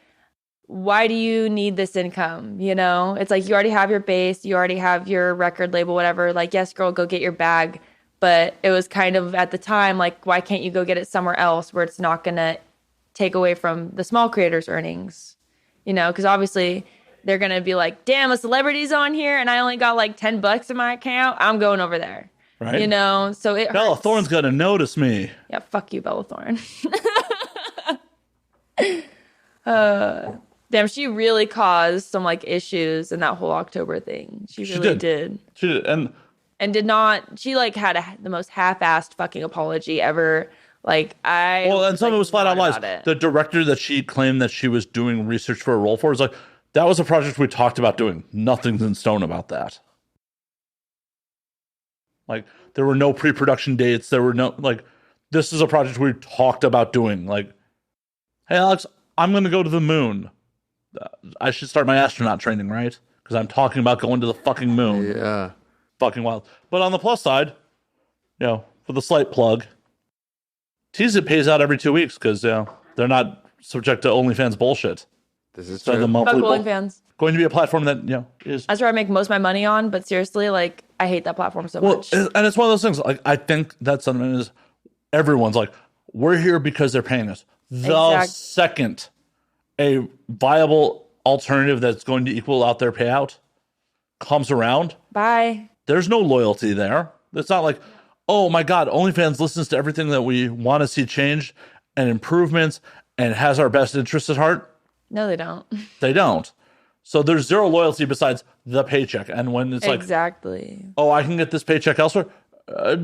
why do you need this income? You know, it's like you already have your base, you already have your record label, whatever. Like, yes, girl, go get your bag. But it was kind of at the time, like, why can't you go get it somewhere else where it's not going to take away from the small creators' earnings? You know, because obviously they're going to be like, damn, a celebrity's on here and I only got like $10 in my account. I'm going over there. Right. You know, so it Bella hurts. Thorne's going to notice me. Yeah, fuck you, Bella Thorne. Damn, she really caused some like issues in that whole October thing. She really did. She did. And did not, she like had the most half-assed fucking apology ever. Like and some of it was flat out lies. The director that she claimed that she was doing research for a role for is like, that was a project we talked about doing. Nothing's in stone about that. Like, there were no pre-production dates. There were no, like, this is a project we talked about doing. Like, hey, Alex, I'm going to go to the moon. I should start my astronaut training, right? Because I'm talking about going to the fucking moon. Yeah. Fucking wild. But on the plus side, for the slight plug, Tease It pays out every 2 weeks because, they're not subject to OnlyFans bullshit. This is so true. the monthly Fuck OnlyFans. Going to be a platform that, is... That's where I make most of my money on, but seriously, like, I hate that platform so much. And it's one of those things, like, I think that sentiment is everyone's like, we're here because they're paying us. The second a viable alternative that's going to equal out their payout comes around, bye. There's no loyalty there. It's not like, oh my God, OnlyFans listens to everything that we want to see changed and improvements and has our best interests at heart. No, they don't. They don't. So there's zero loyalty besides the paycheck. And when it's like, oh, I can get this paycheck elsewhere,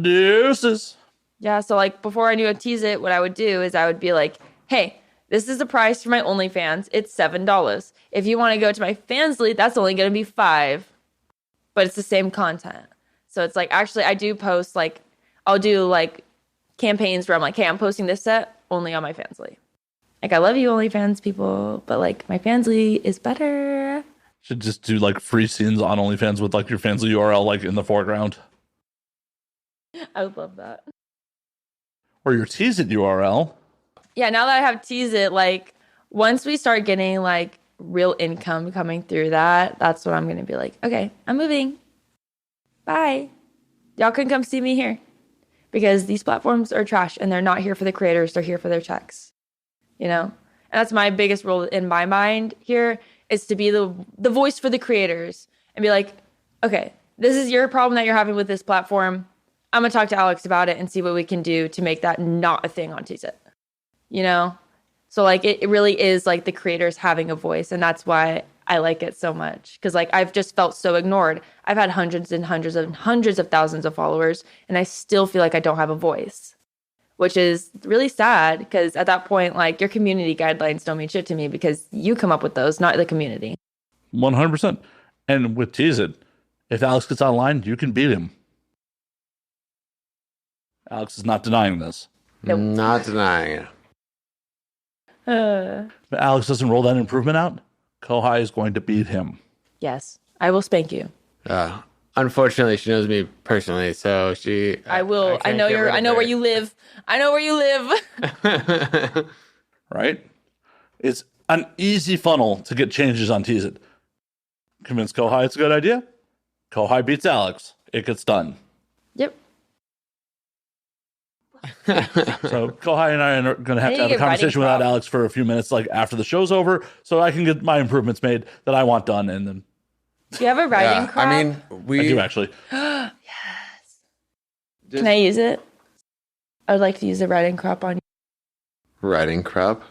deuces. Yeah, so like before I knew a Tease It, what I would do is I would be like, hey, this is the price for my OnlyFans. It's $7. If you want to go to my Fansly, that's only going to be $5. But it's the same content. So it's like, actually, I do post, like, I'll do, like, campaigns where I'm like, hey, I'm posting this set only on my Fansly. Like, I love you, OnlyFans people, but, like, my Fansly is better. Should just do, like, free scenes on OnlyFans with, like, your Fansly URL, like, in the foreground. I would love that. Or your Tease It URL. Yeah, now that I have Tease It, like, once we start getting, like, real income coming through that's what I'm going to be like, okay, I'm moving. Bye. Y'all can come see me here. Because these platforms are trash and they're not here for the creators. They're here for their checks. You know? And that's my biggest role in my mind here is to be the voice for the creators and be like, okay, this is your problem that you're having with this platform. I'm going to talk to Alex about it and see what we can do to make that not a thing on Tease It. You know? So, like, it really is, like, the creators having a voice, and that's why I like it so much. Because, like, I've just felt so ignored. I've had hundreds and hundreds and hundreds of thousands of followers, and I still feel like I don't have a voice, which is really sad, because at that point, like, your community guidelines don't mean shit to me because you come up with those, not the community. 100%. And with Tease It, if Alex gets online, you can beat him. Alex is not denying this. Nope. Not denying it. But Alex doesn't roll that improvement out, Kohai is going to beat him. Yes, I will spank you. Yeah. Unfortunately, she knows me personally, so she. I will. I can't know get you're. rid I of know her. where you live. I know where you live. Right? It's an easy funnel to get changes on Tease It. Convince Kohai it's a good idea. Kohai beats Alex. It gets done. Yep. So Kohai and I are going to have I to have need a a writing conversation without prop. Alex for a few minutes, like after the show's over, so I can get my improvements made that I want done. And then Do you have a writing crop? I mean, we I do actually. Can I use it? I would like to use a writing crop on you. writing crop.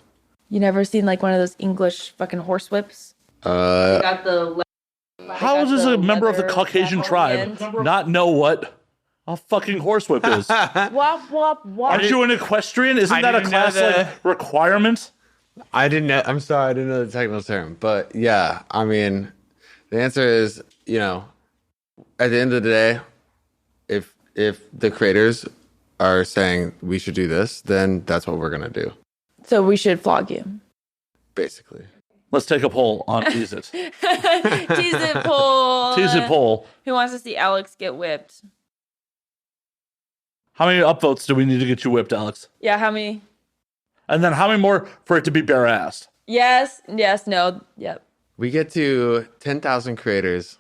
You never seen like one of those English fucking horsewhips? Got the. How does a member of the leather Caucasian back on the tribe end. not know what a fucking horsewhip is? Wop wop wop. Aren't you an equestrian? Isn't that a didn't know class that. like requirement? I didn't know. I'm sorry, I didn't know the technical term, but yeah, I mean, the answer is, at the end of the day, if the creators are saying we should do this, then that's what we're gonna do, So we should flog you. basically. Let's take a poll on Tease It. Tease it poll. Tease It poll. Who wants to see Alex get whipped? How many upvotes do we need to get you whipped, Alex? Yeah, how many? And then how many more for it to be bare-assed? Yes, no, yep. We get to 10,000 creators.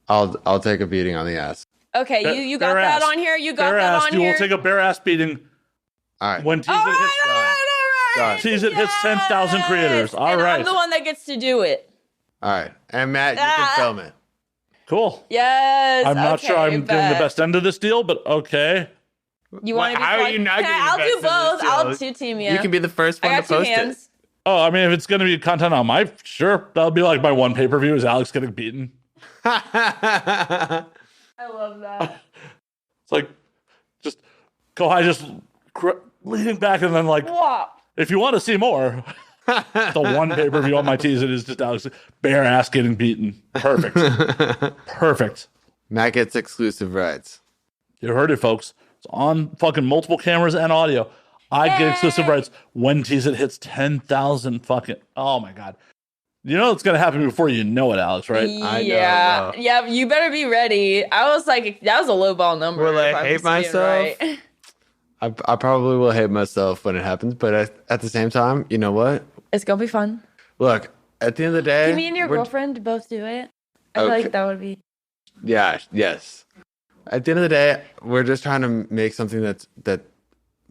I'll take a beating on the ass. Okay, you got bare that ass. on here? You got that Bare-assed. on You here? will take a bare-ass beating All right. when Tease All It right, hits. all right. Done. Tease It hits 10,000 creators. All and right. I'm the one that gets to do it. All right. And Matt, you can film it. Cool. Yes. I'm not sure I'm getting the bet. best end of this deal, but okay. You want to be How are plugged? you not getting I'll the do best end of both. this I'll deal? two-team you. You can be the first I one to got two post hands. Oh, I mean, if it's going to be content on my, sure, that'll be like my one pay-per-view is Alex getting beaten. it. I love that. It's like, just, Kohai just leaning back and then like, Whoa. if you want to see more, the one pay-per-view on my Tease It is just Alex bare ass getting beaten. Perfect. Perfect. Matt gets exclusive rights. You heard it, folks. It's on fucking multiple cameras and audio. I get exclusive rights when Tease It hits 10,000 fucking. Oh my God. You know it's going to happen before you know it, Alex, right? I know, Yeah. bro. Yeah, you better be ready. I was like, that was a low ball number. Will I if I'm hate just being myself? right. I probably will hate myself when it happens, but at the same time, you know what? It's going to be fun. Look, at the end of the day, Can me and your we're- girlfriend both do it? I feel Okay. like that would be. Yeah, yes. At the end of the day, we're just trying to make something that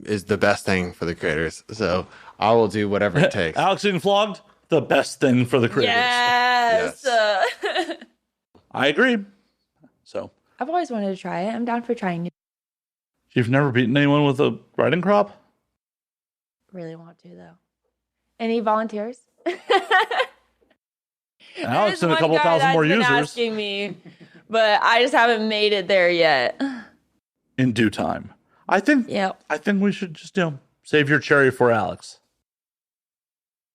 is the best thing for the creators. So I will do whatever it takes. Alex getting flogged, the best thing for the creators. Yes. I agree. So, I've always wanted to try it. I'm down for trying it. you've never beaten anyone with a riding crop? Really want to, though. Any volunteers? Alex There's and a one couple guy thousand that's more been users asking me, but I just haven't made it there yet. in due time. I think Yep. we should just, save your cherry for Alex.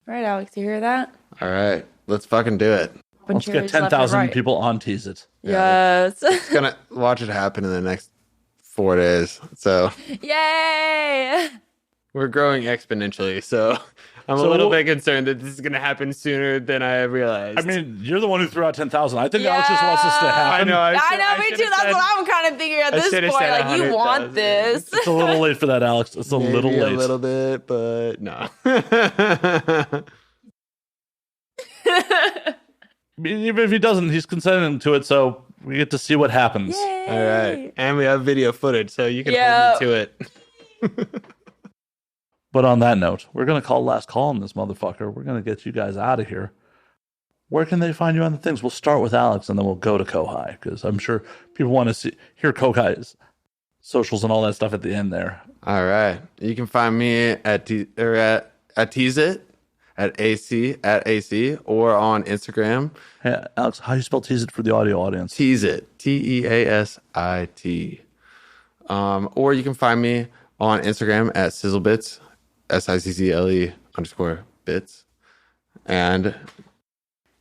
All right, Alex, you hear that? All right, let's fucking do it. Open Let's get cherries left and 10,000 right. people on Tease It. Yes. It's gonna watch it happen in the next 4 days. So Yay! we're growing exponentially. So I'm a So- little bit concerned that this is gonna happen sooner than I realized. I mean, you're the one who threw out 10,000. I think Alex just wants this to happen. I know. I know, me too. should've That's said- what I'm kind of thinking at I this should've point. said Like, you want 100,000. this. It's a little late for that, Alex. It's a little Maybe late. a little bit, but no. I mean, even if he doesn't, he's consenting to it, so we get to see what happens. Yay! All right, and we have video footage, so you can Yeah. hold me to it. But on that note, we're going to call last call on this motherfucker. We're going to get you guys out of here. Where can they find you on the things? We'll start with Alex, and then we'll go to Kohai, because I'm sure people want to hear Kohai's socials and all that stuff at the end there. All right, you can find me at Tease It at AC or on Instagram. Hey, Alex, how do you spell Tease It for the audio audience? Tease It, TEASIT. Or you can find me on Instagram at SizzleBits, SICCLE_bits. And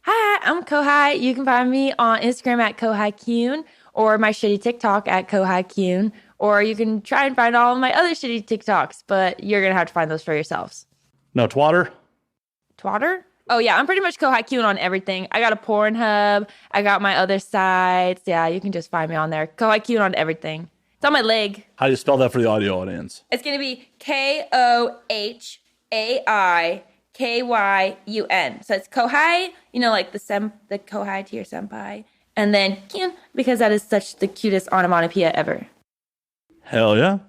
Hi, I'm Kohai. You can find me on Instagram at Kohai Kyun or my shitty TikTok at Kohai Kyun. Or you can try and find all of my other shitty TikToks, but you're going to have to find those for yourselves. No, Twatter? Twatter? Oh, yeah. I'm pretty much Kohai Kyun on everything. I got a Pornhub. I got my other sites. Yeah, you can just find me on there. Kohai Kyun on everything. It's on my leg. How do you spell that for the audio audience? It's going to be KOHAIKYUN. So it's Kohai, like the Kohai to your senpai. And then Kyun, because that is such the cutest onomatopoeia ever. Hell yeah.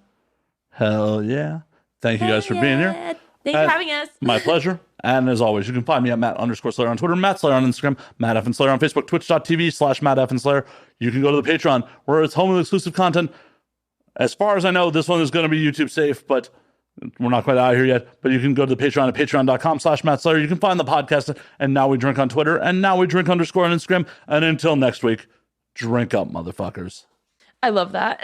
Hell yeah. Thank you guys for being here. Thanks for having us. My pleasure. And as always, you can find me at Matt_Slayer on Twitter, Matt Slayer on Instagram, Matt F. and Slayer on Facebook, twitch.tv/Matt F. and Slayer. You can go to the Patreon where it's home with exclusive content. As far as I know, this one is going to be YouTube safe, but we're not quite out here yet. But you can go to the Patreon at patreon.com/Matt Slayer. You can find the podcast and Now We Drink on Twitter and Now We Drink _ on Instagram. And until next week, drink up, motherfuckers. I love that.